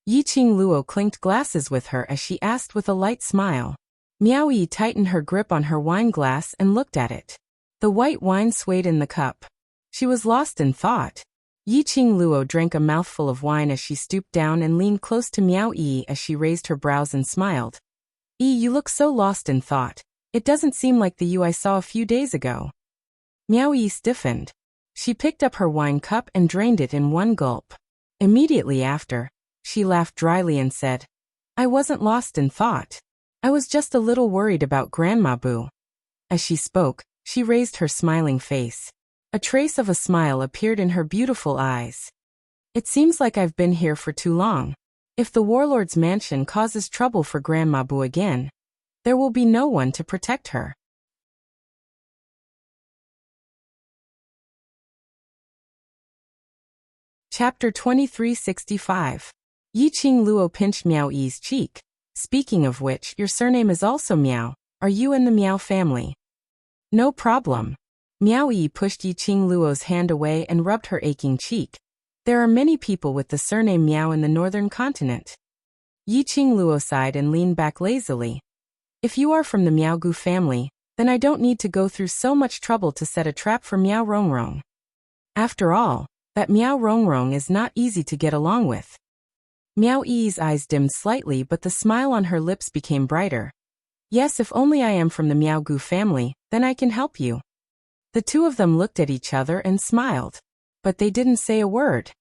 Yi Qingluo clinked glasses with her as she asked with a light smile. Miao Yi tightened her grip on her wine glass and looked at it. The white wine swayed in the cup. She was lost in thought. Yi Qingluo drank a mouthful of wine as she stooped down and leaned close to Miao Yi as she raised her brows and smiled. "Yi, you look so lost in thought. It doesn't seem like the you I saw a few days ago." Miao Yi stiffened. She picked up her wine cup and drained it in one gulp. Immediately after, she laughed dryly and said, "I wasn't lost in thought. I was just a little worried about Grandma Bu." As she spoke, she raised her smiling face. A trace of a smile appeared in her beautiful eyes. "It seems like I've been here for too long. If the warlord's mansion causes trouble for Grandma Bu again, there will be no one to protect her." Chapter 2365. Yiqing Luo pinched Miao Yi's cheek. Speaking of which, your surname is also Miao. Are you in the Miao family? No problem. Miao Yi pushed Yiqing Luo's hand away and rubbed her aching cheek. There are many people with the surname Miao in the northern continent. Yiqing Luo sighed and leaned back lazily. If you are from the Miao Gu family, then I don't need to go through so much trouble to set a trap for Miao Rongrong. After all, that Miao Rongrong is not easy to get along with. Miao Yi's eyes dimmed slightly, but the smile on her lips became brighter. Yes, if only I am from the Miao Gu family, then I can help you. The two of them looked at each other and smiled. But they didn't say a word.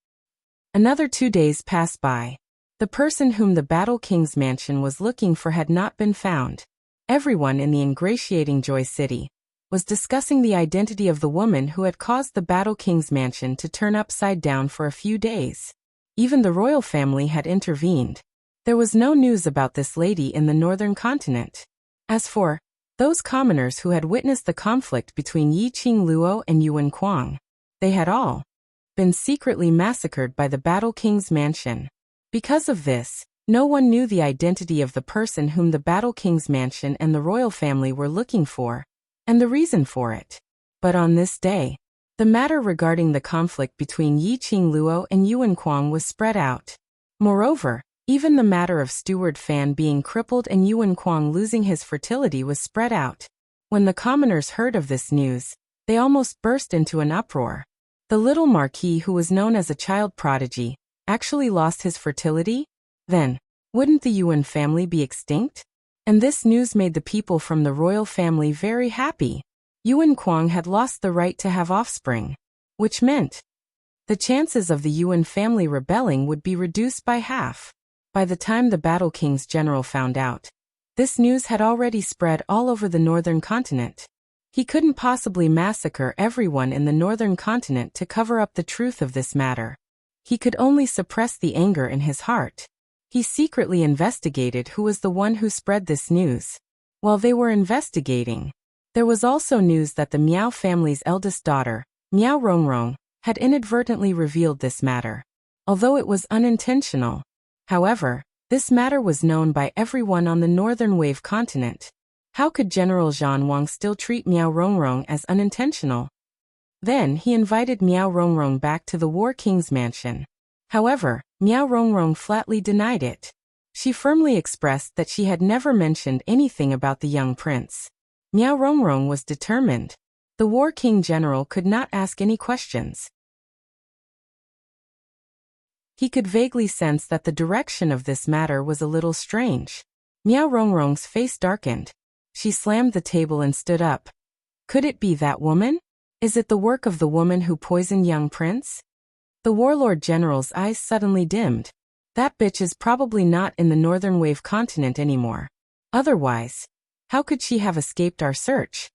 Another 2 days passed by. The person whom the Battle King's mansion was looking for had not been found. Everyone in the ingratiating Joy City was discussing the identity of the woman who had caused the Battle King's mansion to turn upside down for a few days. Even the royal family had intervened. There was no news about this lady in the northern continent. As for those commoners who had witnessed the conflict between Yiqing Luo and Yuan Kuang, they had all been secretly massacred by the Battle King's mansion. Because of this, no one knew the identity of the person whom the Battle King's mansion and the royal family were looking for, and the reason for it. But on this day, the matter regarding the conflict between Yiqing Luo and Yuan Kuang was spread out. Moreover, even the matter of Steward Fan being crippled and Yuan Kuang losing his fertility was spread out. When the commoners heard of this news, they almost burst into an uproar. The little marquis, who was known as a child prodigy, actually lost his fertility? Then, wouldn't the Yuan family be extinct? And this news made the people from the royal family very happy. Yuan Kuang had lost the right to have offspring, which meant the chances of the Yuan family rebelling would be reduced by half. By the time the Battle King's general found out, this news had already spread all over the northern continent. He couldn't possibly massacre everyone in the northern continent to cover up the truth of this matter. He could only suppress the anger in his heart. He secretly investigated who was the one who spread this news. While they were investigating, there was also news that the Miao family's eldest daughter, Miao Rongrong, had inadvertently revealed this matter. Although it was unintentional, however, this matter was known by everyone on the northern wave continent. How could General Zhan Wang still treat Miao Rongrong as unintentional? Then he invited Miao Rongrong back to the War King's mansion. However, Miao Rongrong flatly denied it. She firmly expressed that she had never mentioned anything about the young prince. Miao Rongrong was determined. The War King general could not ask any questions. He could vaguely sense that the direction of this matter was a little strange. Miao Rongrong's face darkened. She slammed the table and stood up. Could it be that woman? Is it the work of the woman who poisoned young prince? The warlord general's eyes suddenly dimmed. That bitch is probably not in the northern wave continent anymore. Otherwise, how could she have escaped our search?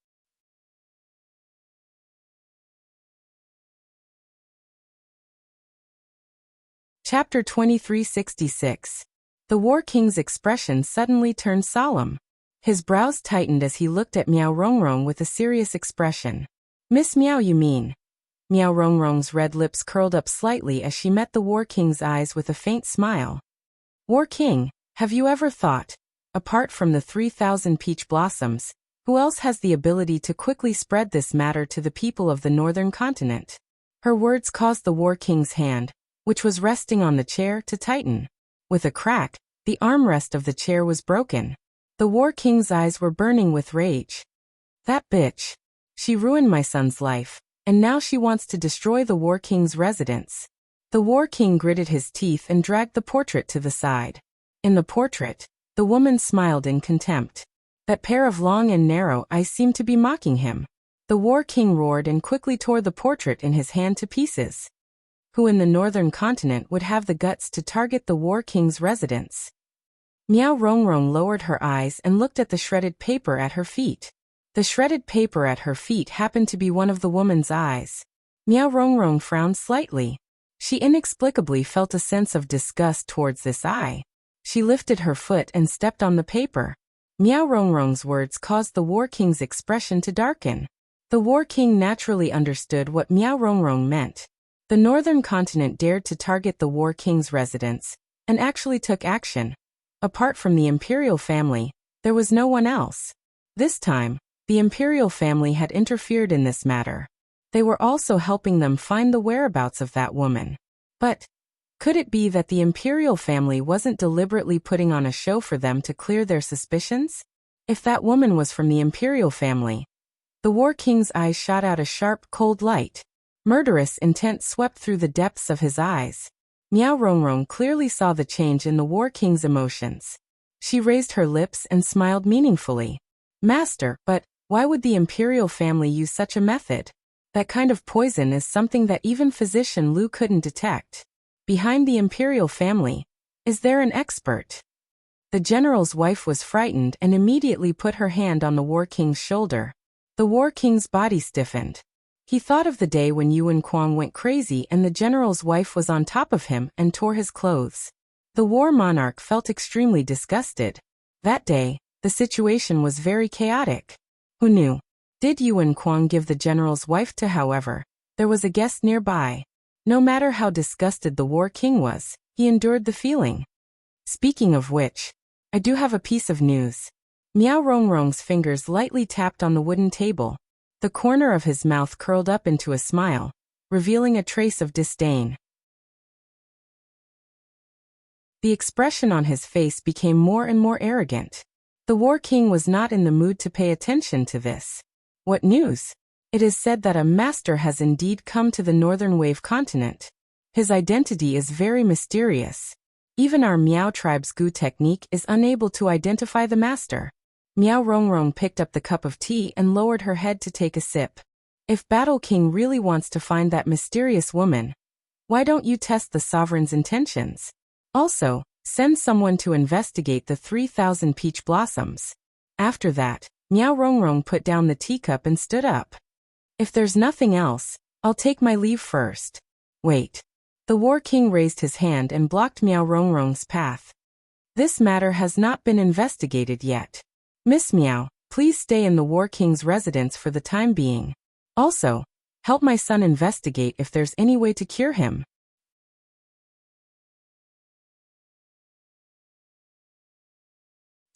Chapter 2366. The War King's expression suddenly turned solemn. His brows tightened as he looked at Miao Rongrong with a serious expression. Miss Miao, you mean? Miao Rongrong's red lips curled up slightly as she met the War King's eyes with a faint smile. War King, have you ever thought, apart from the 3,000 peach blossoms, who else has the ability to quickly spread this matter to the people of the northern continent? Her words caused the War King's hand, which was resting on the chair, to tighten. With a crack, the armrest of the chair was broken. The War King's eyes were burning with rage. That bitch. She ruined my son's life, and now she wants to destroy the War King's residence. The War King gritted his teeth and dragged the portrait to the side. In the portrait, the woman smiled in contempt. That pair of long and narrow eyes seemed to be mocking him. The War King roared and quickly tore the portrait in his hand to pieces. Who in the northern continent would have the guts to target the War King's residence? Miao Rongrong lowered her eyes and looked at the shredded paper at her feet. The shredded paper at her feet happened to be one of the woman's eyes. Miao Rongrong frowned slightly. She inexplicably felt a sense of disgust towards this eye. She lifted her foot and stepped on the paper. Miao Rongrong's words caused the War King's expression to darken. The War King naturally understood what Miao Rongrong meant. The northern continent dared to target the War King's residence, and actually took action. Apart from the imperial family, there was no one else. This time, the imperial family had interfered in this matter. They were also helping them find the whereabouts of that woman. But could it be that the imperial family wasn't deliberately putting on a show for them to clear their suspicions? If that woman was from the imperial family, the War King's eyes shot out a sharp, cold light. Murderous intent swept through the depths of his eyes. Miao Rongrong clearly saw the change in the War King's emotions. She raised her lips and smiled meaningfully. Master, but why would the imperial family use such a method? That kind of poison is something that even physician Lu couldn't detect. Behind the imperial family, is there an expert? The general's wife was frightened and immediately put her hand on the War King's shoulder. The War King's body stiffened. He thought of the day when Yuan Kuang went crazy and the general's wife was on top of him and tore his clothes. The war monarch felt extremely disgusted. That day, the situation was very chaotic. Who knew? Did Yuan Kuang give the general's wife to? However, there was a guest nearby. No matter how disgusted the War King was, he endured the feeling. Speaking of which, I do have a piece of news. Miao Rongrong's fingers lightly tapped on the wooden table. The corner of his mouth curled up into a smile, revealing a trace of disdain. The expression on his face became more and more arrogant. The War King was not in the mood to pay attention to this. What news? It is said that a master has indeed come to the Northern Wave continent. His identity is very mysterious. Even our Miao tribe's Gu technique is unable to identify the master. Miao Rongrong picked up the cup of tea and lowered her head to take a sip. If Battle King really wants to find that mysterious woman, why don't you test the sovereign's intentions? Also, send someone to investigate the 3,000 peach blossoms. After that, Miao Rongrong put down the teacup and stood up. If there's nothing else, I'll take my leave first. Wait. The War King raised his hand and blocked Miao Rongrong's path. This matter has not been investigated yet. Miss Miao, please stay in the War King's residence for the time being. Also, help my son investigate if there's any way to cure him.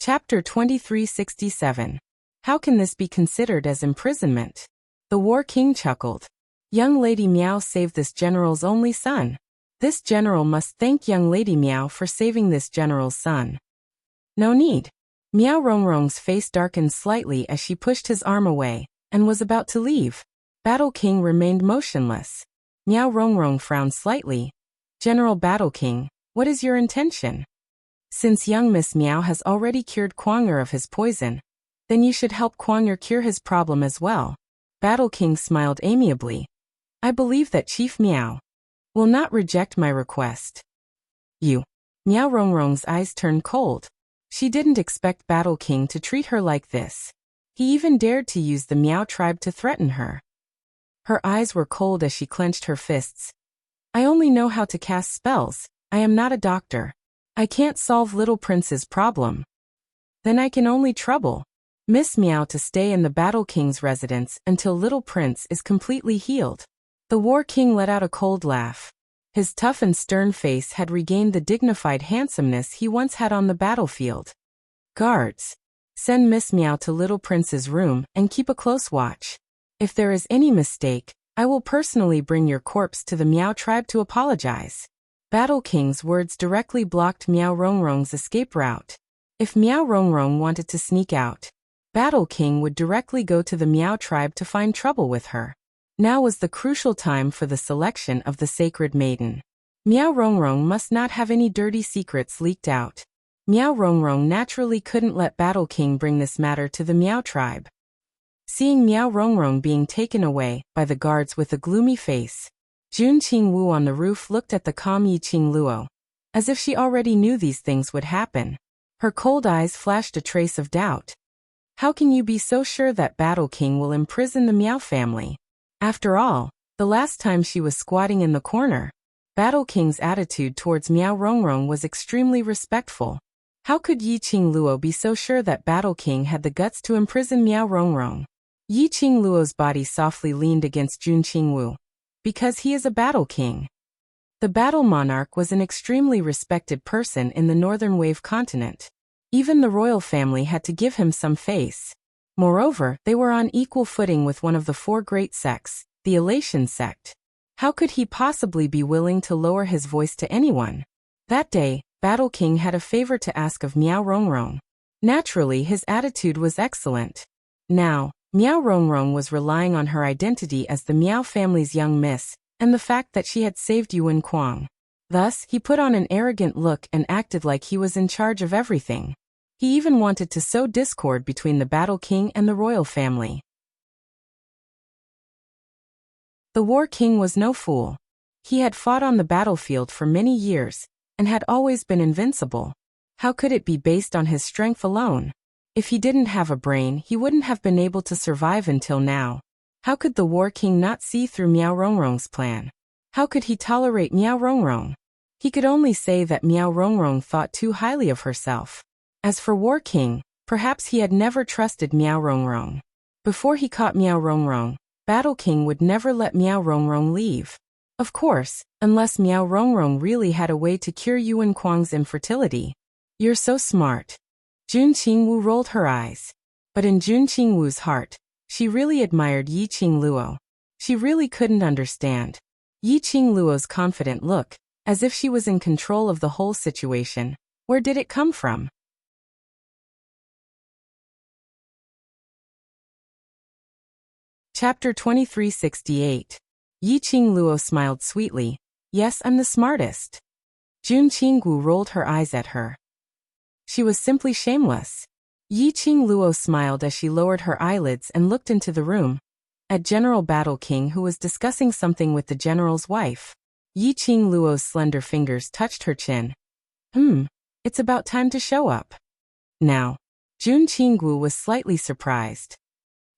Chapter 2367. How can this be considered as imprisonment? The War King chuckled. Young Lady Miao saved this general's only son. This general must thank young Lady Miao for saving this general's son. No need. Miao Rongrong's face darkened slightly as she pushed his arm away, and was about to leave. Battle King remained motionless. Miao Rongrong frowned slightly. General Battle King, what is your intention? Since young Miss Miao has already cured Kuang'er of his poison, then you should help Kuang'er cure his problem as well. Battle King smiled amiably. I believe that Chief Miao will not reject my request. You. Miao Rongrong's eyes turned cold. She didn't expect Battle King to treat her like this. He even dared to use the Miao tribe to threaten her. Her eyes were cold as she clenched her fists. I only know how to cast spells. I am not a doctor. I can't solve Little Prince's problem. Then I can only trouble Miss Miao to stay in the Battle King's residence until Little Prince is completely healed. The War King let out a cold laugh. His tough and stern face had regained the dignified handsomeness he once had on the battlefield. Guards, send Miss Miao to Little Prince's room and keep a close watch. If there is any mistake, I will personally bring your corpse to the Miao tribe to apologize. Battle King's words directly blocked Miao Rongrong's escape route. If Miao Rongrong wanted to sneak out, Battle King would directly go to the Miao tribe to find trouble with her. Now was the crucial time for the selection of the sacred maiden. Miao Rongrong must not have any dirty secrets leaked out. Miao Rongrong naturally couldn't let Battle King bring this matter to the Miao tribe. Seeing Miao Rongrong being taken away by the guards with a gloomy face, Jun Qingwu on the roof looked at the calm Yi Qingluo, as if she already knew these things would happen. Her cold eyes flashed a trace of doubt. How can you be so sure that Battle King will imprison the Miao family? After all, the last time she was squatting in the corner, Battle King's attitude towards Miao Rongrong was extremely respectful. How could Yi Qingluo be so sure that Battle King had the guts to imprison Miao Rongrong? Yi Qingluo's body softly leaned against Jun Qingwu. Because he is a battle king. The battle monarch was an extremely respected person in the northern wave continent. Even the royal family had to give him some face. Moreover, they were on equal footing with one of the four great sects, the Elation sect. How could he possibly be willing to lower his voice to anyone? That day, Battle King had a favor to ask of Miao Rongrong. Naturally, his attitude was excellent. Now, Miao Rongrong was relying on her identity as the Miao family's young miss, and the fact that she had saved Yuan Kuang. Thus, he put on an arrogant look and acted like he was in charge of everything. He even wanted to sow discord between the Battle King and the royal family. The War King was no fool. He had fought on the battlefield for many years, and had always been invincible. How could it be based on his strength alone? If he didn't have a brain, he wouldn't have been able to survive until now. How could the War King not see through Miao Rongrong's plan? How could he tolerate Miao Rongrong? He could only say that Miao Rongrong thought too highly of herself. As for War King, perhaps he had never trusted Miao Rongrong. Before he caught Miao Rongrong, Battle King would never let Miao Rongrong leave. Of course, unless Miao Rongrong really had a way to cure Yuan Kuang's infertility. You're so smart. Jun Qingwu rolled her eyes. But in Jun Qingwu's heart, she really admired Yi Qingluo. She really couldn't understand Yi Qingluo's confident look, as if she was in control of the whole situation. Where did it come from? Chapter 2368. Yi Qingluo smiled sweetly. Yes, I'm the smartest. Jun Qingwu rolled her eyes at her. She was simply shameless. Yi Qingluo smiled as she lowered her eyelids and looked into the room. At General Battle King, who was discussing something with the general's wife. Yi Qingluo's slender fingers touched her chin. It's about time to show up. Now. Jun Qingwu was slightly surprised.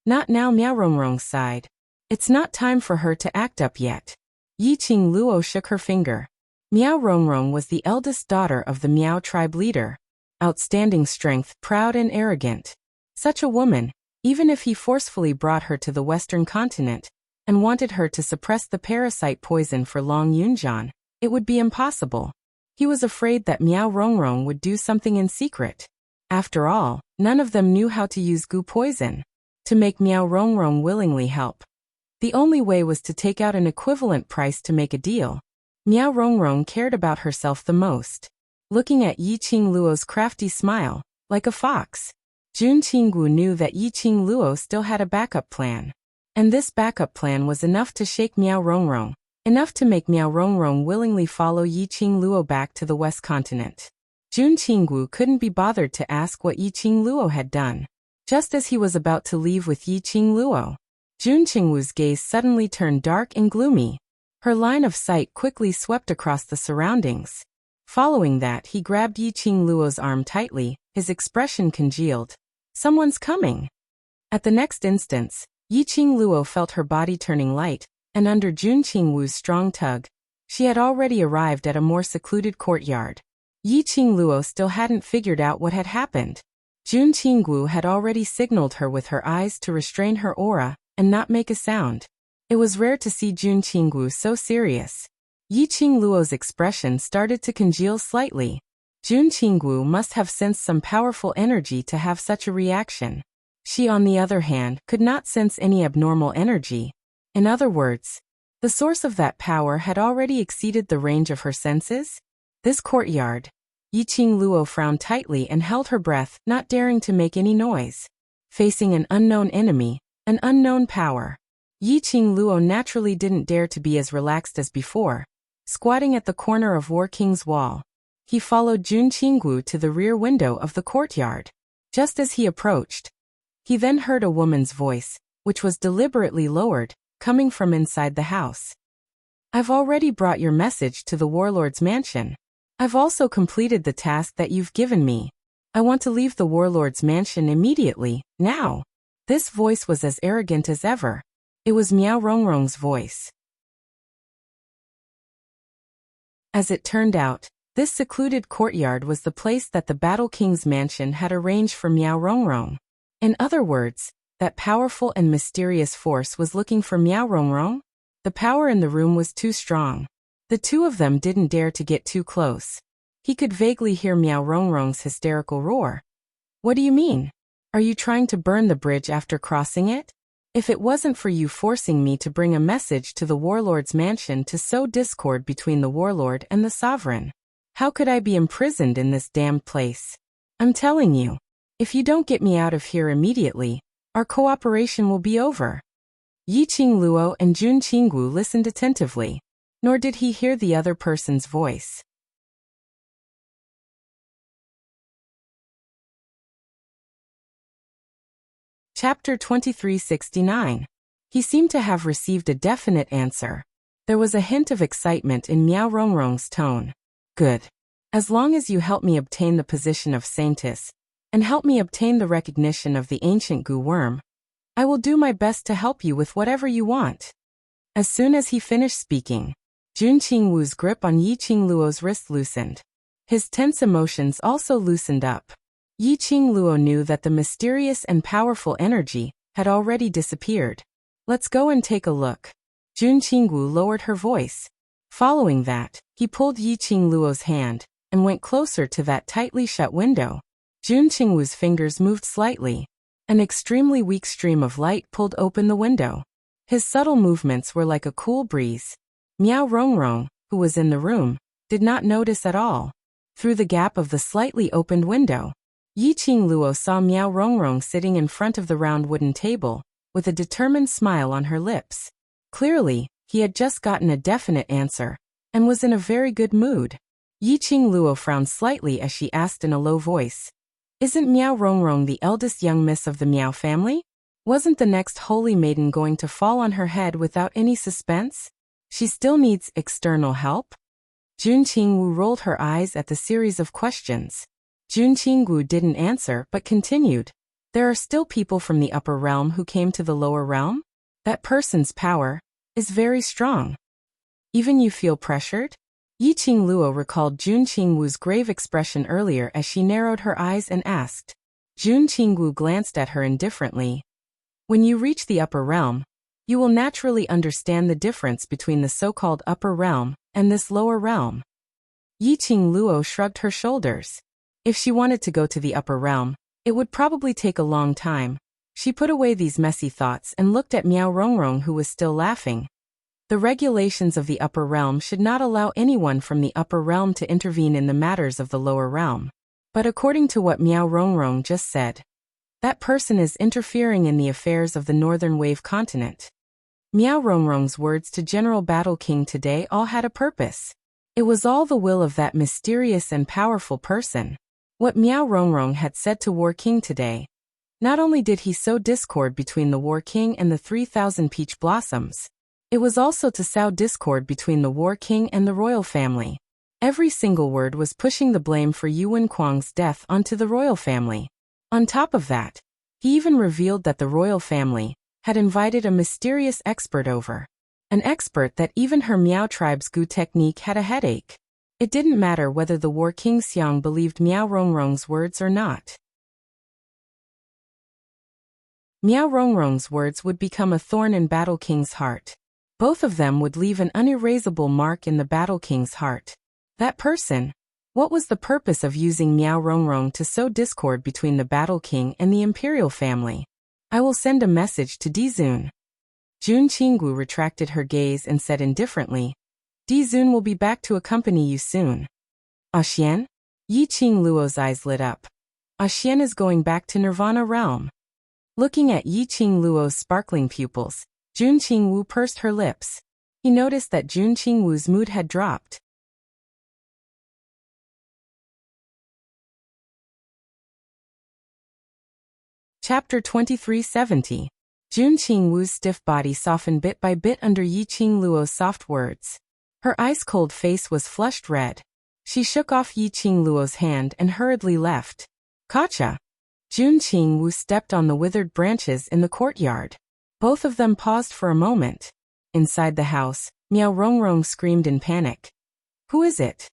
Not now, Miao Rongrong sighed. It's not time for her to act up yet. Yi Qingluo shook her finger. Miao Rongrong was the eldest daughter of the Miao tribe leader. Outstanding strength, proud and arrogant. Such a woman, even if he forcefully brought her to the western continent, and wanted her to suppress the parasite poison for Long Yunjian, it would be impossible. He was afraid that Miao Rongrong would do something in secret. After all, none of them knew how to use gu poison. To make Miao Rongrong willingly help. The only way was to take out an equivalent price to make a deal. Miao Rongrong cared about herself the most. Looking at Yi Qingluo's crafty smile, like a fox, Jun Qingwu knew that Yi Qingluo still had a backup plan. And this backup plan was enough to shake Miao Rongrong, enough to make Miao Rongrong willingly follow Yi Qingluo back to the west continent. Jun Qingwu couldn't be bothered to ask what Yi Qingluo had done. Just as he was about to leave with Yi Qingluo, Jun Qingwu's gaze suddenly turned dark and gloomy. Her line of sight quickly swept across the surroundings. Following that, he grabbed Yi Qingluo's arm tightly, his expression congealed. Someone's coming. At the next instance, Yi Qingluo felt her body turning light, and under Jun Qingwu's strong tug, she had already arrived at a more secluded courtyard. Yi Qingluo still hadn't figured out what had happened. Jun Qingwu had already signaled her with her eyes to restrain her aura and not make a sound. It was rare to see Jun Qingwu so serious. Yi Qingluo's expression started to congeal slightly. Jun Qingwu must have sensed some powerful energy to have such a reaction. She, on the other hand, could not sense any abnormal energy. In other words, the source of that power had already exceeded the range of her senses. This courtyard. Yi Qingluo frowned tightly and held her breath, not daring to make any noise. Facing an unknown enemy, an unknown power. Yi Qingluo naturally didn't dare to be as relaxed as before. Squatting at the corner of War King's wall, he followed Jun Qingwu to the rear window of the courtyard. Just as he approached, he then heard a woman's voice, which was deliberately lowered, coming from inside the house. I've already brought your message to the warlord's mansion. I've also completed the task that you've given me. I want to leave the warlord's mansion immediately, now. This voice was as arrogant as ever. It was Miao Rongrong's voice. As it turned out, this secluded courtyard was the place that the Battle King's mansion had arranged for Miao Rongrong. In other words, that powerful and mysterious force was looking for Miao Rongrong? The The power in the room was too strong. The two of them didn't dare to get too close. He could vaguely hear Miao Rongrong's hysterical roar. What do you mean? Are you trying to burn the bridge after crossing it? If it wasn't for you forcing me to bring a message to the warlord's mansion to sow discord between the warlord and the sovereign, how could I be imprisoned in this damned place? I'm telling you, if you don't get me out of here immediately, our cooperation will be over. Yi Qingluo and Jun Qingwu listened attentively, nor did he hear the other person's voice. Chapter 2369. He seemed to have received a definite answer. There was a hint of excitement in Miao Rongrong's tone. Good. As long as you help me obtain the position of Saintess, and help me obtain the recognition of the ancient Gu worm, I will do my best to help you with whatever you want. As soon as he finished speaking, Jun Qingwu's grip on Yi Qingluo's wrist loosened. His tense emotions also loosened up. Yi Qingluo knew that the mysterious and powerful energy had already disappeared. Let's go and take a look. Jun Qingwu lowered her voice. Following that, he pulled Yi Qingluo's hand and went closer to that tightly shut window. Jun Qingwu's fingers moved slightly. An extremely weak stream of light pulled open the window. His subtle movements were like a cool breeze. Miao Rongrong, who was in the room, did not notice at all. Through the gap of the slightly opened window, Yi Qingluo saw Miao Rongrong sitting in front of the round wooden table, with a determined smile on her lips. Clearly, he had just gotten a definite answer, and was in a very good mood. Yi Qingluo frowned slightly as she asked in a low voice, "Isn't Miao Rongrong the eldest young miss of the Miao family? Wasn't the next holy maiden going to fall on her head without any suspense? She still needs external help?" Jun Qingwu rolled her eyes at the series of questions. Jun Qingwu didn't answer but continued. There are still people from the upper realm who came to the lower realm? That person's power is very strong. Even you feel pressured? Yi Qingluo recalled Jun Qingwu's grave expression earlier as she narrowed her eyes and asked. Jun Qingwu glanced at her indifferently. When you reach the upper realm, you will naturally understand the difference between the so-called upper realm and this lower realm. Yi Qingluo shrugged her shoulders. If she wanted to go to the upper realm, it would probably take a long time. She put away these messy thoughts and looked at Miao Rongrong, who was still laughing. The regulations of the upper realm should not allow anyone from the upper realm to intervene in the matters of the lower realm. But according to what Miao Rongrong just said, that person is interfering in the affairs of the Northern Wave continent. Miao Rongrong's words to General Battle King today all had a purpose. It was all the will of that mysterious and powerful person. What Miao Rongrong had said to War King today, not only did he sow discord between the War King and the 3,000 peach blossoms, it was also to sow discord between the War King and the royal family. Every single word was pushing the blame for Yuan Kuang's death onto the royal family. On top of that, he even revealed that the royal family had invited a mysterious expert over. An expert that even her Miao tribe's Gu technique had a headache. It didn't matter whether the War King Xiang believed Miao Rongrong's words or not. Miao Rongrong's words would become a thorn in Battle King's heart. Both of them would leave an unerasable mark in the Battle King's heart. That person. What was the purpose of using Miao Rongrong to sow discord between the Battle King and the Imperial family? I will send a message to Dizun. Jun Qingwu retracted her gaze and said indifferently, Dizun will be back to accompany you soon. Xian? Yi Qingluo's eyes lit up. Xian is going back to Nirvana realm. Looking at Yi Qingluo's sparkling pupils, Jun Qingwu pursed her lips. He noticed that Jun Qingwu's mood had dropped. Chapter 2370. Jun Qingwu's stiff body softened bit by bit under Yi Qingluo's soft words. Her ice-cold face was flushed red. She shook off Yi Qingluo's hand and hurriedly left. Kacha! Jun Qingwu stepped on the withered branches in the courtyard. Both of them paused for a moment. Inside the house, Miao Rongrong screamed in panic. Who is it?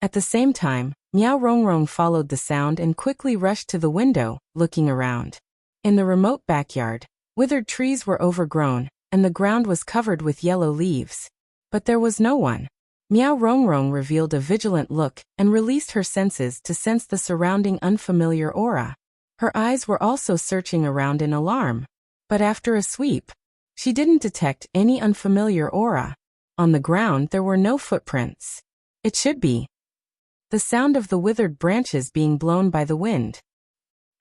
At the same time, Miao Rongrong followed the sound and quickly rushed to the window, looking around. In the remote backyard, withered trees were overgrown, and the ground was covered with yellow leaves. But there was no one. Miao Rongrong revealed a vigilant look and released her senses to sense the surrounding unfamiliar aura. Her eyes were also searching around in alarm. But after a sweep, she didn't detect any unfamiliar aura. On the ground there were no footprints. It should be the sound of the withered branches being blown by the wind.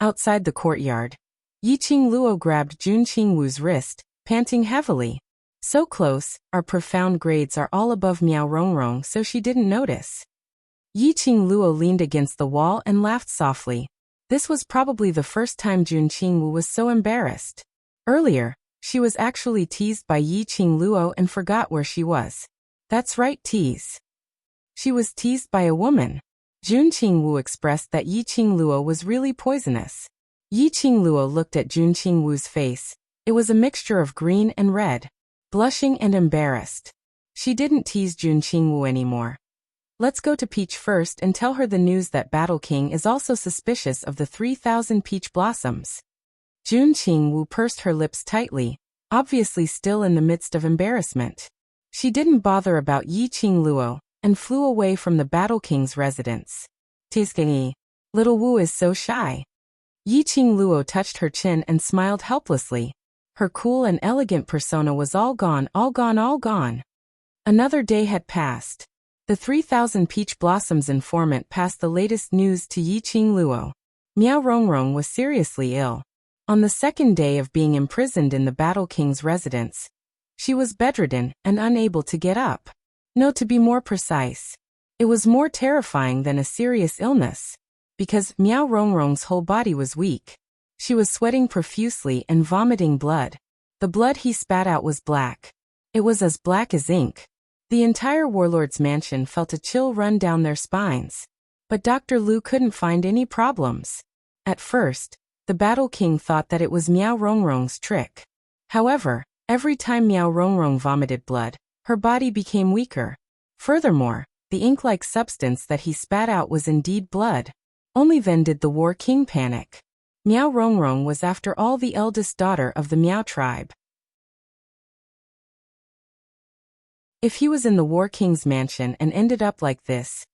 Outside the courtyard, Yiqing Luo grabbed Jun Qingwu's wrist, panting heavily. So close, our profound grades are all above Miao Rongrong, so she didn't notice. Yiqing Luo leaned against the wall and laughed softly. This was probably the first time Jun Qingwu was so embarrassed. Earlier, she was actually teased by Yiqing Luo and forgot where she was. That's right, tease. She was teased by a woman. Jun Qingwu expressed that Yiqing Luo was really poisonous. Yiqing Luo looked at Jun Qingwu's face. It was a mixture of green and red. Blushing and embarrassed. She didn't tease Jun Qingwu anymore. Let's go to Peach first and tell her the news that Battle King is also suspicious of the 3,000 peach blossoms. Jun Qingwu pursed her lips tightly, obviously still in the midst of embarrassment. She didn't bother about Yiqing Luo and flew away from the Battle King's residence. Tizkingi. Little Wu is so shy. Yiqing Luo touched her chin and smiled helplessly. Her cool and elegant persona was all gone, all gone, all gone. Another day had passed. The 3,000 peach blossoms informant passed the latest news to Yiqing Luo. Miao Rongrong was seriously ill. On the second day of being imprisoned in the Battle King's residence, she was bedridden and unable to get up. No, to be more precise, it was more terrifying than a serious illness, because Miao Rongrong's whole body was weak. She was sweating profusely and vomiting blood. The blood he spat out was black. It was as black as ink. The entire warlord's mansion felt a chill run down their spines. But Dr. Lu couldn't find any problems. At first, the Battle King thought that it was Miao Rongrong's trick. However, every time Miao Rongrong vomited blood, her body became weaker. Furthermore, the ink-like substance that he spat out was indeed blood. Only then did the War King panic. Miao Rongrong was after all the eldest daughter of the Miao tribe. If he was in the War King's mansion and ended up like this,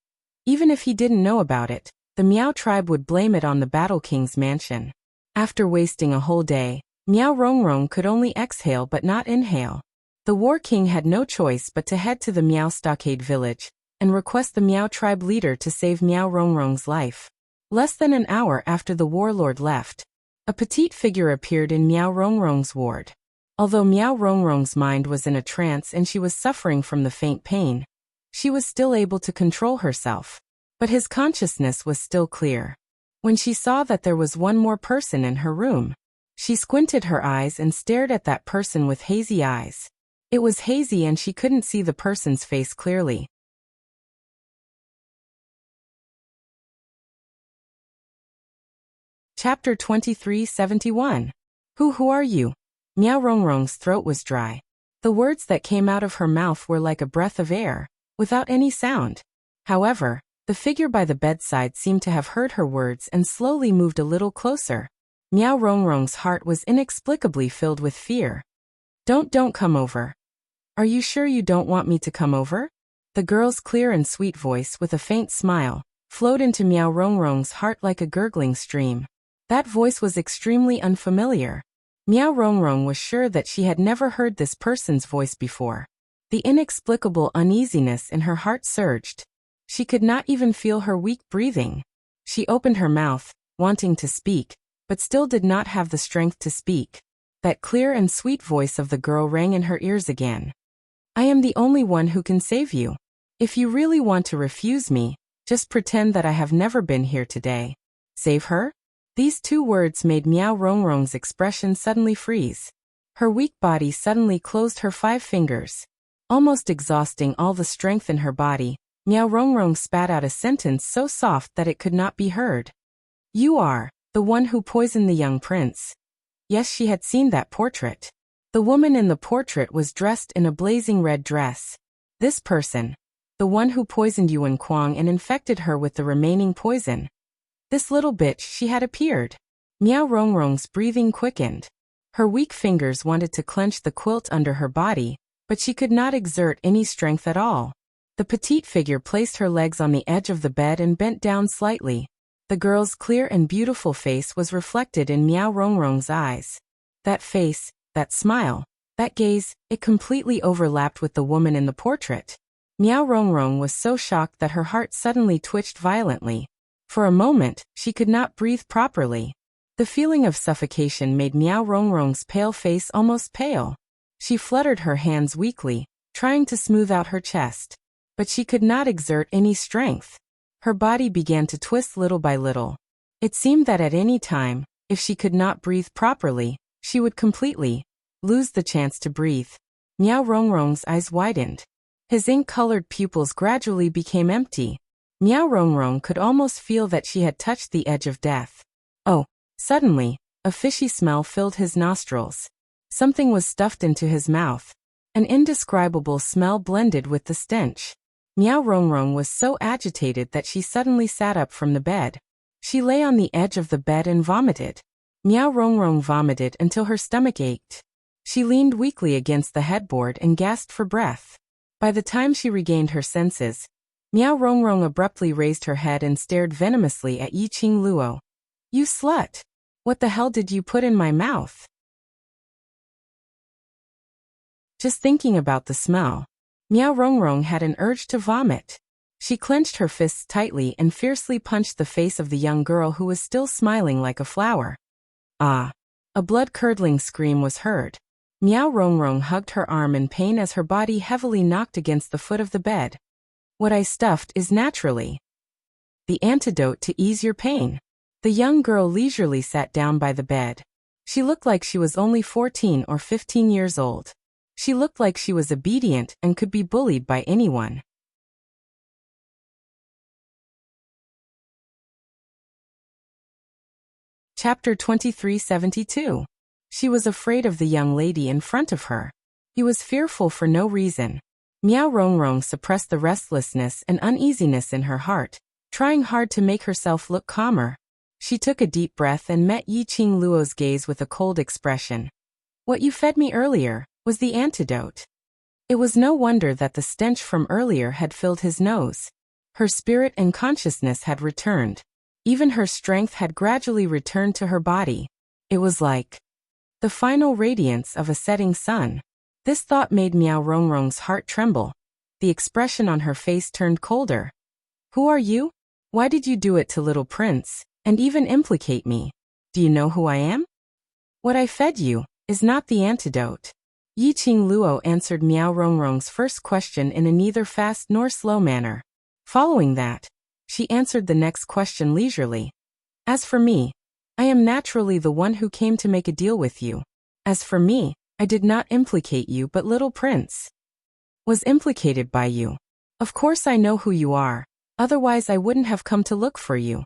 even if he didn't know about it, the Miao tribe would blame it on the Battle King's mansion. After wasting a whole day, Miao Rongrong could only exhale but not inhale. The War King had no choice but to head to the Miao Stockade village and request the Miao tribe leader to save Miao Rongrong's life. Less than an hour after the warlord left, a petite figure appeared in Miao Rongrong's ward. Although Miao Rongrong's mind was in a trance and she was suffering from the faint pain, she was still able to control herself. But his consciousness was still clear. When she saw that there was one more person in her room, she squinted her eyes and stared at that person with hazy eyes. It was hazy and she couldn't see the person's face clearly. Chapter 2371. Who are you? Miao Rongrong's throat was dry. The words that came out of her mouth were like a breath of air, without any sound. However, the figure by the bedside seemed to have heard her words and slowly moved a little closer. Miao Rongrong's heart was inexplicably filled with fear. Don't come over. Are you sure you don't want me to come over? The girl's clear and sweet voice with a faint smile flowed into Miao Rongrong's heart like a gurgling stream. That voice was extremely unfamiliar. Miao Rongrong was sure that she had never heard this person's voice before. The inexplicable uneasiness in her heart surged. She could not even feel her weak breathing. She opened her mouth, wanting to speak, but still did not have the strength to speak. That clear and sweet voice of the girl rang in her ears again. I am the only one who can save you. If you really want to refuse me, just pretend that I have never been here today. Save her? These two words made Miao Rongrong's expression suddenly freeze. Her weak body suddenly closed her 5 fingers. Almost exhausting all the strength in her body, Miao Rongrong spat out a sentence so soft that it could not be heard. You are the one who poisoned the young prince. Yes, she had seen that portrait. The woman in the portrait was dressed in a blazing red dress. This person, the one who poisoned Yuan Kuang and infected her with the remaining poison. This little bitch, she had appeared. Miao Rongrong's breathing quickened. Her weak fingers wanted to clench the quilt under her body, but she could not exert any strength at all. The petite figure placed her legs on the edge of the bed and bent down slightly. The girl's clear and beautiful face was reflected in Miao Rongrong's eyes. That face, that smile, that gaze, it completely overlapped with the woman in the portrait. Miao Rongrong was so shocked that her heart suddenly twitched violently. For a moment, she could not breathe properly. The feeling of suffocation made Miao Rongrong's pale face almost pale. She fluttered her hands weakly, trying to smooth out her chest. But she could not exert any strength. Her body began to twist little by little. It seemed that at any time, if she could not breathe properly, she would completely lose the chance to breathe. Miao Rongrong's eyes widened. His ink-colored pupils gradually became empty. Miao Rongrong could almost feel that she had touched the edge of death. Oh, suddenly, a fishy smell filled his nostrils. Something was stuffed into his mouth. An indescribable smell blended with the stench. Miao Rongrong was so agitated that she suddenly sat up from the bed. She lay on the edge of the bed and vomited. Miao Rongrong vomited until her stomach ached. She leaned weakly against the headboard and gasped for breath. By the time she regained her senses, Miao Rongrong abruptly raised her head and stared venomously at Yi Qing Luo. "You slut! What the hell did you put in my mouth?" Just thinking about the smell, Miao Rongrong had an urge to vomit. She clenched her fists tightly and fiercely punched the face of the young girl who was still smiling like a flower. Ah! A blood-curdling scream was heard. Miao Rongrong hugged her arm in pain as her body heavily knocked against the foot of the bed. "What I stuffed is naturally the antidote to ease your pain." The young girl leisurely sat down by the bed. She looked like she was only 14 or 15 years old. She looked like she was obedient and could be bullied by anyone. Chapter 2372. She was afraid of the young lady in front of her. He was fearful for no reason. Miao Rongrong suppressed the restlessness and uneasiness in her heart, trying hard to make herself look calmer. She took a deep breath and met Yi Qing Luo's gaze with a cold expression. "What you fed me earlier was the antidote." It was no wonder that the stench from earlier had filled his nose. Her spirit and consciousness had returned. Even her strength had gradually returned to her body. It was like the final radiance of a setting sun. This thought made Miao Rongrong's heart tremble. The expression on her face turned colder. "Who are you? Why did you do it to little prince, and even implicate me? Do you know who I am?" "What I fed you is not the antidote." Yi Qing Luo answered Miao Rongrong's first question in a neither fast nor slow manner. Following that, she answered the next question leisurely. "As for me, I am naturally the one who came to make a deal with you. As for me, I did not implicate you but little prince was implicated by you. Of course I know who you are, otherwise I wouldn't have come to look for you."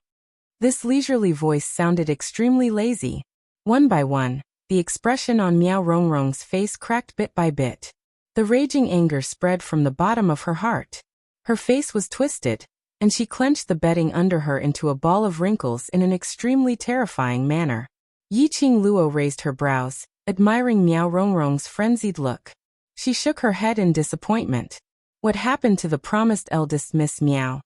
This leisurely voice sounded extremely lazy. One by one, the expression on Miao Rongrong's face cracked bit by bit. The raging anger spread from the bottom of her heart. Her face was twisted, and she clenched the bedding under her into a ball of wrinkles in an extremely terrifying manner. Yi Qing Luo raised her brows, admiring Miao Rongrong's frenzied look. She shook her head in disappointment. What happened to the promised eldest Miss Miao?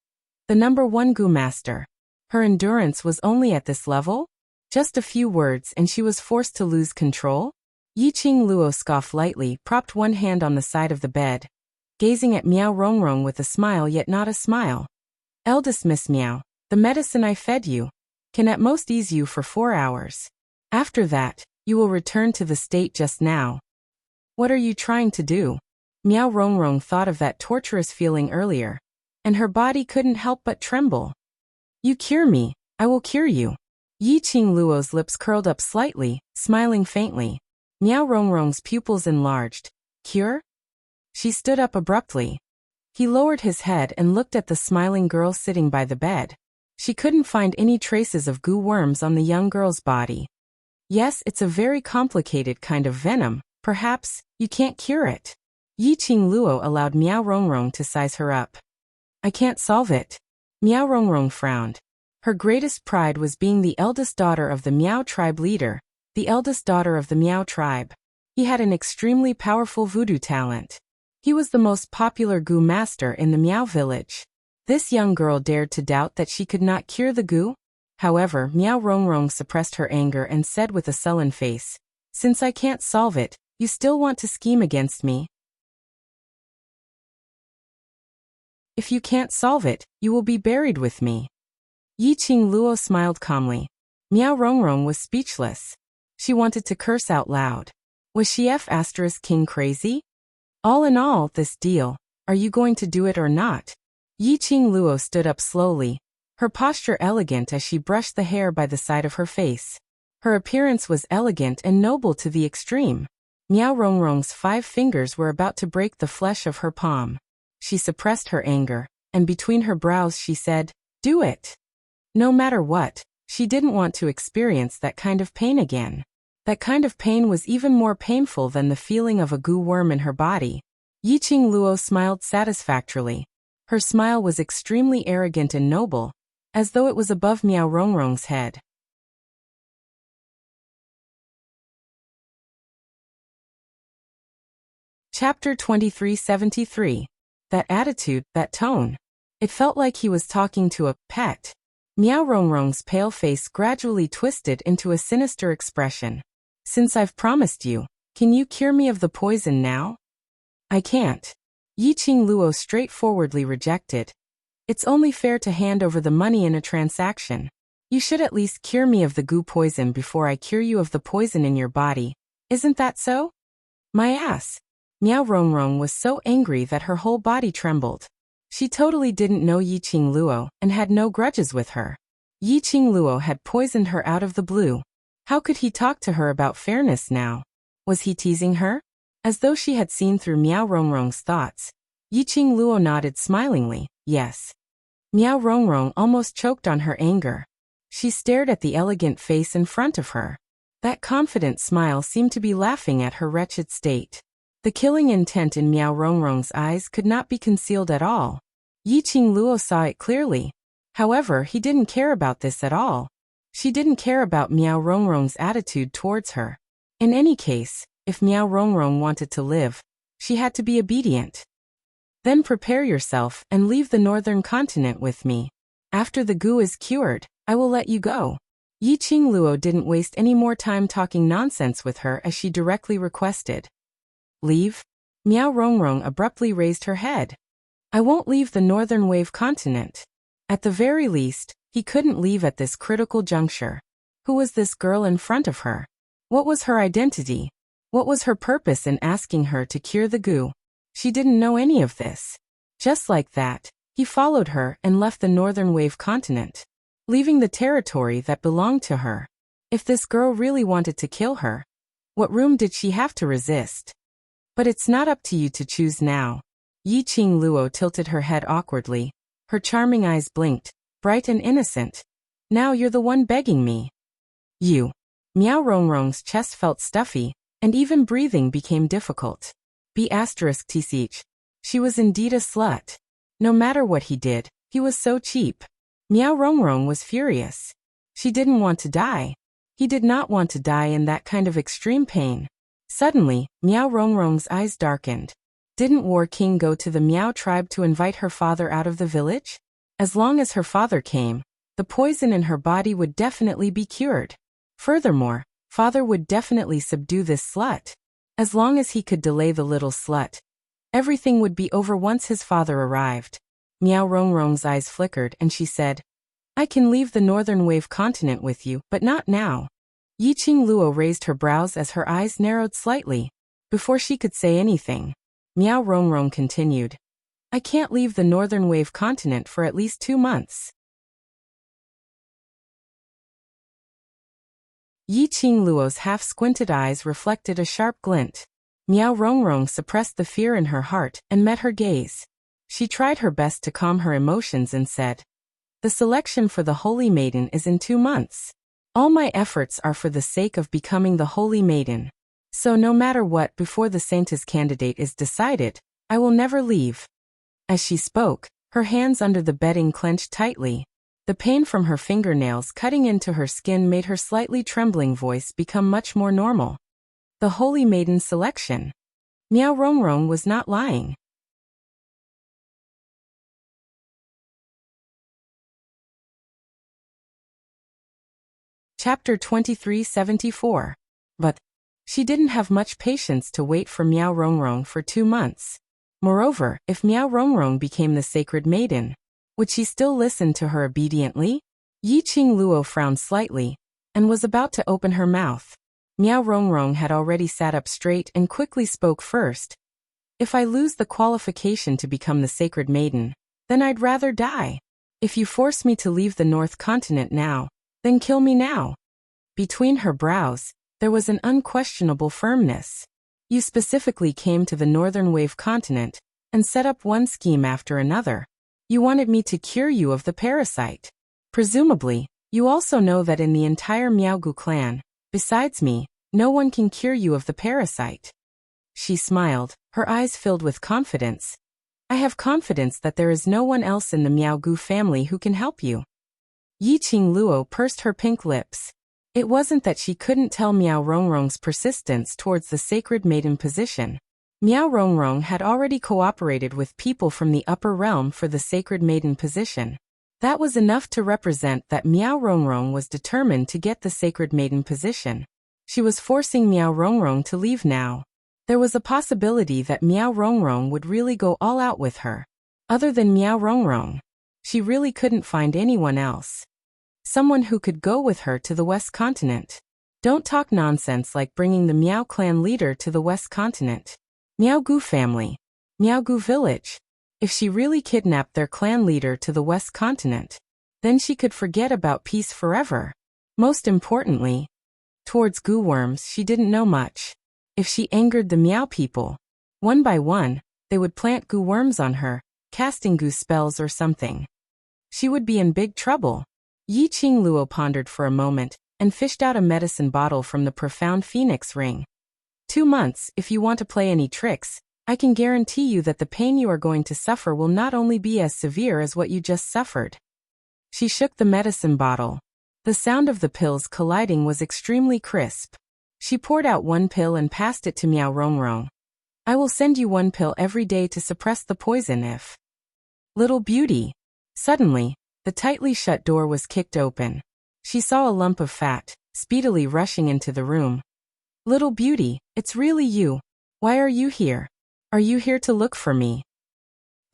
The #1 Gu master. Her endurance was only at this level? Just a few words and she was forced to lose control? Yi Qing Luo scoffed lightly, propped one hand on the side of the bed, gazing at Miao Rongrong with a smile yet not a smile. "Eldest Miss Miao, the medicine I fed you can at most ease you for 4 hours. After that, you will return to the state just now." "What are you trying to do?" Miao Rongrong thought of that torturous feeling earlier, and her body couldn't help but tremble. "You cure me, I will cure you." Yi Qing Luo's lips curled up slightly, smiling faintly. Miao Rongrong's pupils enlarged. "Cure?" She stood up abruptly. He lowered his head and looked at the smiling girl sitting by the bed. She couldn't find any traces of goo worms on the young girl's body. "Yes, it's a very complicated kind of venom. Perhaps you can't cure it." Yi Qing Luo allowed Miao Rongrong to size her up. "I can't solve it." Miao Rongrong frowned. Her greatest pride was being the eldest daughter of the Miao tribe leader. the eldest daughter of the Miao tribe. He had an extremely powerful voodoo talent. He was the most popular Gu master in the Miao village. This young girl dared to doubt that she could not cure the Gu. However, Miao Rongrong suppressed her anger and said with a sullen face, "Since I can't solve it, you still want to scheme against me? If you can't solve it, you will be buried with me." Yi Qing Luo smiled calmly. Miao Rongrong was speechless. She wanted to curse out loud. Was she King crazy? All in all, this deal, are you going to do it or not? Yi Qing Luo stood up slowly, her posture elegant as she brushed the hair by the side of her face. Her appearance was elegant and noble to the extreme. Miao Rongrong's 5 fingers were about to break the flesh of her palm. She suppressed her anger, and between her brows she said, "Do it." No matter what, she didn't want to experience that kind of pain again. That kind of pain was even more painful than the feeling of a Gu worm in her body. Yi Qing Luo smiled satisfactorily. Her smile was extremely arrogant and noble, as though it was above Miao Rongrong's head. Chapter 2373. That attitude, that tone. It felt like he was talking to a pet. Miao Rongrong's pale face gradually twisted into a sinister expression. "Since I've promised you, can you cure me of the poison now?" "I can't." Yi Qing Luo straightforwardly rejected. "It's only fair to hand over the money in a transaction. You should at least cure me of the Gu poison before I cure you of the poison in your body. Isn't that so?" "My ass." Miao Rongrong was so angry that her whole body trembled. She totally didn't know Yi Qing Luo and had no grudges with her. Yi Qing Luo had poisoned her out of the blue. How could he talk to her about fairness now? Was he teasing her? As though she had seen through Miao Rongrong's thoughts, Yi Qing Luo nodded smilingly, yes. Miao Rongrong almost choked on her anger. She stared at the elegant face in front of her. That confident smile seemed to be laughing at her wretched state. The killing intent in Miao Rongrong's eyes could not be concealed at all. Yi Qing Luo saw it clearly. However, he didn't care about this at all. She didn't care about Miao Rongrong's attitude towards her. In any case, if Miao Rongrong wanted to live, she had to be obedient. "Then prepare yourself and leave the northern continent with me. After the Gu is cured, I will let you go." Yi Qing Luo didn't waste any more time talking nonsense with her as she directly requested. "Leave?" Miao Rongrong abruptly raised her head. "I won't leave the northern wave continent." At the very least, he couldn't leave at this critical juncture. Who was this girl in front of her? What was her identity? What was her purpose in asking her to cure the Gu? She didn't know any of this. Just like that, he followed her and left the northern wave continent, leaving the territory that belonged to her. If this girl really wanted to kill her, what room did she have to resist? "But it's not up to you to choose now." Yi Qing Luo tilted her head awkwardly. Her charming eyes blinked, bright and innocent. "Now you're the one begging me." "You." Miao Rongrong's chest felt stuffy, and even breathing became difficult. *tch. She was indeed a slut. No matter what he did, he was so cheap. Miao Rongrong was furious. She didn't want to die. He did not want to die in that kind of extreme pain. Suddenly, Miao Rongrong's eyes darkened. Didn't War King go to the Miao tribe to invite her father out of the village? As long as her father came, the poison in her body would definitely be cured. Furthermore, father would definitely subdue this slut. As long as he could delay the little slut, everything would be over once his father arrived. Miao Rongrong's eyes flickered and she said, "I can leave the northern wave continent with you, but not now." Yi Qing Luo raised her brows as her eyes narrowed slightly. Before she could say anything, Miao Rongrong continued, "I can't leave the northern wave continent for at least 2 months. Yi Qing Luo's half-squinted eyes reflected a sharp glint. Miao Rongrong suppressed the fear in her heart and met her gaze. She tried her best to calm her emotions and said, "The selection for the Holy Maiden is in 2 months. All my efforts are for the sake of becoming the Holy Maiden. So no matter what before the Saintess candidate is decided, I will never leave." As she spoke, her hands under the bedding clenched tightly. The pain from her fingernails cutting into her skin made her slightly trembling voice become much more normal. The Holy Maiden selection. Miao Rongrong was not lying. Chapter 2374. But she didn't have much patience to wait for Miao Rongrong for 2 months. Moreover, if Miao Rongrong became the sacred maiden, would she still listen to her obediently? Yi Qing Luo frowned slightly, and was about to open her mouth. Miao Rongrong had already sat up straight and quickly spoke first. If I lose the qualification to become the sacred maiden, then I'd rather die. If you force me to leave the North Continent now, then kill me now. Between her brows, there was an unquestionable firmness. You specifically came to the Northern Wave Continent and set up one scheme after another. You wanted me to cure you of the parasite. Presumably, you also know that in the entire Miaogu clan, besides me, no one can cure you of the parasite. She smiled, her eyes filled with confidence. I have confidence that there is no one else in the Miaogu family who can help you. Yi Qing Luo pursed her pink lips. It wasn't that she couldn't tell Miao Rongrong's persistence towards the sacred maiden position. Miao Rongrong had already cooperated with people from the upper realm for the sacred maiden position. That was enough to represent that Miao Rongrong was determined to get the sacred maiden position. She was forcing Miao Rongrong to leave now. There was a possibility that Miao Rongrong would really go all out with her. Other than Miao Rongrong, she really couldn't find anyone else. Someone who could go with her to the West Continent. Don't talk nonsense like bringing the Miao clan leader to the West Continent. Miaogu family. Miaogu village. If she really kidnapped their clan leader to the West Continent, then she could forget about peace forever. Most importantly, towards goo worms she didn't know much. If she angered the Miao people, one by one, they would plant goo worms on her, casting goo spells or something. She would be in big trouble. Yi Qing Luo pondered for a moment, and fished out a medicine bottle from the profound phoenix ring. 2 months, if you want to play any tricks, I can guarantee you that the pain you are going to suffer will not only be as severe as what you just suffered. She shook the medicine bottle. The sound of the pills colliding was extremely crisp. She poured out 1 pill and passed it to Miao Rongrong. I will send you 1 pill every day to suppress the poison if... Little beauty. Suddenly, the tightly shut door was kicked open. She saw a lump of fat, speedily rushing into the room. Little beauty, it's really you. Why are you here? Are you here to look for me?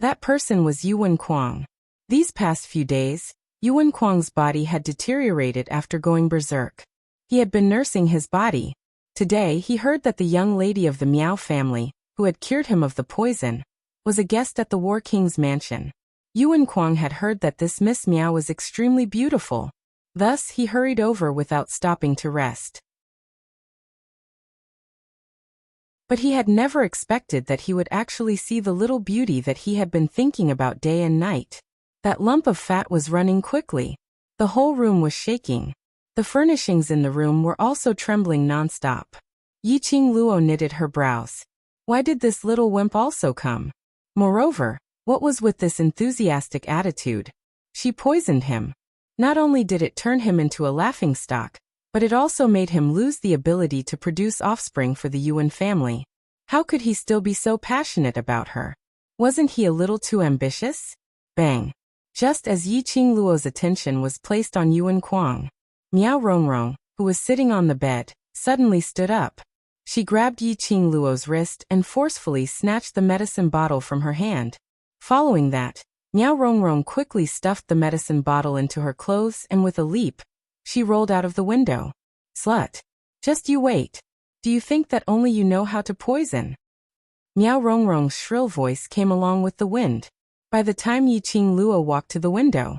That person was Yuan Kuang. These past few days, Yuan Kuang's body had deteriorated after going berserk. He had been nursing his body. Today he heard that the young lady of the Miao family, who had cured him of the poison, was a guest at the War King's mansion. Yuan Kuang had heard that this Miss Miao was extremely beautiful. Thus he hurried over without stopping to rest. But he had never expected that he would actually see the little beauty that he had been thinking about day and night. That lump of fat was running quickly. The whole room was shaking. The furnishings in the room were also trembling nonstop. Yi Qing Luo knitted her brows. Why did this little wimp also come? Moreover, what was with this enthusiastic attitude? She poisoned him. Not only did it turn him into a laughingstock, but it also made him lose the ability to produce offspring for the Yuan family. How could he still be so passionate about her? Wasn't he a little too ambitious? Bang! Just as Yi Qing Luo's attention was placed on Yuan Kuang, Miao Rongrong, who was sitting on the bed, suddenly stood up. She grabbed Yi Qing Luo's wrist and forcefully snatched the medicine bottle from her hand. Following that, Miao Rongrong quickly stuffed the medicine bottle into her clothes and with a leap, she rolled out of the window. Slut! Just you wait. Do you think that only you know how to poison? Miao Rongrong's shrill voice came along with the wind. By the time Yi Qing Luo walked to the window,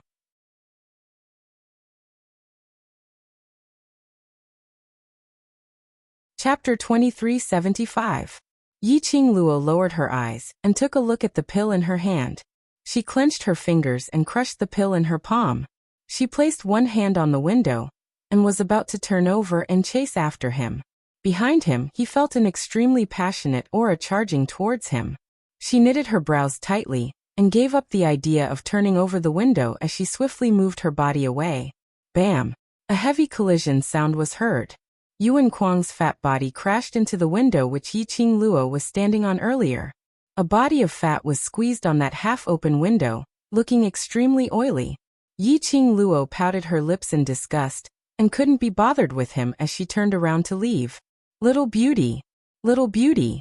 Chapter 2375. Yi Qing Luo lowered her eyes and took a look at the pill in her hand. She clenched her fingers and crushed the pill in her palm. She placed one hand on the window and was about to turn over and chase after him. Behind him, he felt an extremely passionate aura charging towards him. She knitted her brows tightly and gave up the idea of turning over the window as she swiftly moved her body away. Bam! A heavy collision sound was heard. Yuan Kuang's fat body crashed into the window which Yiqing Luo was standing on earlier. A body of fat was squeezed on that half-open window, looking extremely oily. Yiqing Luo pouted her lips in disgust, and couldn't be bothered with him as she turned around to leave. Little beauty! Little beauty!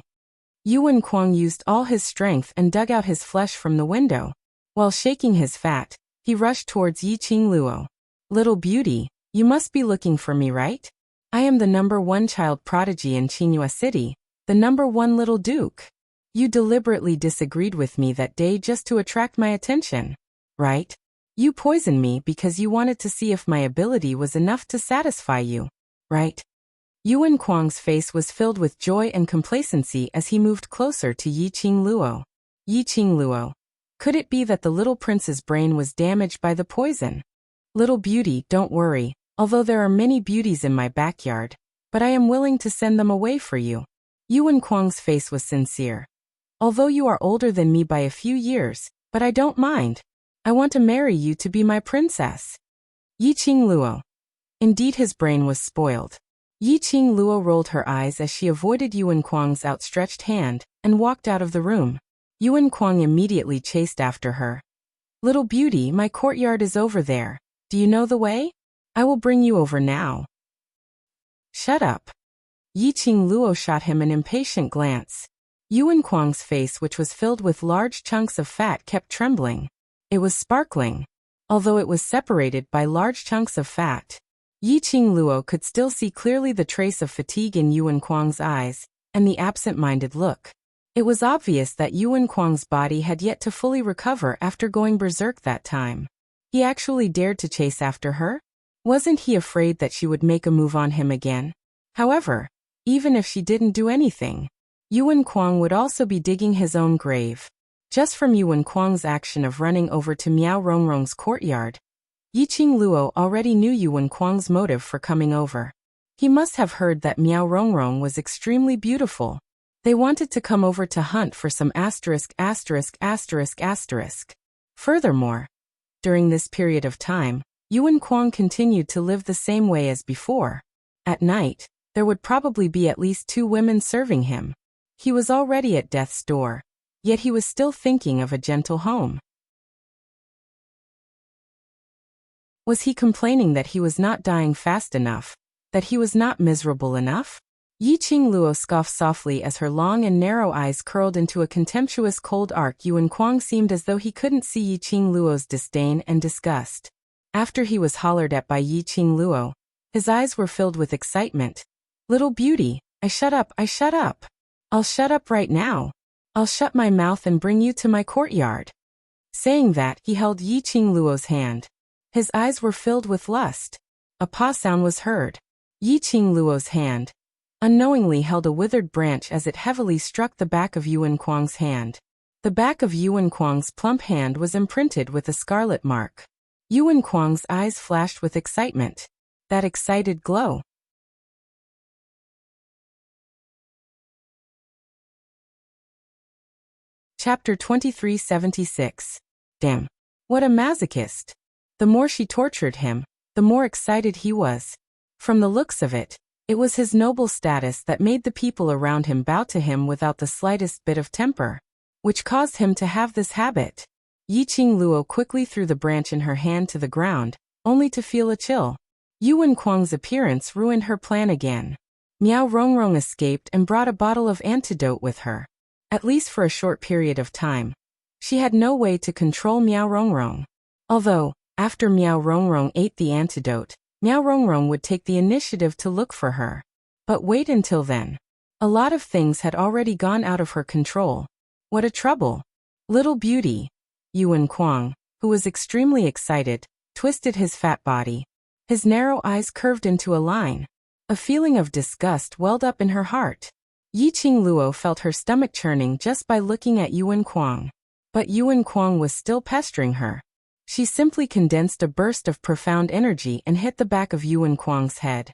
Yuan Kuang used all his strength and dug out his flesh from the window. While shaking his fat, he rushed towards Yiqing Luo. Little beauty, you must be looking for me, right? I am the #1 child prodigy in Qinghua City, the #1 little duke. You deliberately disagreed with me that day just to attract my attention, right? You poisoned me because you wanted to see if my ability was enough to satisfy you, right? Yuan Kuang's face was filled with joy and complacency as he moved closer to Yiqing Luo. Yiqing Luo. Could it be that the little prince's brain was damaged by the poison? Little beauty, don't worry, although there are many beauties in my backyard, but I am willing to send them away for you. Yuan Kuang's face was sincere. Although you are older than me by a few years, but I don't mind. I want to marry you to be my princess. Yiqing Luo. Indeed, his brain was spoiled. Yiqing Luo rolled her eyes as she avoided Yuan Kuang's outstretched hand and walked out of the room. Yuan Kuang immediately chased after her. Little beauty, my courtyard is over there. Do you know the way? I will bring you over now. Shut up. Yiqing Luo shot him an impatient glance. Yuan Kuang's face, which was filled with large chunks of fat, kept trembling. It was sparkling. Although it was separated by large chunks of fat, Yiqing Luo could still see clearly the trace of fatigue in Yuan Kuang's eyes, and the absent-minded look. It was obvious that Yuan Kuang's body had yet to fully recover after going berserk that time. He actually dared to chase after her? Wasn't he afraid that she would make a move on him again? However, even if she didn't do anything, Yuan Kuang would also be digging his own grave. Just from Yuan Kuang's action of running over to Miao Rongrong's courtyard, Yiqing Luo already knew Yuan Kuang's motive for coming over. He must have heard that Miao Rongrong was extremely beautiful. They wanted to come over to hunt for some asterisk. Furthermore, during this period of time, Yuan Kuang continued to live the same way as before. At night, there would probably be at least 2 women serving him. He was already at death's door, yet he was still thinking of a gentle home. Was he complaining that he was not dying fast enough, that he was not miserable enough? Yiqing Luo scoffed softly as her long and narrow eyes curled into a contemptuous cold arc. Yuan Kuang seemed as though he couldn't see Yiqing Luo's disdain and disgust. After he was hollered at by Yiqing Luo, his eyes were filled with excitement. Little beauty, I shut up. I'll shut up right now. I'll shut my mouth and bring you to my courtyard. Saying that, he held Yiqing Luo's hand. His eyes were filled with lust. A paw sound was heard. Yiqing Luo's hand unknowingly held a withered branch as it heavily struck the back of Yuan Kuang's hand. The back of Yuan Kuang's plump hand was imprinted with a scarlet mark. Yuan Kuang's eyes flashed with excitement. That excited glow. Chapter 2376. Damn. What a masochist. The more she tortured him, the more excited he was. From the looks of it, it was his noble status that made the people around him bow to him without the slightest bit of temper, which caused him to have this habit. Yiqing Luo quickly threw the branch in her hand to the ground, only to feel a chill. Yuan Kuang's appearance ruined her plan again. Miao Rongrong escaped and brought a bottle of antidote with her. At least for a short period of time. She had no way to control Miao Rongrong. Although, after Miao Rongrong ate the antidote, Miao Rongrong would take the initiative to look for her. But wait until then. A lot of things had already gone out of her control. What a trouble. Little beauty. Yuan Kuang, who was extremely excited, twisted his fat body. His narrow eyes curved into a line. A feeling of disgust welled up in her heart. Yiqing Luo felt her stomach churning just by looking at Yuan Kuang. But Yuan Kuang was still pestering her. She simply condensed a burst of profound energy and hit the back of Yuan Kuang's head.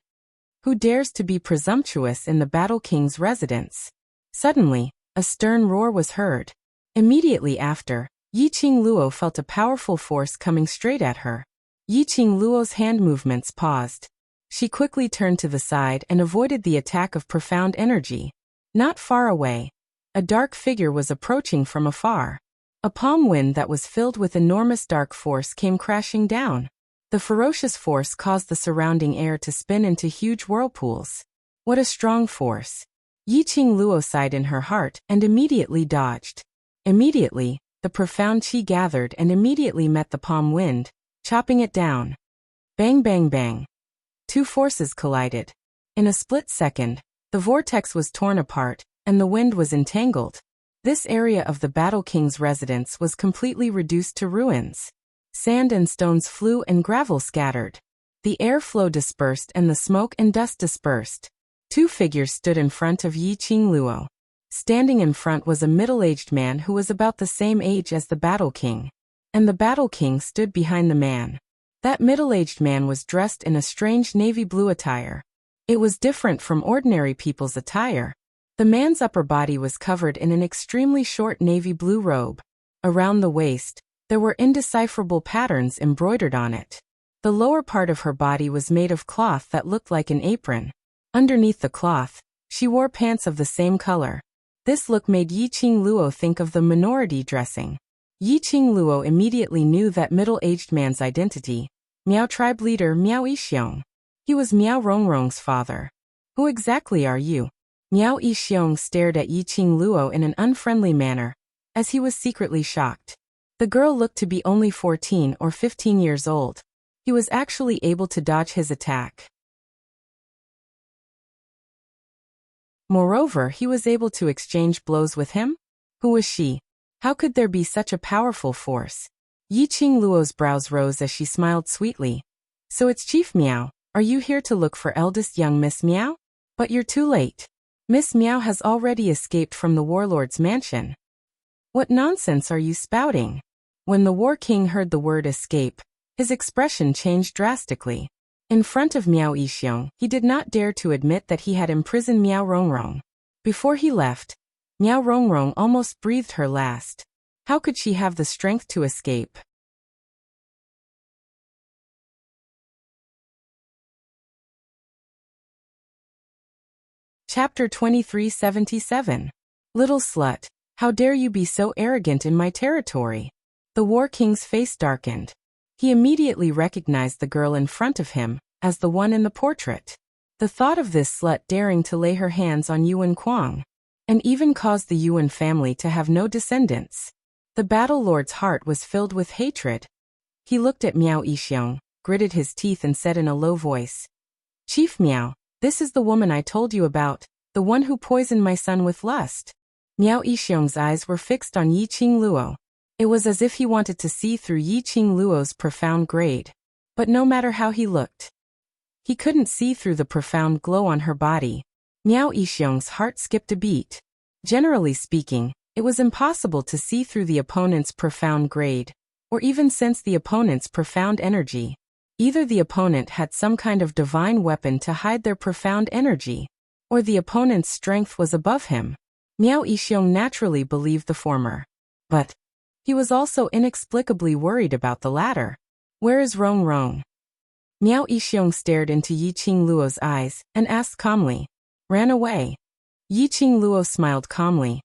Who dares to be presumptuous in the Battle King's residence? Suddenly, a stern roar was heard. Immediately after, Yi Qing Luo felt a powerful force coming straight at her. Yi Qing Luo's hand movements paused. She quickly turned to the side and avoided the attack of profound energy. Not far away, a dark figure was approaching from afar. A palm wind that was filled with enormous dark force came crashing down. The ferocious force caused the surrounding air to spin into huge whirlpools. What a strong force! Yi Qing Luo sighed in her heart and immediately dodged. Immediately, the profound qi gathered and immediately met the palm wind, chopping it down. Bang bang bang. Two forces collided. In a split second, the vortex was torn apart, and the wind was entangled. This area of the Battle King's residence was completely reduced to ruins. Sand and stones flew and gravel scattered. The airflow dispersed and the smoke and dust dispersed. Two figures stood in front of Yi Qing Luo. Standing in front was a middle-aged man who was about the same age as the Battle King. And the Battle King stood behind the man. That middle-aged man was dressed in a strange navy blue attire. It was different from ordinary people's attire. The man's upper body was covered in an extremely short navy blue robe. Around the waist, there were indecipherable patterns embroidered on it. The lower part of her body was made of cloth that looked like an apron. Underneath the cloth, she wore pants of the same color. This look made Yi Qing Luo think of the minority dressing. Yi Qing Luo immediately knew that middle-aged man's identity. Miao tribe leader Miao Yixiong. He was Miao Rongrong's father. Who exactly are you? Miao Yixiong stared at Yi Qing Luo in an unfriendly manner, as he was secretly shocked. The girl looked to be only 14 or 15 years old. He was actually able to dodge his attack. Moreover, he was able to exchange blows with him? Who was she? How could there be such a powerful force? Yi Qing Luo's brows rose as she smiled sweetly. So it's Chief Miao. Are you here to look for eldest young Miss Miao? But you're too late. Miss Miao has already escaped from the warlord's mansion. What nonsense are you spouting? When the War King heard the word escape, his expression changed drastically. In front of Miao Yixiong, he did not dare to admit that he had imprisoned Miao Rongrong. Before he left, Miao Rongrong almost breathed her last. How could she have the strength to escape? Chapter 2377. Little slut, how dare you be so arrogant in my territory? The War King's face darkened. He immediately recognized the girl in front of him as the one in the portrait. The thought of this slut daring to lay her hands on Yuan Kuang, and even caused the Yuan family to have no descendants. The battle lord's heart was filled with hatred. He looked at Miao Yixiong, gritted his teeth and said in a low voice, Chief Miao, this is the woman I told you about, the one who poisoned my son with lust. Miao Yixiong's eyes were fixed on Yi Qing Luo. It was as if he wanted to see through Yi Qing Luo's profound grade. But no matter how he looked, he couldn't see through the profound glow on her body. Miao Yixiong's heart skipped a beat. Generally speaking, it was impossible to see through the opponent's profound grade, or even sense the opponent's profound energy. Either the opponent had some kind of divine weapon to hide their profound energy, or the opponent's strength was above him. Miao Yixiong naturally believed the former. But he was also inexplicably worried about the latter. Where is Rongrong? Miao Yixiong stared into Yi Qing Luo's eyes and asked calmly. Ran away. Yi Qing Luo smiled calmly.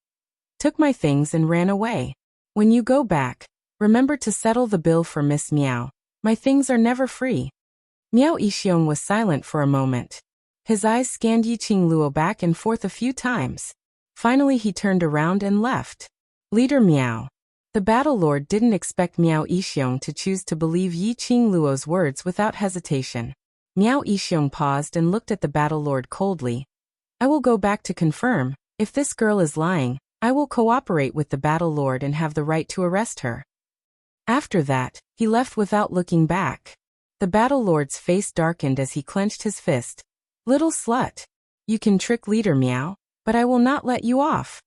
Took my things and ran away. When you go back, remember to settle the bill for Miss Miao. My things are never free. Miao Yixiong was silent for a moment. His eyes scanned Yi Qing Luo back and forth a few times. Finally he turned around and left. Leader Miao. The battle lord didn't expect Miao Yixiong to choose to believe Yi Qing Luo's words without hesitation. Miao Yixiong paused and looked at the battle lord coldly. I will go back to confirm. If this girl is lying, I will cooperate with the battle lord and have the right to arrest her. After that, he left without looking back. The battle lord's face darkened as he clenched his fist. Little slut. You can trick Leader Miao, but I will not let you off.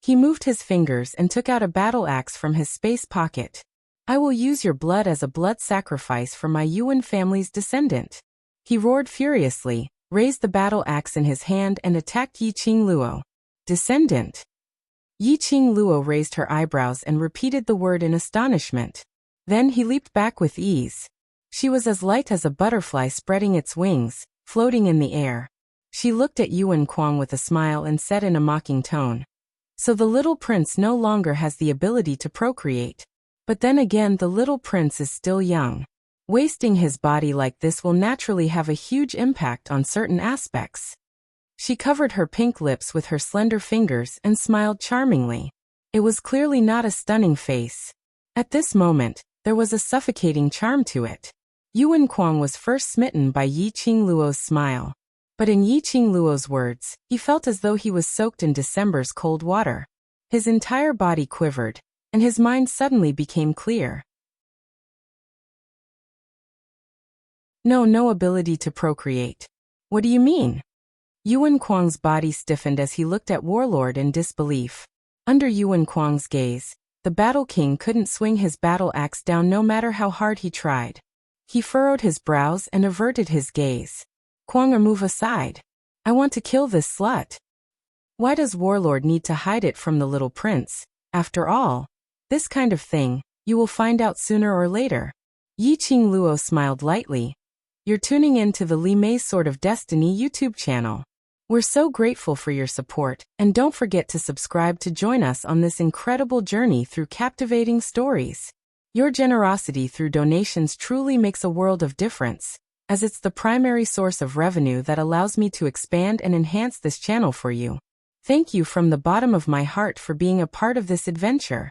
He moved his fingers and took out a battle axe from his space pocket. I will use your blood as a blood sacrifice for my Yuan family's descendant. He roared furiously, raised the battle axe in his hand and attacked Yi Qing Luo. Descendant. Yi Qing Luo raised her eyebrows and repeated the word in astonishment. Then he leaped back with ease. She was as light as a butterfly spreading its wings, floating in the air. She looked at Yuan Kuang with a smile and said in a mocking tone, "So the little prince no longer has the ability to procreate. But then again, the little prince is still young. Wasting his body like this will naturally have a huge impact on certain aspects." She covered her pink lips with her slender fingers and smiled charmingly. It was clearly not a stunning face. At this moment, there was a suffocating charm to it. Yuan Kuang was first smitten by Yi Qing Luo's smile. But in Yi Qing Luo's words, he felt as though he was soaked in December's cold water. His entire body quivered, and his mind suddenly became clear. No ability to procreate. What do you mean? Yuan Kuang's body stiffened as he looked at Warlord in disbelief. Under Yuan Kuang's gaze, the Battle King couldn't swing his battle axe down no matter how hard he tried. He furrowed his brows and averted his gaze. "Kuang, move aside. I want to kill this slut. Why does Warlord need to hide it from the little prince? After all, this kind of thing, you will find out sooner or later." Yi Qing Luo smiled lightly. "You're tuning in to the Li Mei's Sword of Destiny YouTube channel. We're so grateful for your support, and don't forget to subscribe to join us on this incredible journey through captivating stories. Your generosity through donations truly makes a world of difference, as it's the primary source of revenue that allows me to expand and enhance this channel for you. Thank you from the bottom of my heart for being a part of this adventure."